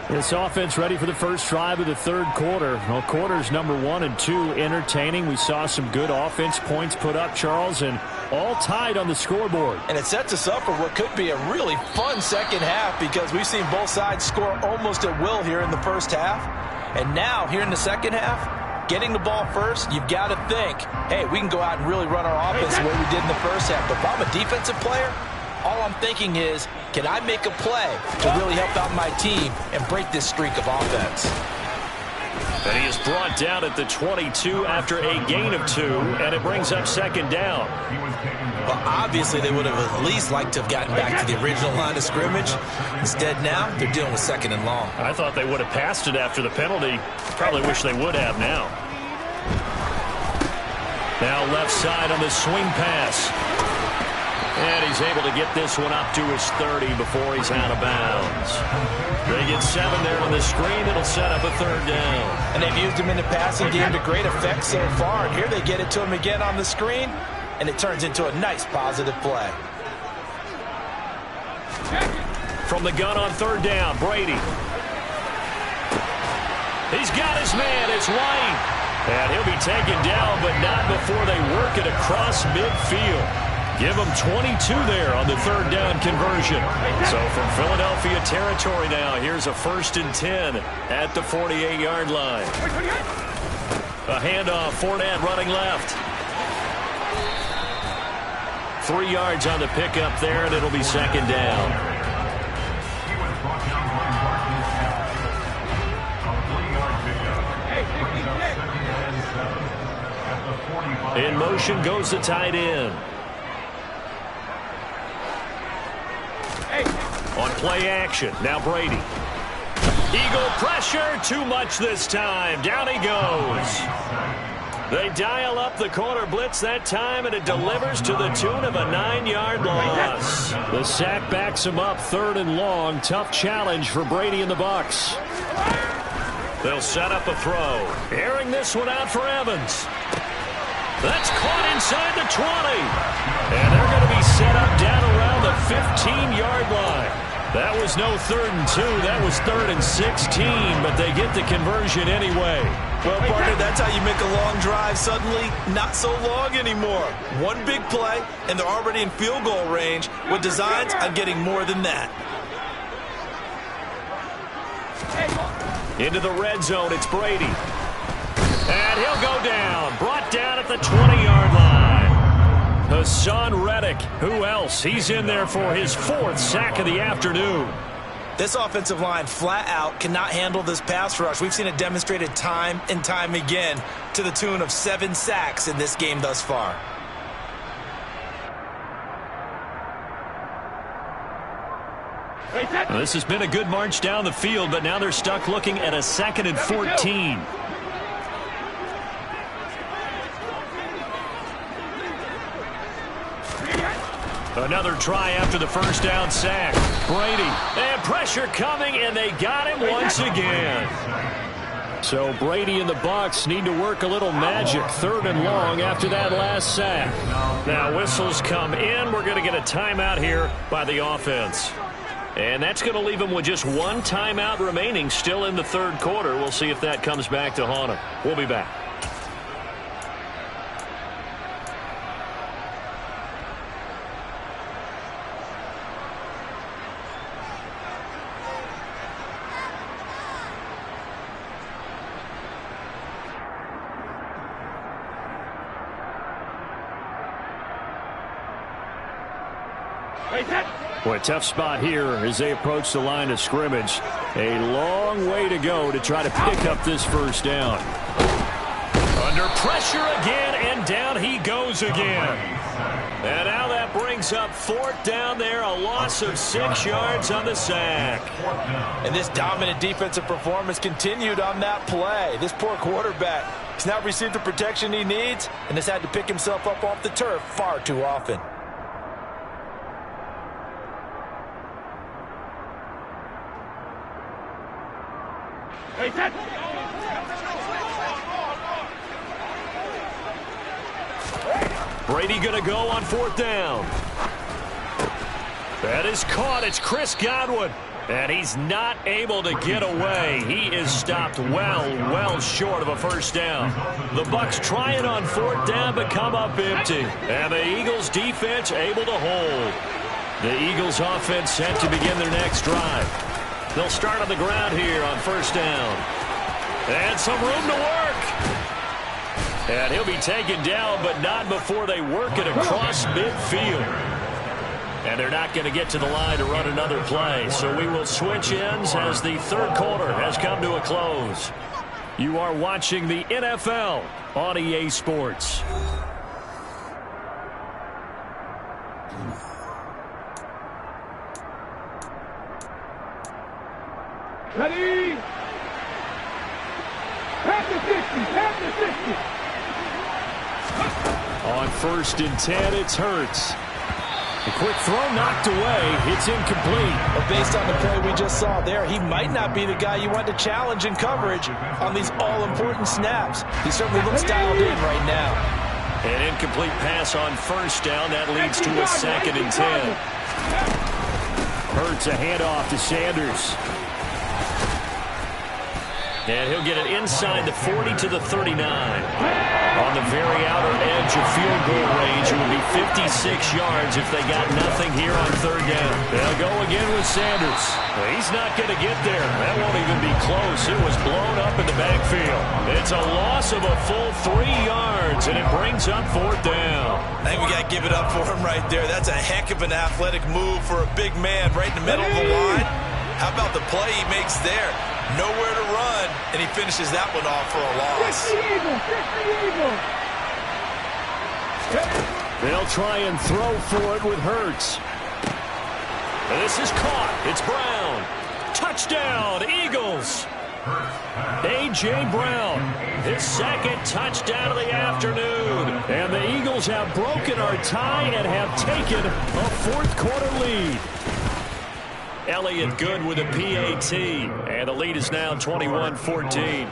This offense ready for the first drive of the third quarter. Well, quarters number 1 and 2 entertaining. We saw some good offense points put up, Charles, and all tied on the scoreboard. And it sets us up for what could be a really fun second half because we've seen both sides score almost at will here in the first half. And now, here in the second half, getting the ball first, you've got to think, hey, we can go out and really run our offense the way we did in the first half. But if I'm a defensive player, all I'm thinking is, can I make a play to really help out my team and break this streak of offense? And he is brought down at the 22 after a gain of 2, and it brings up second down. Well, obviously they would have at least liked to have gotten back to the original line of scrimmage. Instead now, they're dealing with second and long. I thought they would have passed it after the penalty. Probably wish they would have now. Now left side on the swing pass. And he's able to get this one up to his 30 before he's out of bounds. They get 7 there on the screen. It'll set up a third down. And they've used him in the passing game to great effect so far. And here they get it to him again on the screen, and it turns into a nice positive play. From the gun on third down, Brady. He's got his man. It's White. And he'll be taken down, but not before they work it across midfield. Give him 22 there on the third down conversion. So from Philadelphia territory now, here's a 1st and 10 at the 48-yard line. A handoff, Fournette running left. 3 yards on the pickup there, and it'll be second down. In motion goes the tight end. On play action, now Brady. Eagle pressure, too much this time. Down he goes. They dial up the corner blitz that time, and it delivers to the tune of a 9-yard loss. The sack backs him up, 3rd and long. Tough challenge for Brady and the Bucs. They'll set up a throw. Airing this one out for Evans. That's caught inside the 20. And they're going to be set up down around the 15-yard line. That was no 3rd and 2. That was 3rd and 16, but they get the conversion anyway. Well, partner, that's how you make a long drive suddenly not so long anymore. One big play, and they're already in field goal range with designs on getting more than that. Into the red zone, it's Brady. And he'll go down. Brought down at the 20-yard line. Hassan Reddick. Who else? He's in there for his 4th sack of the afternoon. This offensive line flat out cannot handle this pass rush. We've seen it demonstrated time and time again to the tune of 7 sacks in this game thus far. Well, this has been a good march down the field, but now they're stuck looking at a 2nd and 14. Another try after the first down sack. Brady, and pressure coming, and they got him once again. So Brady and the Bucs need to work a little magic, 3rd and long after that last sack. Now whistles come in. We're going to get a timeout here by the offense. And that's going to leave them with just 1 timeout remaining still in the 3rd quarter. We'll see if that comes back to haunt them. We'll be back. Boy, tough spot here as they approach the line of scrimmage. A long way to go to try to pick up this first down. Under pressure again, and down he goes again. And now that brings up 4th down there, a loss of 6 yards on the sack. And this dominant defensive performance continued on that play. This poor quarterback has now received the protection he needs and has had to pick himself up off the turf far too often. Brady going to go on 4th down. That is caught. It's Chris Godwin. And he's not able to get away. He is stopped well short of a first down. The Bucs trying on 4th down but come up empty. And the Eagles defense able to hold. The Eagles offense set to begin their next drive. They'll start on the ground here on 1st down. And some room to work. And he'll be taken down, but not before they work it across midfield. And they're not going to get to the line to run another play. So we will switch ends as the 3rd quarter has come to a close. You are watching the NFL on EA Sports. Ready? Pass the 60, On 1st and 10, it's Hurts. A quick throw knocked away. It's incomplete. But based on the play we just saw there, he might not be the guy you want to challenge in coverage on these all-important snaps. He certainly looks dialed in right now. An incomplete pass on 1st down. That leads to a 2nd and 10. Hurts a handoff to Sanders. And he'll get it inside the 40 to the 39. On the very outer edge of field goal range, it would be 56 yards if they got nothing here on 3rd down. They'll go again with Sanders. He's not going to get there. That won't even be close. It was blown up in the backfield. It's a loss of a full 3 yards, and it brings up 4th down. I think we got to give it up for him right there. That's a heck of an athletic move for a big man right in the middle of the line. How about the play he makes there? Nowhere to run, and he finishes that one off for a loss. They'll try and throw for it with Hurts. And this is caught. It's Brown. Touchdown, Eagles. A.J. Brown, his 2nd touchdown of the afternoon. And the Eagles have broken our tie and have taken a 4th quarter lead. Elliott good with a PAT, and the lead is now 21-14.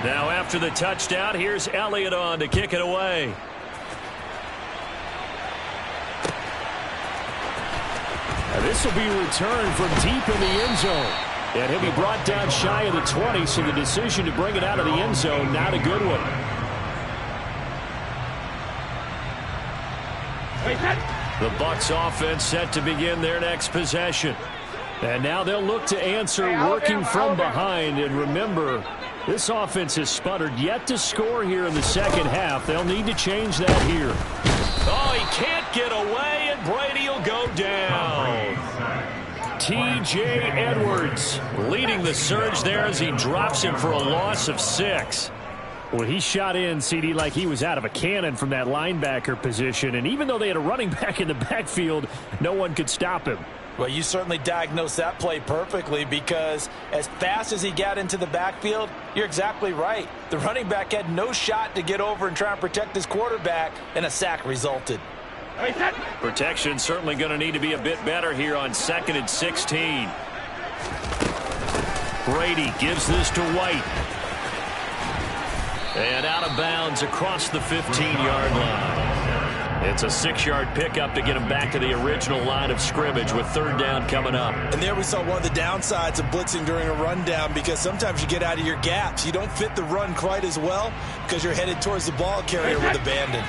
Now after the touchdown, here's Elliott on to kick it away. And this will be returned from deep in the end zone. And he'll be brought down shy of the 20, so the decision to bring it out of the end zone, not a good one. The Bucs offense set to begin their next possession. And now they'll look to answer working from behind. And remember, this offense has sputtered yet to score here in the 2nd half. They'll need to change that here. Oh, he can't get away, and Brady will go down. T.J. Edwards leading the surge there as he drops him for a loss of 6. Well, he shot in, CD, like he was out of a cannon from that linebacker position. And even though they had a running back in the backfield, no one could stop him. Well, you certainly diagnosed that play perfectly, because as fast as he got into the backfield, you're exactly right. The running back had no shot to get over and try and protect his quarterback, and a sack resulted. Protection certainly going to need to be a bit better here on 2nd and 16. Brady gives this to White. And out of bounds across the 15-yard line. It's a 6-yard pickup to get him back to the original line of scrimmage with 3rd down coming up. And there we saw one of the downsides of blitzing during a rundown, because sometimes you get out of your gaps. You don't fit the run quite as well because you're headed towards the ball carrier with abandon.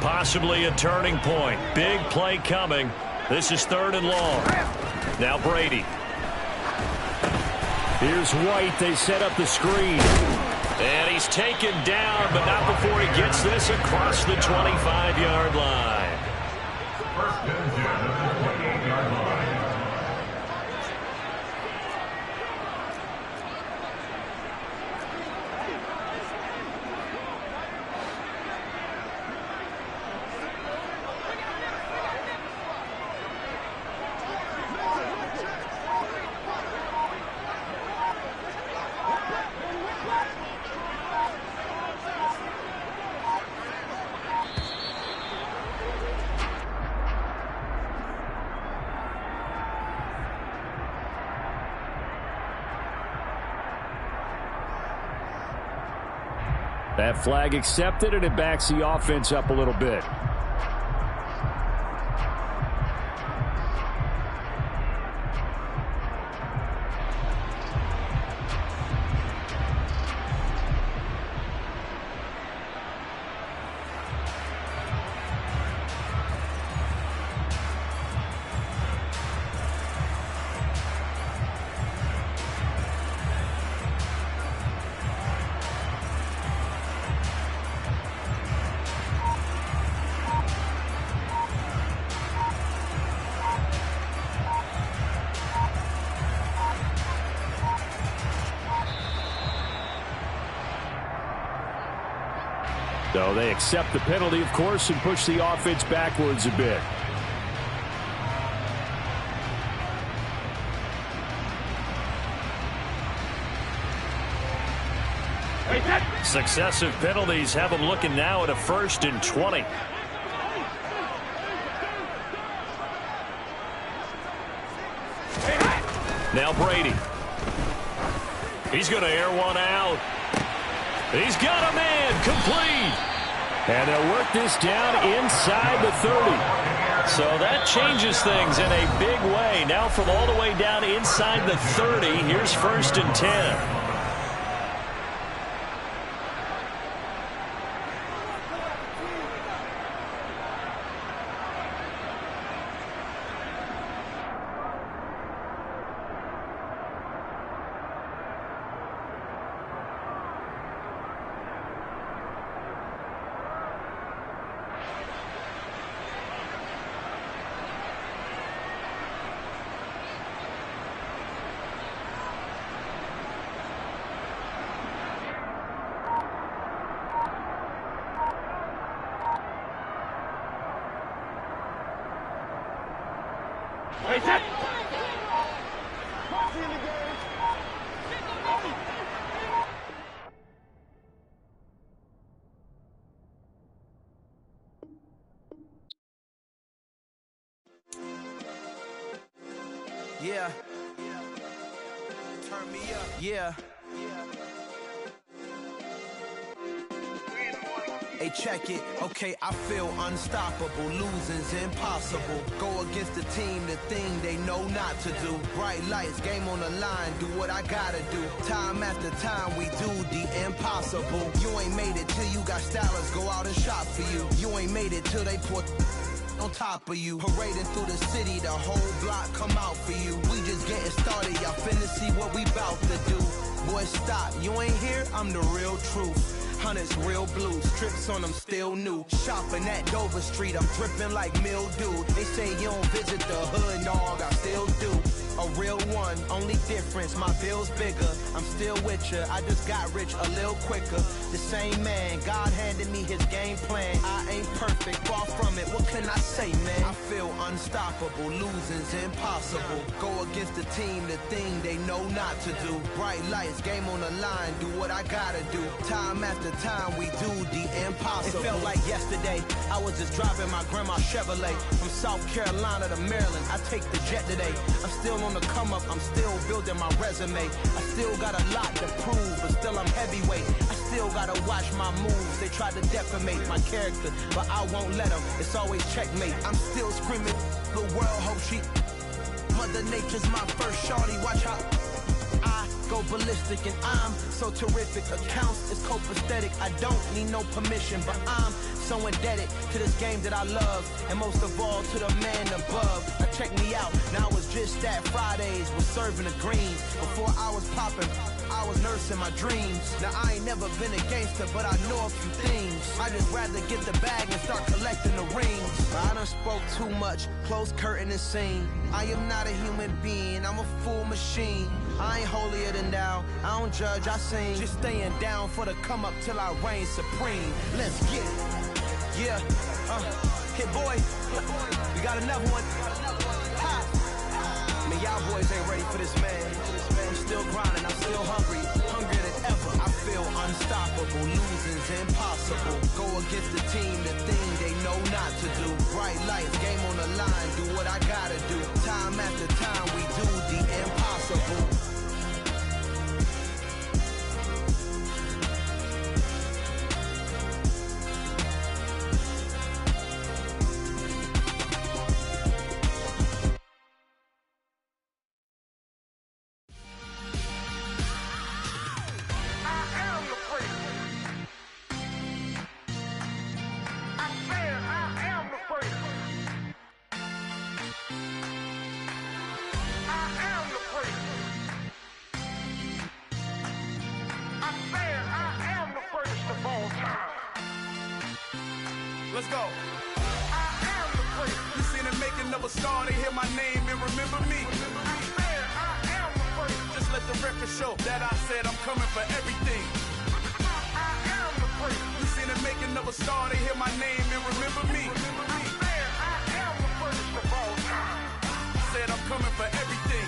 Possibly a turning point. Big play coming. This is 3rd and long. Now Brady. Here's White. They set up the screen. And he's taken down, but not before he gets this across the 25-yard line. That flag accepted, and it backs the offense up a little bit. So they accept the penalty, of course, and push the offense backwards a bit. Successive penalties have them looking now at a 1st and 20. Now Brady. He's going to air one out. He's got a man complete. And they'll work this down inside the 30. So that changes things in a big way. Now from all the way down inside the 30, here's 1st and 10. Yeah. Turn me up. Yeah. Hey, check it. Okay, I feel unstoppable. Losing's impossible. Go against the team, the thing they know not to do. Bright lights, game on the line. Do what I gotta do. Time after time, we do the impossible. You ain't made it till you got stylists go out and shop for you. You ain't made it till they put on top of you. Parading through the city, the whole block come out for you. We just getting started, y'all finna see what we bout to do. Boy, stop, you ain't here, I'm the real truth. Hunters, real blue, strips on them still new. Shopping at Dover Street, I'm dripping like mildew. They say you don't visit the hood, dog, I still do. A real one, only difference, my bill's bigger. I'm still with ya, I just got rich a little quicker. The same man, God handed me his game plan. I ain't perfect, far from it, what can I say, man? I feel unstoppable, losing's impossible. Go against the team, the thing they know not to do. Bright lights, game on the line, do what I gotta do. Time after time, we do the impossible. It felt like yesterday, I was just driving my grandma's Chevrolet. From South Carolina to Maryland, I take the jet today. I'm still on the come up, I'm still building my resume. I still got a lot to prove, but still I'm heavyweight. I still gotta watch my moves. They try to defamate my character, but I won't let them. It's always checkmate. I'm still screaming, the world hope she. Mother Nature's my first shorty, watch how I go ballistic, and I'm so terrific. Accounts is copacetic. I don't need no permission, but I'm so indebted to this game that I love, and most of all to the man above. Now check me out, now it's just that Fridays was serving the greens. Before I was popping, I was nursing my dreams. Now I ain't never been a gangster, but I know a few things. I just rather get the bag and start collecting the rings. I done spoke too much, close curtain and scene. I am not a human being, I'm a full machine. I ain't holier than thou, I don't judge, I sing. Just staying down for the come up till I reign supreme. Let's get it. Yeah, hit boy, we got another one. Ha. Man, y'all boys ain't ready for this, man. I'm still grinding, I'm still hungry, hungrier than ever. I feel unstoppable, losing's impossible. Go against the team, the thing they know not to do. Bright lights, game on the line, do what I gotta do. Time after time, we do the impossible. Let's go. I am the prince. You seen the making of a star, they hear my name and remember me. I am the prince. Just let the record show that I said I'm coming for everything. I am the prince. You seen the making of a star, they hear my name and remember me. I am the first of all time. Said I'm coming for everything.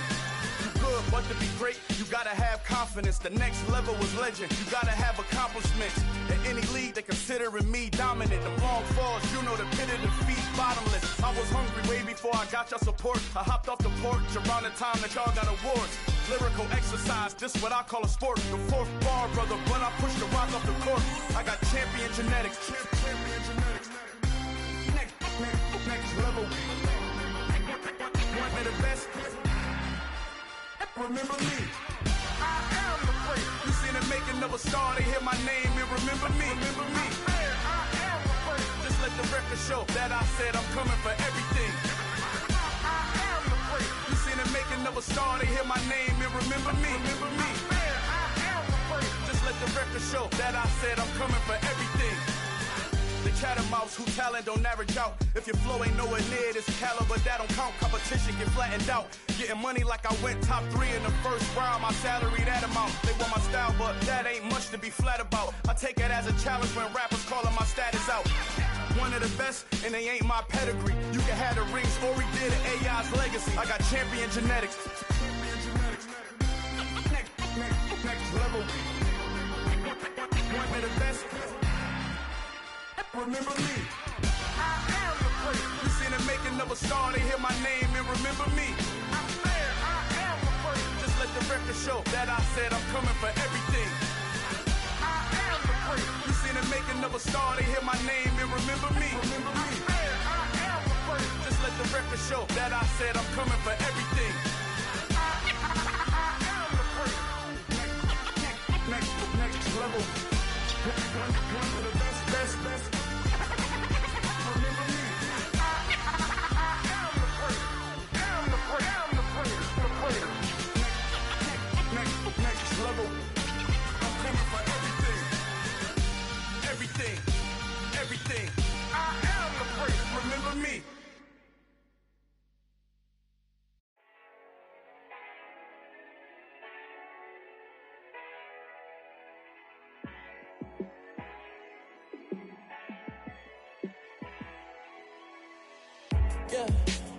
You good, but to be great, you gotta have confidence. The next level was legend. You gotta have accomplishments. In any league, they considering me dominant. The long falls, you know the pit of defeat, bottomless. I was hungry way before I got your support. I hopped off the porch around the time that y'all got awards. Lyrical exercise, this what I call a sport. The fourth bar, brother, when I push the rock off the court. I got champion genetics. Champion genetics. Next level. One of the best. Remember me. I am the place. You seen the making of a star, they hear my name and remember me. Remember me. I am the place. Just let the record show that I said I'm coming for everything. I am the place. You seen the making of a star, they hear my name and remember me. Remember me. I am the place. Just let the record show that I said I'm coming for everything. The catamounts who talent don't average out. If your flow ain't nowhere near this caliber, that don't count. Competition get flattened out. Getting money like I went top 3 in the first round. My salary that amount. They want my style, but that ain't much to be flat about. I take it as a challenge when rappers calling my status out. One of the best, and they ain't my pedigree. You can have the rings, or we did it, AI's legacy. I got champion genetics. Next level. One of the best. Remember me. I am the place. You seen the making of a star, they hear my name and remember me. I am the place. Just let the record show that I said I'm coming for everything. I am the place. You seen the making of a star, they hear my name and remember me. Remember me. I am the place. Just let the record show that I said I'm coming for everything. I am the place. Next level. One of the best. Remember me. I am the place. Am the place. Next level. I'm coming for everything. I am the place. Remember me. Yeah,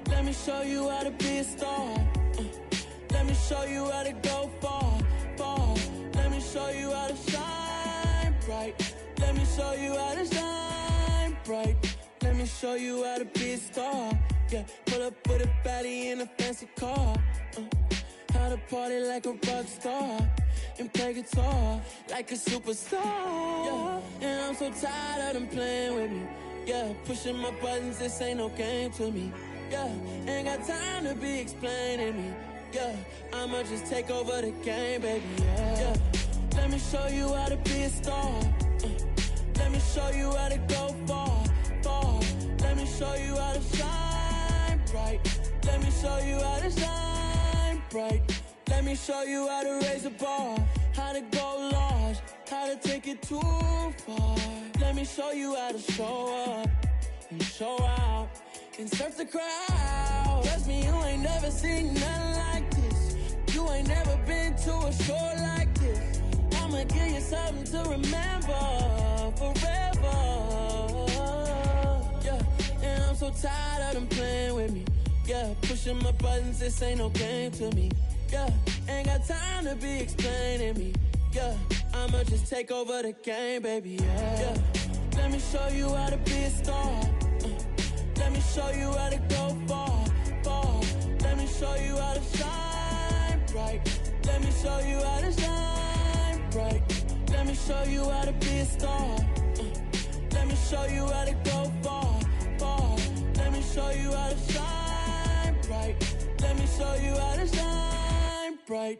let me show you how to be a star. Let me show you how to go far. Let me show you how to shine bright. Let me show you how to shine bright. Let me show you how to be a star. Yeah, pull up with a baddie in a fancy car. How to party like a rock star and play guitar like a superstar. Yeah, and I'm so tired of them playing with me. Yeah, pushing my buttons, this ain't no game to me. Yeah, ain't got time to be explaining me. Yeah, I'ma just take over the game, baby. Yeah, let me show you how to be a star. Let me show you how to go far. Let me show you how to shine bright. Let me show you how to shine bright. Let me show you how to raise the bar, how to go large, how to take it too far. Let me show you how to show up and show out and surf the crowd. Trust me, you ain't never seen nothing like this. You ain't never been to a show like this. I'ma give you something to remember forever. Yeah, and I'm so tired of them playing with me. Yeah, pushing my buttons, this ain't no game to me. Yeah, ain't got time to be explaining me. Yeah, I'ma just take over the game, baby. Yeah, let me show you how to be a star. Let me show you how to go far. Let me show you how to shine bright. Let me show you how to shine bright. Let me show you how to be a star. Let me show you how to go far. Let me show you how to shine bright. Let me show you how to shine bright.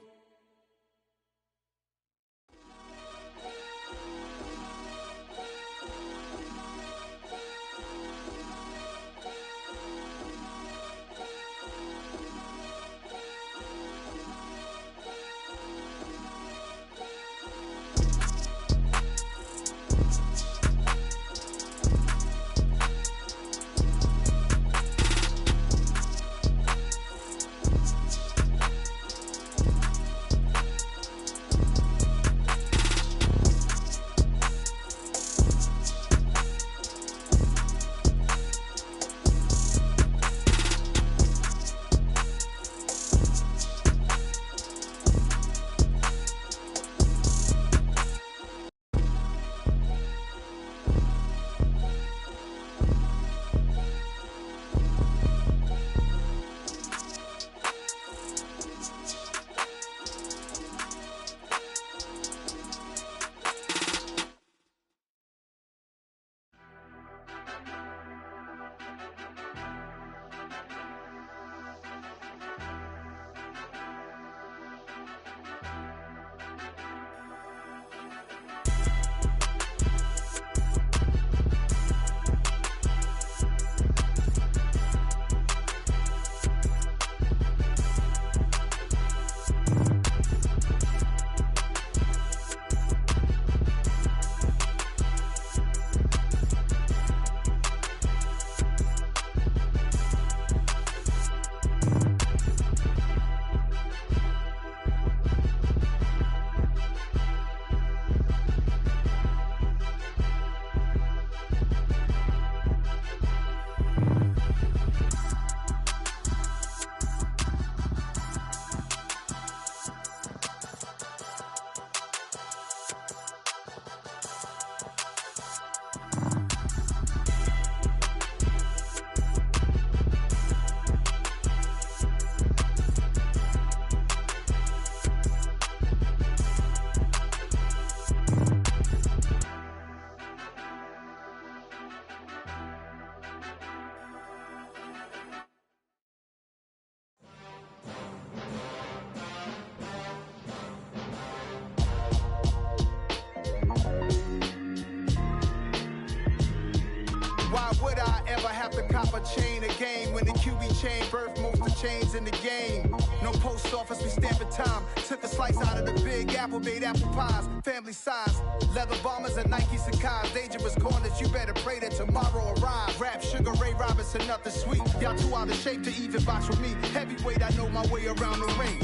cop a chain of game. When the QB chain birthed most of chains in the game. No post office, we stamping time. Took a slice out of the big apple, made apple pies. Family size, leather bombers and Nike Sacai's. Dangerous corners, you better pray that tomorrow arrives. Rap, Sugar Ray Robinson, nothing sweet. Y'all too out of shape to even box with me. Heavyweight, I know my way around the ring.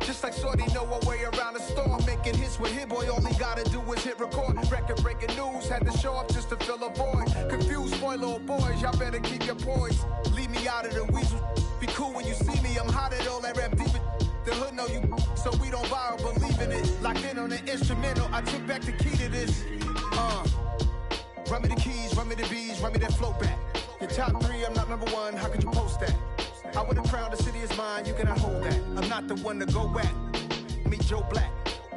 Just like Shorty know her way around the storm. Making hits with Hit Boy, all he gotta do is hit record. Record breaking news, had to show up just to fill a void. Confused boy, little boys, y'all better keep your poise. Leave me out of the weasel. Be cool when you see me, I'm hot at all that rap deep. The hood know you, so we don't borrow, believe in it. Locked in on the instrumental, I took back the key to this. Run me the keys, run me the bees, run me that flow back. Your top 3, I'm not number 1, how could you post that? I would have crowned the city is mine, you cannot hold that. I'm not the one to go at. Meet Joe Black.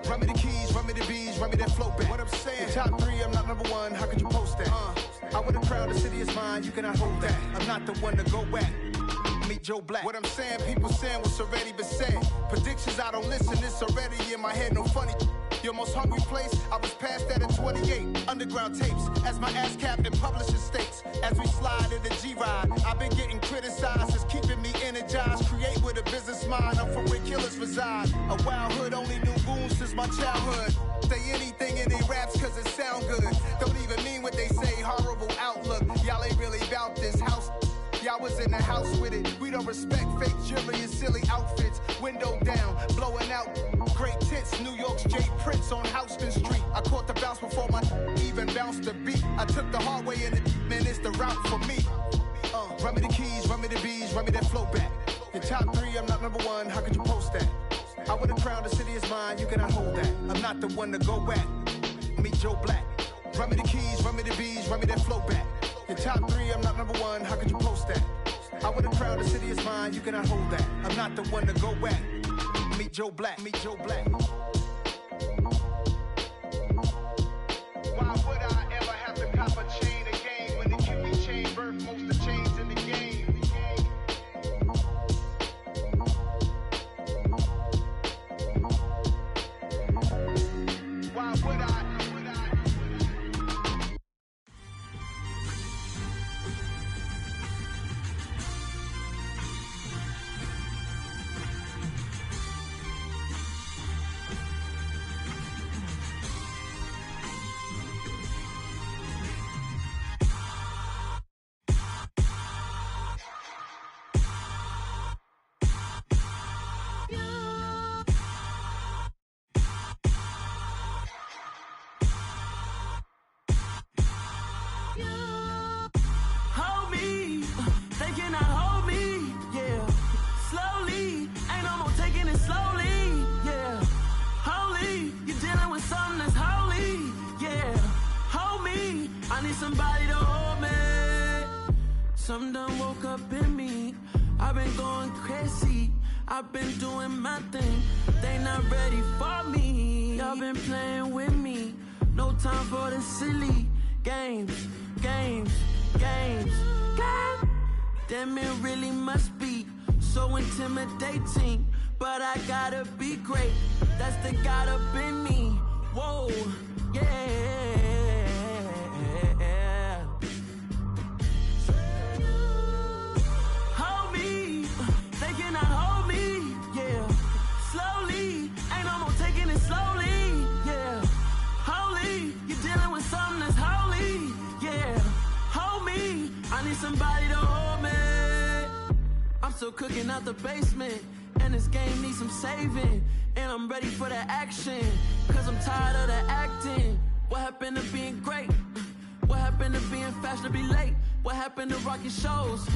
Run me the keys, run me the bees, run me that flow back. What I'm saying, your top 3, I'm not number 1, how could you post that? I would have crowned the city is mine, you cannot hold that. I'm not the one to go at. Meet Joe Black. What I'm saying, people saying what's already been said. Predictions, I don't listen, it's already in my head, no funny. Your most hungry place, I was past that at 28. Underground tapes, as my ass cap in publishing states. As we slide in the G-Ride, I've been getting criticized, it's keeping me energized. Create with a business mind, I'm from where killers reside. A wild hood, only knew goons since my childhood. Say anything in they raps cause it sound good. Don't even mean what they say, horrible outlook. Y'all ain't really about this house. Y'all was in the house with it. We don't respect fake jewelry and silly outfits. Window down, blowing out. Great tits, New York's J. Prince on Houston Street. I caught the bounce before my even bounced the beat. I took the hard way in it, man, it's the route for me. Run me the keys, run me the bees, run me that flow back. Your top 3, I'm not number 1, how could you post that? I would have crowned the city is mine, you cannot hold that. I'm not the one to go at. Meet Joe Black. Run me the keys, run me the bees, run me that flow back. Your top 3, I'm not number 1, how could you post that? I would have crowned the city is mine, you cannot hold that. I'm not the one to go at. Meet Joe Black, meet Joe Black. Why would I ever have to cop a chain of game when the QB chain birthed most of chains in the game? Why would I? Somebody to hold me. Something done woke up in me. I've been going crazy. I've been doing my thing. They not ready for me. Y'all been playing with me. No time for the silly games. Damn, it really must be so intimidating. But I gotta be great. That's the God up in me. Whoa, yeah. Somebody to hold me. I'm still cooking out the basement, and this game needs some saving. And I'm ready for the action, cause I'm tired of the acting. What happened to being great? What happened to being fast to be late? What happened to rocking shows?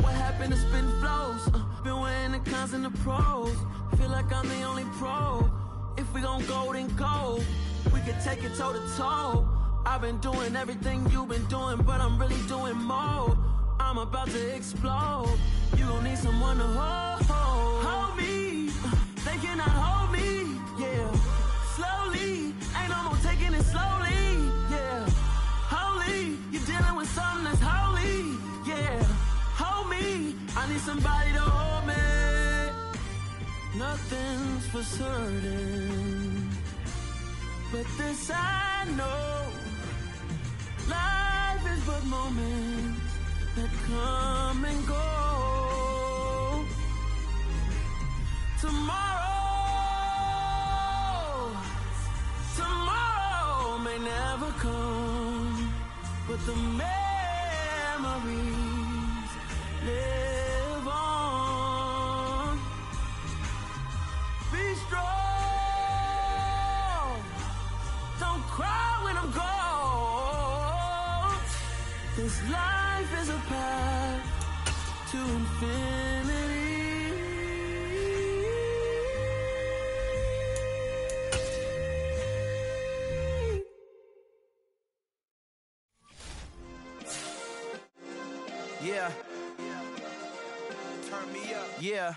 What happened to spitting flows? Been wearing the cons and the pros. Feel like I'm the only pro. If we gon' go, then go. We could take it toe to toe. I've been doing everything you've been doing, but I'm really doing more. I'm about to explode. You gon' need someone to hold me. They cannot hold me, yeah. Slowly, ain't no more taking it slowly, yeah. Holy, you're dealing with something that's holy, yeah. Hold me, I need somebody to hold me. Nothing's for certain, but this I know. Life is but moments. that come and go. Tomorrow may never come, but the memories live on. Be strong, don't cry when I'm gone. This life is a path to infinity. Yeah. Turn me up. Yeah.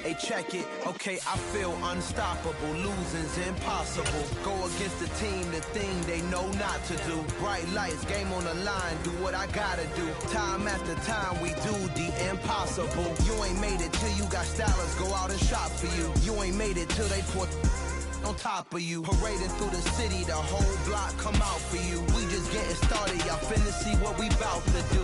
Hey, check it. Okay, I feel unstoppable. Losing's impossible. Go against the team, the thing they know not to do. Bright lights, game on the line, do what I gotta do. Time after time, we do the impossible. You ain't made it till you got stylers go out and shop for you. You ain't made it till they put on top of you. Parading through the city, the whole block come out for you. We just getting started, y'all finna see what we bout to do.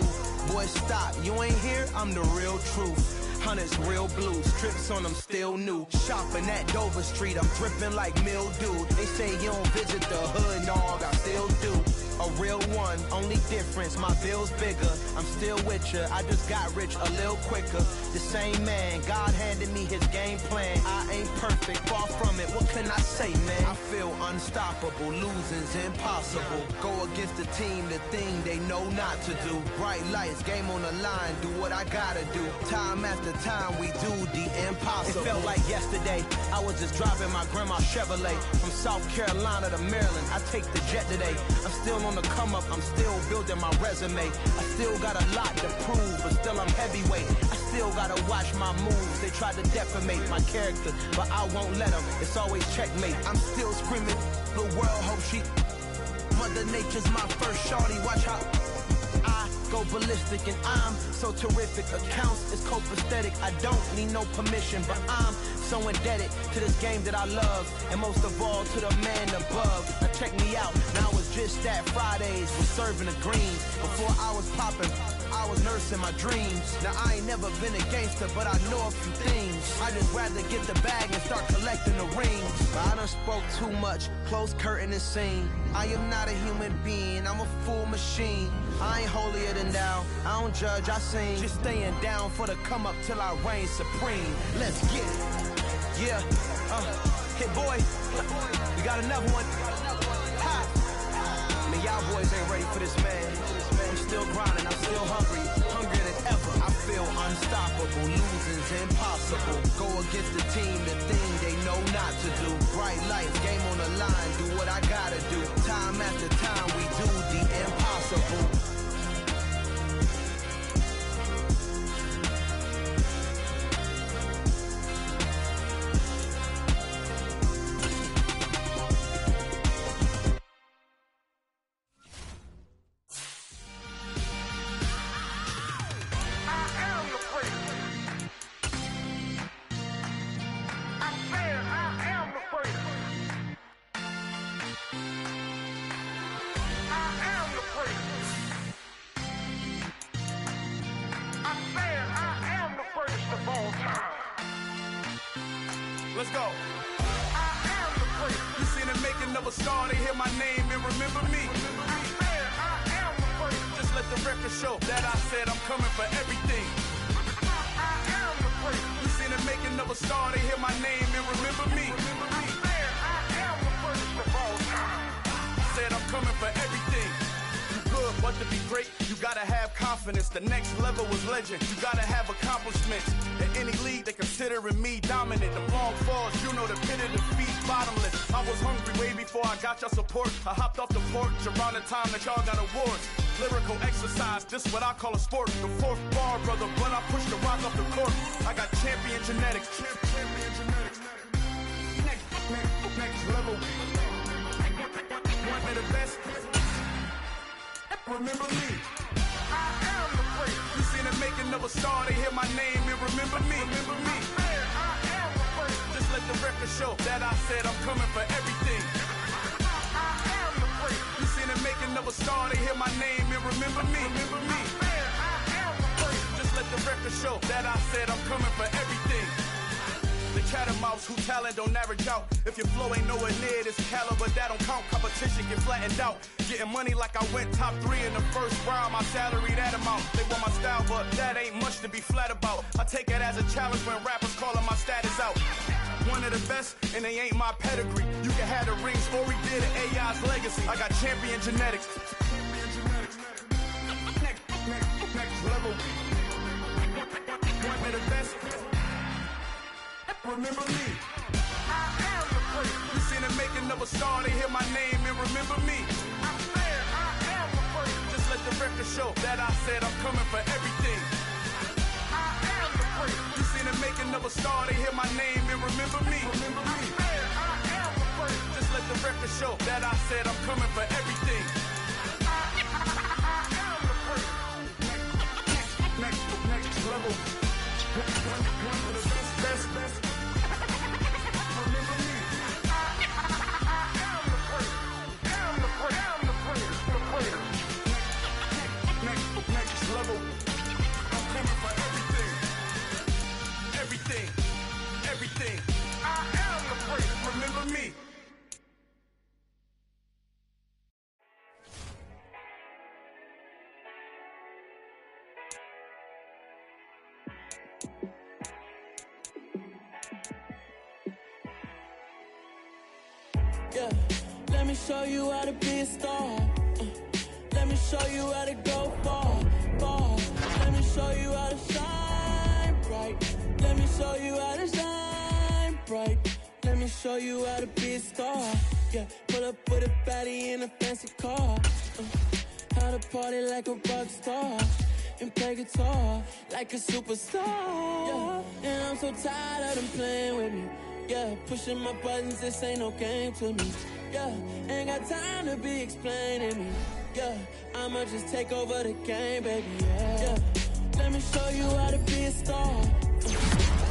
Boy, stop, you ain't here, I'm the real truth. Hundreds real blue, strips on them still new. Shopping at Dover Street, I'm dripping like mildew. They say you don't visit the hood, dog, I still do. A real one, only difference, my bill's bigger. I'm still with ya, I just got rich a little quicker. The same man, God handed me his game plan. I ain't perfect, far from it, what can I say, man? I feel unstoppable, losing's impossible. Go against the team, the thing they know not to do. Bright lights, game on the line, do what I gotta do. Time after time, we do the impossible. It felt like yesterday, I was just driving my grandma's Chevrolet. From South Carolina to Maryland, I take the jet today. I'm still on the come up, I'm still building my resume. I still got a lot to prove, but still I'm heavyweight. I still gotta watch my moves. They tried to defamate my character, but I won't let them. It's always checkmate. I'm still screaming, the world hope she. Mother Nature's my first shorty, watch how I go ballistic and I'm so terrific. Accounts is copacetic, I don't need no permission, but I'm so indebted to this game that I love, and most of all to the man above. Now check me out, now it's just that Fridays was serving the greens. Before I was popping, I was nursing my dreams. Now I ain't never been a gangster, but I know a few things. I just rather get the bag and start collecting the rings. But I done spoke too much, close curtain and scene. I am not a human being, I'm a full machine. I ain't holier than thou, I don't judge, I sing. Just staying down for the come up till I reign supreme. Let's get it. Yeah, hey boy, we got another one. Ha! Man, y'all boys ain't ready for this, man. I'm still grinding, I'm still hungry, hungrier than ever. I feel unstoppable, losing's impossible. Go against the team, the thing they know not to do. Bright lights, game on the line, do what I gotta do. Time after time, we do the impossible. Let's go. I am the first. You seen the making of a star, they hear my name and remember me. I am the first. Just let the record show that I said I'm coming for everything. I am the first. You seen the making of a star, they hear my name and remember me. I am the first of all time. Said I'm coming for everything. Good, but to be great, you gotta have confidence. The next level was legend. You gotta have accomplishments. In any league, they considering me dominant. The long falls, you know the pit of defeat, bottomless. I was hungry way before I got your support. I hopped off the porch around the time that y'all got awards. Lyrical exercise, this what I call a sport. The fourth bar, brother, when I push the rock off the court. I got champion genetics. Next level. One of the best. Remember me. I am the first. You seen the making of a star, they hear my name and remember me. Remember me. I am the first. Just let the record show that I said I'm coming for everything. I am the first. You seen the making making of a star, they hear my name and remember me. Just let the record show that I said I'm coming for everything. The catamounts who talent don't average out. If your flow ain't nowhere near this caliber, that don't count. Competition get flattened out. Getting money like I went top 3 in the first round. My salary that amount. They want my style, but that ain't much to be flat about. I take it as a challenge when rappers calling my status out. One of the best, and they ain't my pedigree. You can have the rings, or we did it, AI's legacy. I got champion genetics. Next level. One of the best. Remember me. I am the first. You seen the making of a star, they hear my name and remember me. I am the first. Just let the record show that I said I'm coming for everything. I am the first. You seen the making of a star, they hear my name and remember me. I am the first. Just let the record show that I said I'm coming for everything. I am the first. Next level. One of the best. Level. I'm coming for everything. I am the first. Remember me. Yeah, let me show you how to be a star. Let me show you how to go far. Let me show you how to shine bright. Let me show you how to shine bright. Let me show you how to be a star. Yeah, pull up with a baddie in a fancy car. How to party like a rock star and play guitar like a superstar. Yeah, and I'm so tired of them playing with me. Yeah, pushing my buttons, this ain't no game to me. Yeah, ain't got time to be explaining me. Yeah, I'ma just take over the game, baby, yeah. Let me show you how to be a star.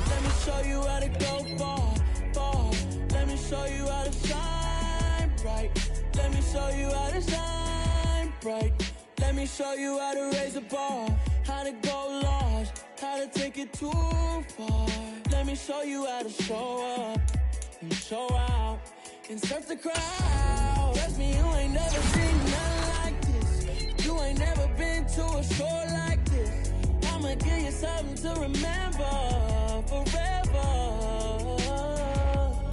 Let me show you how to go far. Let me show you how to shine bright. Let me show you how to shine bright. Let me show you how to raise the bar. How to go large, how to take it too far. Let me show you how to show up and show out and surf the crowd. Trust me, you ain't never seen nothing like this. You ain't never been to a show like this. I'ma give you something to remember forever.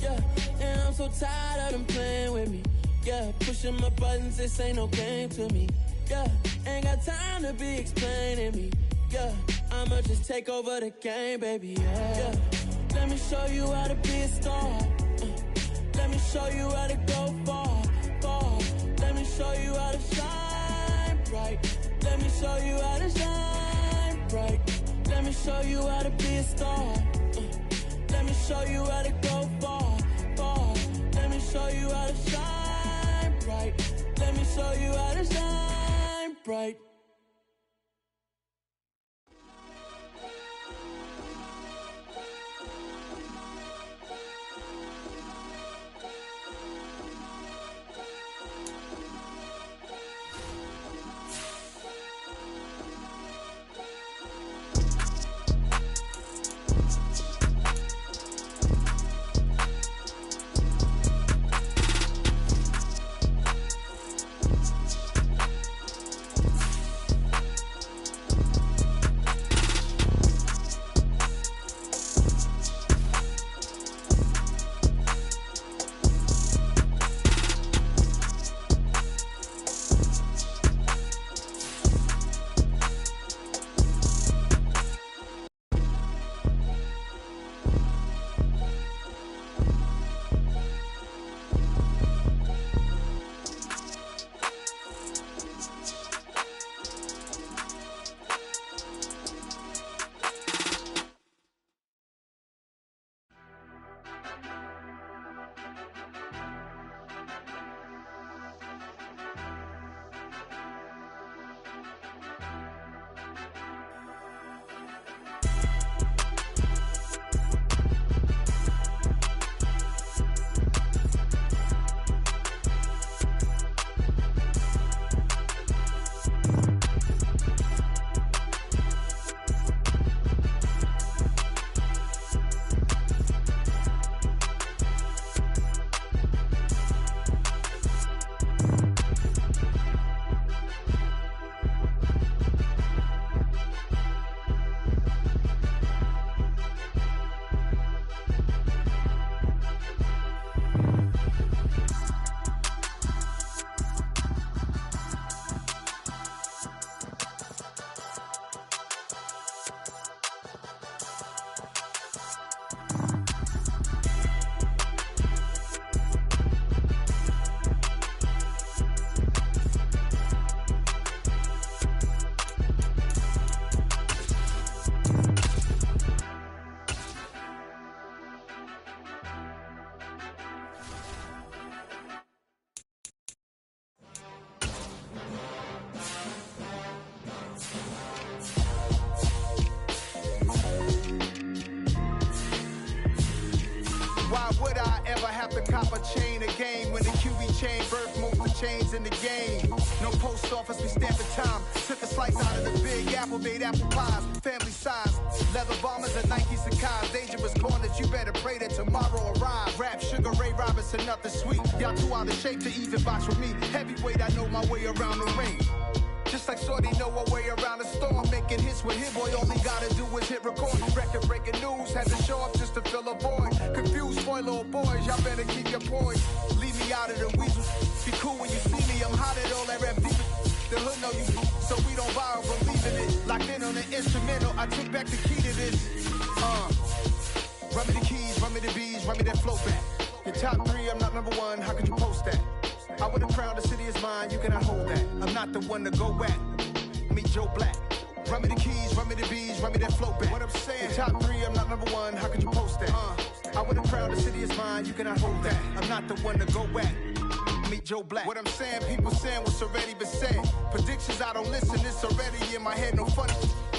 Yeah, and I'm so tired of them playing with me. Yeah, pushing my buttons, this ain't no game to me. Yeah, ain't got time to be explaining me. Yeah, I'ma just take over the game, baby, yeah. Let me show you how to be a star. Let me show you how to go far. Let me show you how to shine bright. Let me show you how to shine bright. Let me show you how to be a star. Let me show you how to go far. Let me show you how to shine bright. Let me show you how to shine bright. chains in the game. No post office, we stamping time. Took a slice out of the big apple, made apple pies. Family size, leather bombers and Nike Sacai's. Dangerous corners, you better pray that tomorrow arrives. Rap, Sugar Ray Robinson, nothing sweet. Y'all too out of shape to even box with me. Heavyweight, I know my way around the ring. Just like Shorty know her way around the storm. Making hits with Hit Boy, all he gotta do is hit record. Record breaking news, had to show up just to fill a void. Confused boy, little boys, y'all better keep your poise. Leave me out of the weasels. Be cool when you see me, I'm hot at all that rap deep. The hood know you, so we don't borrow, believe in it. Locked in on the instrumental, I took back the key to this. Run me the keys, run me the bees, run me that flow back. Your top 3, I'm not number 1, how could you post that? I would have crowned the city is mine, you cannot hold that. I'm not the one to go at. Meet Joe Black. Run me the keys, run me the bees, run me that flow back. What I'm saying, your top 3, I'm not number 1, how could you post that? I would have crowned the city is mine, you cannot hold that. I'm not the one to go at. Meet Joe Black. What I'm saying, people saying what's already been said. Predictions, I don't listen, it's already in my head, no funny.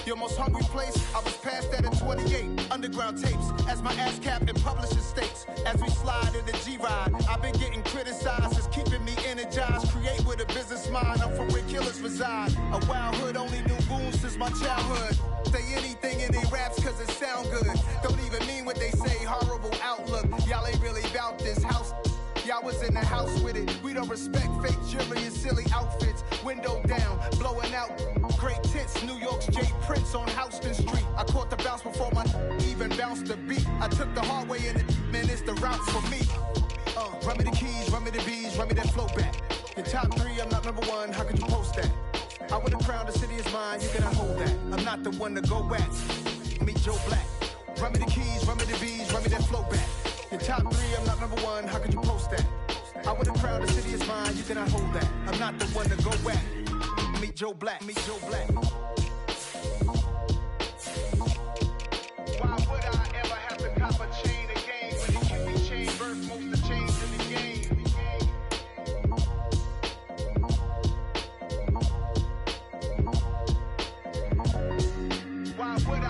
Your most hungry place, I was past that at 28. Underground tapes, as my ass cap in publishing states. As we slide in the G-Ride, I've been getting criticized, it's keeping me energized. Create with a business mind, I'm from where killers reside. A wild hood, only knew goons since my childhood. Say anything in they raps cause it sound good. Don't even mean what they say, horrible outlook. Y'all ain't really about this house. Y'all was in the house with it. We don't respect fake jewelry and silly outfits. Window down, blowing out great tits. New York's J. Prince on Houston Street. I caught the bounce before my even bounced the beat. I took the hard way in it, man, it's the route for me. Run me the keys, run me the bees, run me that flow back. Your top 3, I'm not number 1, how could you post that? I would have crowned the city is mine, you cannot hold that. I'm not the one to go at. Meet Joe Black. Run me the keys, run me the bees, run me that flow back. Your top 3, I'm not number 1, how could you post that? I would have crowned the city is mine, you cannot hold that. I'm not the one to go at. Meet Joe Black, meet Joe Black. Why would I ever have to cop a chain again when the QB chain birth most of the chains in the game? Why would I?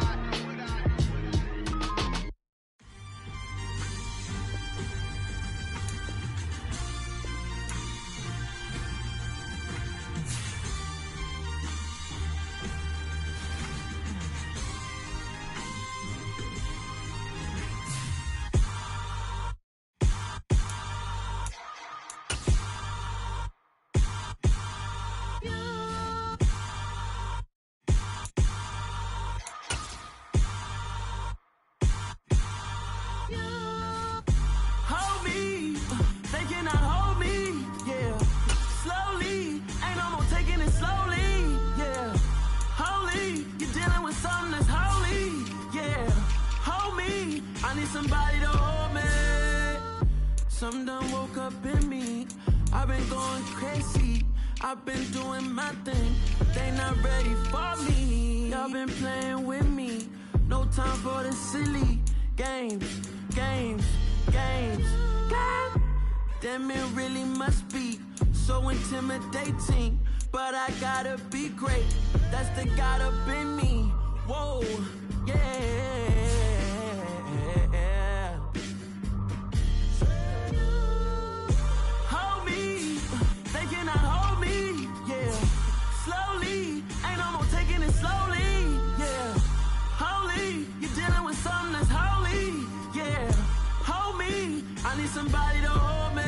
Somebody to hold me. Something done woke up in me. I've been going crazy. I've been doing my thing. They not ready for me. Y'all been playing with me. No time for the silly games. Games. Damn, it really must be so intimidating. But I gotta be great. That's the God up in me. Whoa, yeah. Somebody to hold me.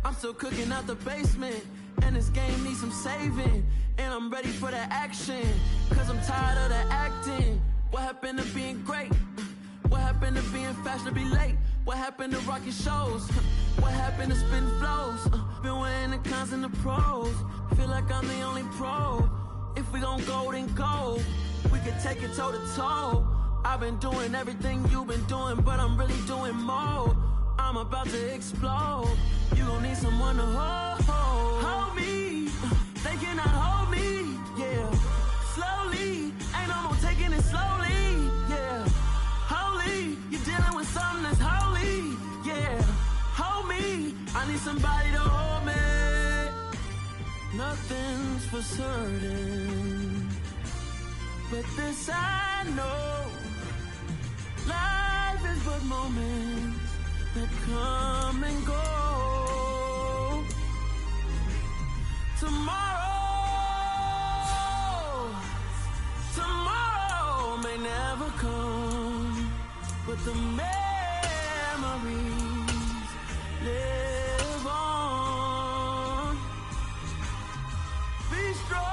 I'm still cooking out the basement, and this game needs some saving. And I'm ready for the action, cause I'm tired of the acting. What happened to being great? What happened to being fashionably late? What happened to rocking shows? What happened to spitting flows? Been weighing the cons and the pros. Feel like I'm the only pro. If we gon' go, then go. We could take it toe to toe. I've been doing everything you've been doing, but I'm really doing more. I'm about to explode. You gon' need someone to hold me. They cannot hold me, yeah. Slowly, ain't no more taking it slowly, yeah. Holy, you're dealing with something that's holy, yeah. Hold me, I need somebody to hold me. Nothing's for certain, but this I know. Life is but moments that come and go. Tomorrow may never come, but the memories live on. Be strong,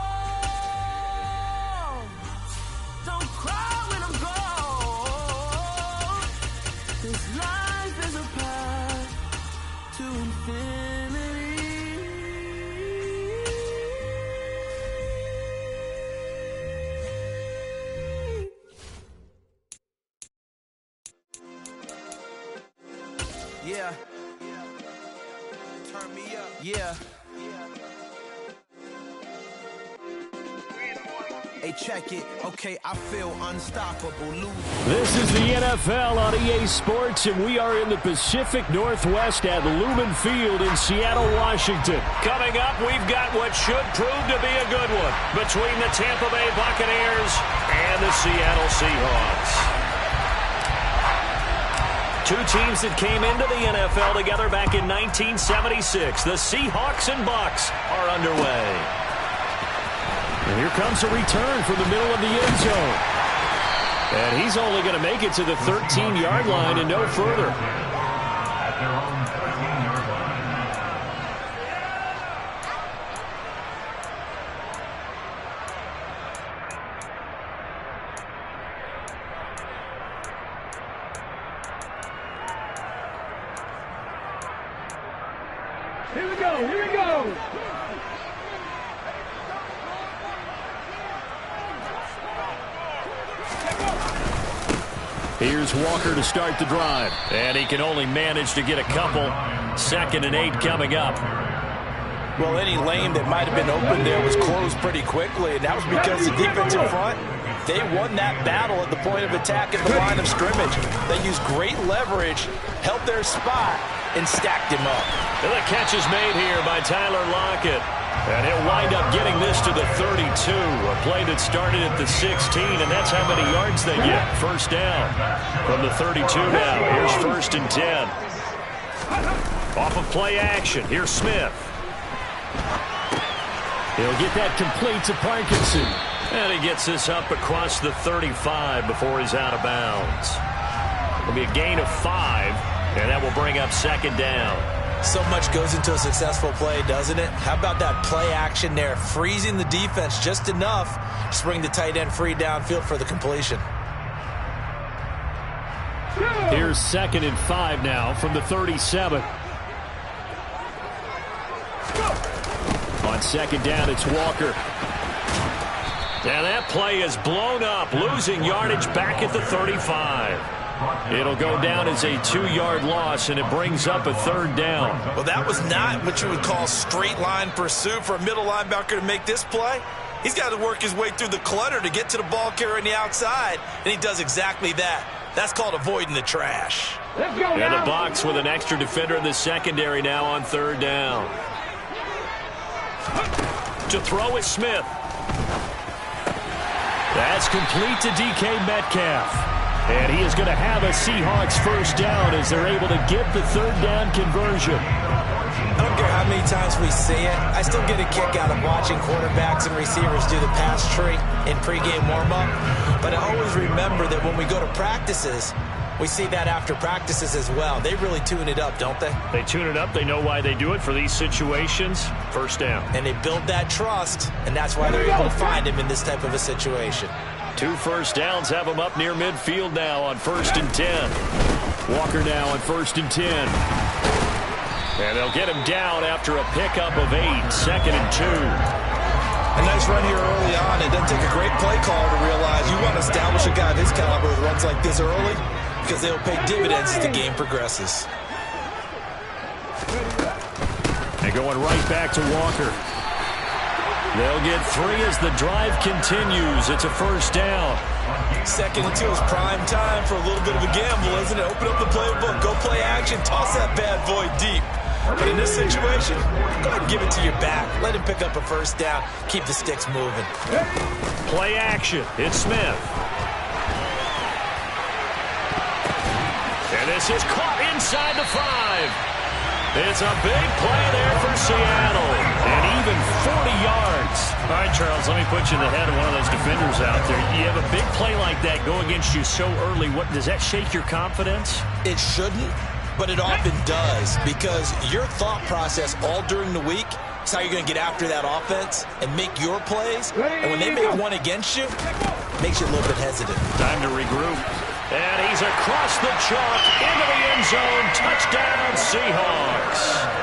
don't cry when I'm gone. This life is a path to infinity. Yeah. Turn me up. Yeah. Hey, check it. Okay, I feel unstoppable. This is the NFL on EA Sports, and we are in the Pacific Northwest at Lumen Field in Seattle, Washington. Coming up, we've got what should prove to be a good one between the Tampa Bay Buccaneers and the Seattle Seahawks. Two teams that came into the NFL together back in 1976. The Seahawks and Bucs are underway. And here comes a return from the middle of the end zone. And he's only going to make it to the 13-yard line and no further. Here we go, here we go. Here's Walker to start the drive. And he can only manage to get a couple. 2nd and 8 coming up. Well, any lane that might have been open there was closed pretty quickly, and that was because the defense in front, they won that battle at the point of attack at the line of scrimmage. They used great leverage, held their spot, and stacked him up. And the catch is made here by Tyler Lockett. And he'll wind up getting this to the 32. A play that started at the 16, and that's how many yards they get. First down from the 32 now. Here's 1st and 10. Off of play action. Here's Smith. He'll get that complete to Parkinson. And he gets this up across the 35 before he's out of bounds. It'll be a gain of 5, and that will bring up 2nd down. So much goes into a successful play, doesn't it? How about that play action there, freezing the defense just enough to bring the tight end free downfield for the completion. Here's 2nd and 5 now from the 37. On 2nd down, it's Walker. And that play is blown up, losing yardage back at the 35. It'll go down as a 2-yard loss, and it brings up a 3rd down. Well, that was not what you would call straight line pursuit for a middle linebacker to make this play. He's got to work his way through the clutter to get to the ball carrier on the outside, and he does exactly that. That's called avoiding the trash. Let's go In now. the box with an extra defender in the secondary now on 3rd down. To throw is Smith. That's complete to DK Metcalf. And he is going to have a Seahawks 1st down as they're able to get the 3rd down conversion. I don't care how many times we see it. I still get a kick out of watching quarterbacks and receivers do the pass tree in pregame warm-up. But I always remember that when we go to practices, we see that after practices as well. They really tune it up, don't they? They tune it up. They know why they do it for these situations. 1st down. And they build that trust, and that's why they're able to find him in this type of a situation. 2 1st downs have him up near midfield now on 1st and 10. Walker now on 1st and 10. And they'll get him down after a pickup of 8, 2nd and 2. A nice run here early on. It doesn't take a great play caller to realize you want to establish a guy of his caliber with runs like this early because they'll pay dividends as the game progresses. And going right back to Walker. They'll get 3 as the drive continues. It's a 1st down. 2nd and 2 is prime time for a little bit of a gamble, isn't it? Open up the playbook, go play action, toss that bad boy deep. But in this situation, go ahead and give it to your back. Let him pick up a 1st down. Keep the sticks moving. Play action. It's Smith. And this is caught inside the 5. It's a big play there for Seattle. And even 40 yards. All right, Charles, let me put you in the head of one of those defenders out there. You have a big play like that go against you so early. What does that shake your confidence? It shouldn't, but it often does, because your thought process all during the week is how you're going to get after that offense and make your plays. And when they make one against you, it makes you a little bit hesitant. Time to regroup. And he's across the chalk into the end zone. Touchdown, Seahawks.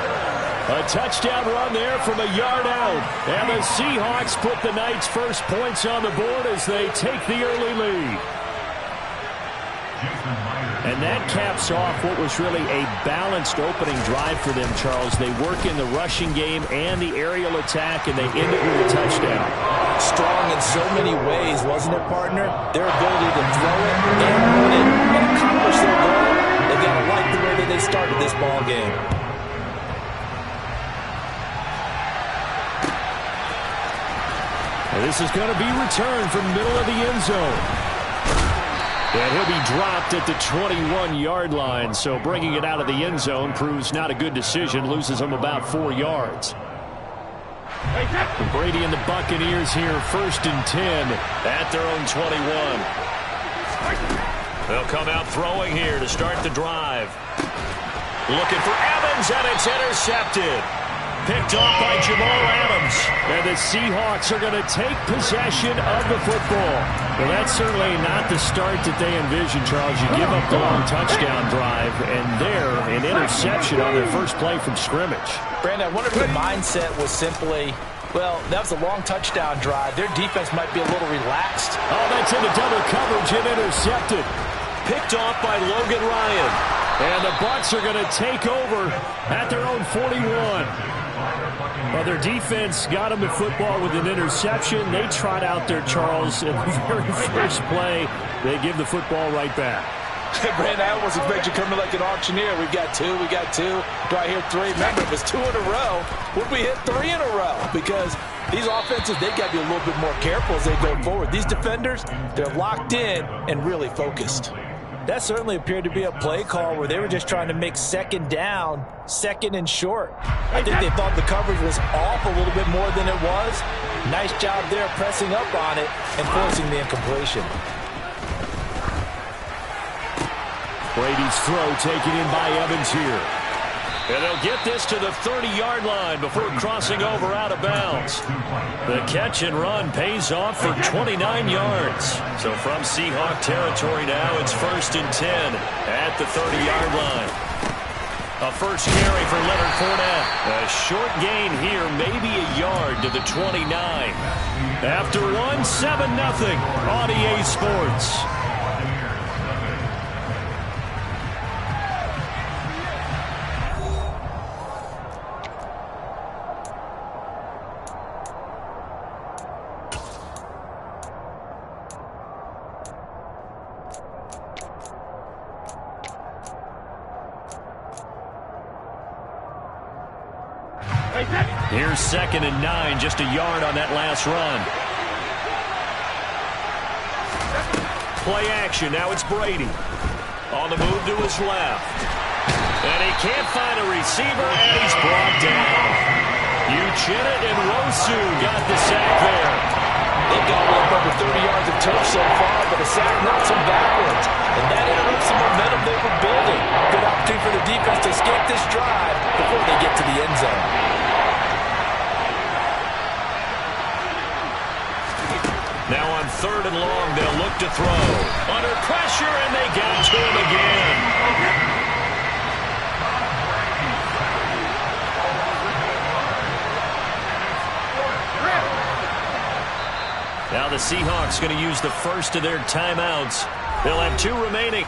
A touchdown run there from a yard out. And the Seahawks put the Knights' first points on the board as they take the early lead. And that caps off what was really a balanced opening drive for them, Charles. They work in the rushing game and the aerial attack, and they end it with a touchdown. Strong in so many ways, wasn't it, partner? Their ability to throw it and run it and accomplish their goal. They've got to like the way that they started this ball game. And this is going to be returned from the middle of the end zone. And he'll be dropped at the 21-yard line, so bringing it out of the end zone proves not a good decision, loses him about 4 yards. Brady and the Buccaneers here, 1st and 10 at their own 21. They'll come out throwing here to start the drive. Looking for Evans, and it's intercepted. Picked off by Jamal Adams. And the Seahawks are going to take possession of the football. Well, that's certainly not the start that they envisioned, Charles. You give up the long touchdown drive, and there, an interception on their first play from scrimmage. Brandon, I wonder if the mindset was simply, well, that was a long touchdown drive. Their defense might be a little relaxed. Oh, that's into double coverage and intercepted. Picked off by Logan Ryan. And the Bucs are going to take over at their own 41. Well, their defense got them the football with an interception. They trot out there, Charles, in the very first play. They give the football right back. Brandon, I almost expect you coming like an auctioneer. We've got two. Do I hear 3? Remember, if it's 2 in a row, would we hit 3 in a row? Because these offenses, they've got to be a little bit more careful as they go forward. These defenders, they're locked in and really focused. That certainly appeared to be a play call where they were just trying to make 2nd down, 2nd and short. I think they thought the coverage was off a little bit more than it was. Nice job there pressing up on it and forcing the incompletion. Brady's throw taken in by Evans here. And they'll get this to the 30-yard line before crossing over out of bounds. The catch and run pays off for 29 yards. So from Seahawk territory now, it's 1st and 10 at the 30-yard line. A first carry for Leonard Fournette. A short gain here, maybe a yard to the 29. After one, 7-0 on EA Sports. Here's 2nd and 9, just a yard on that last run. Play action, now it's Brady. On the move to his left. And he can't find a receiver, and he's brought down. Uchenna and Rosu got the sack there. They've got over 30 yards of turf so far, but a sack knocks them backwards. And that interrupts the momentum they were building. Good opportunity for the defense to escape this drive before they get to the end zone. Now on 3rd and long, they'll look to throw. Under pressure, and they got to him again. Now the Seahawks going to use the first of their timeouts. They'll have 2 remaining.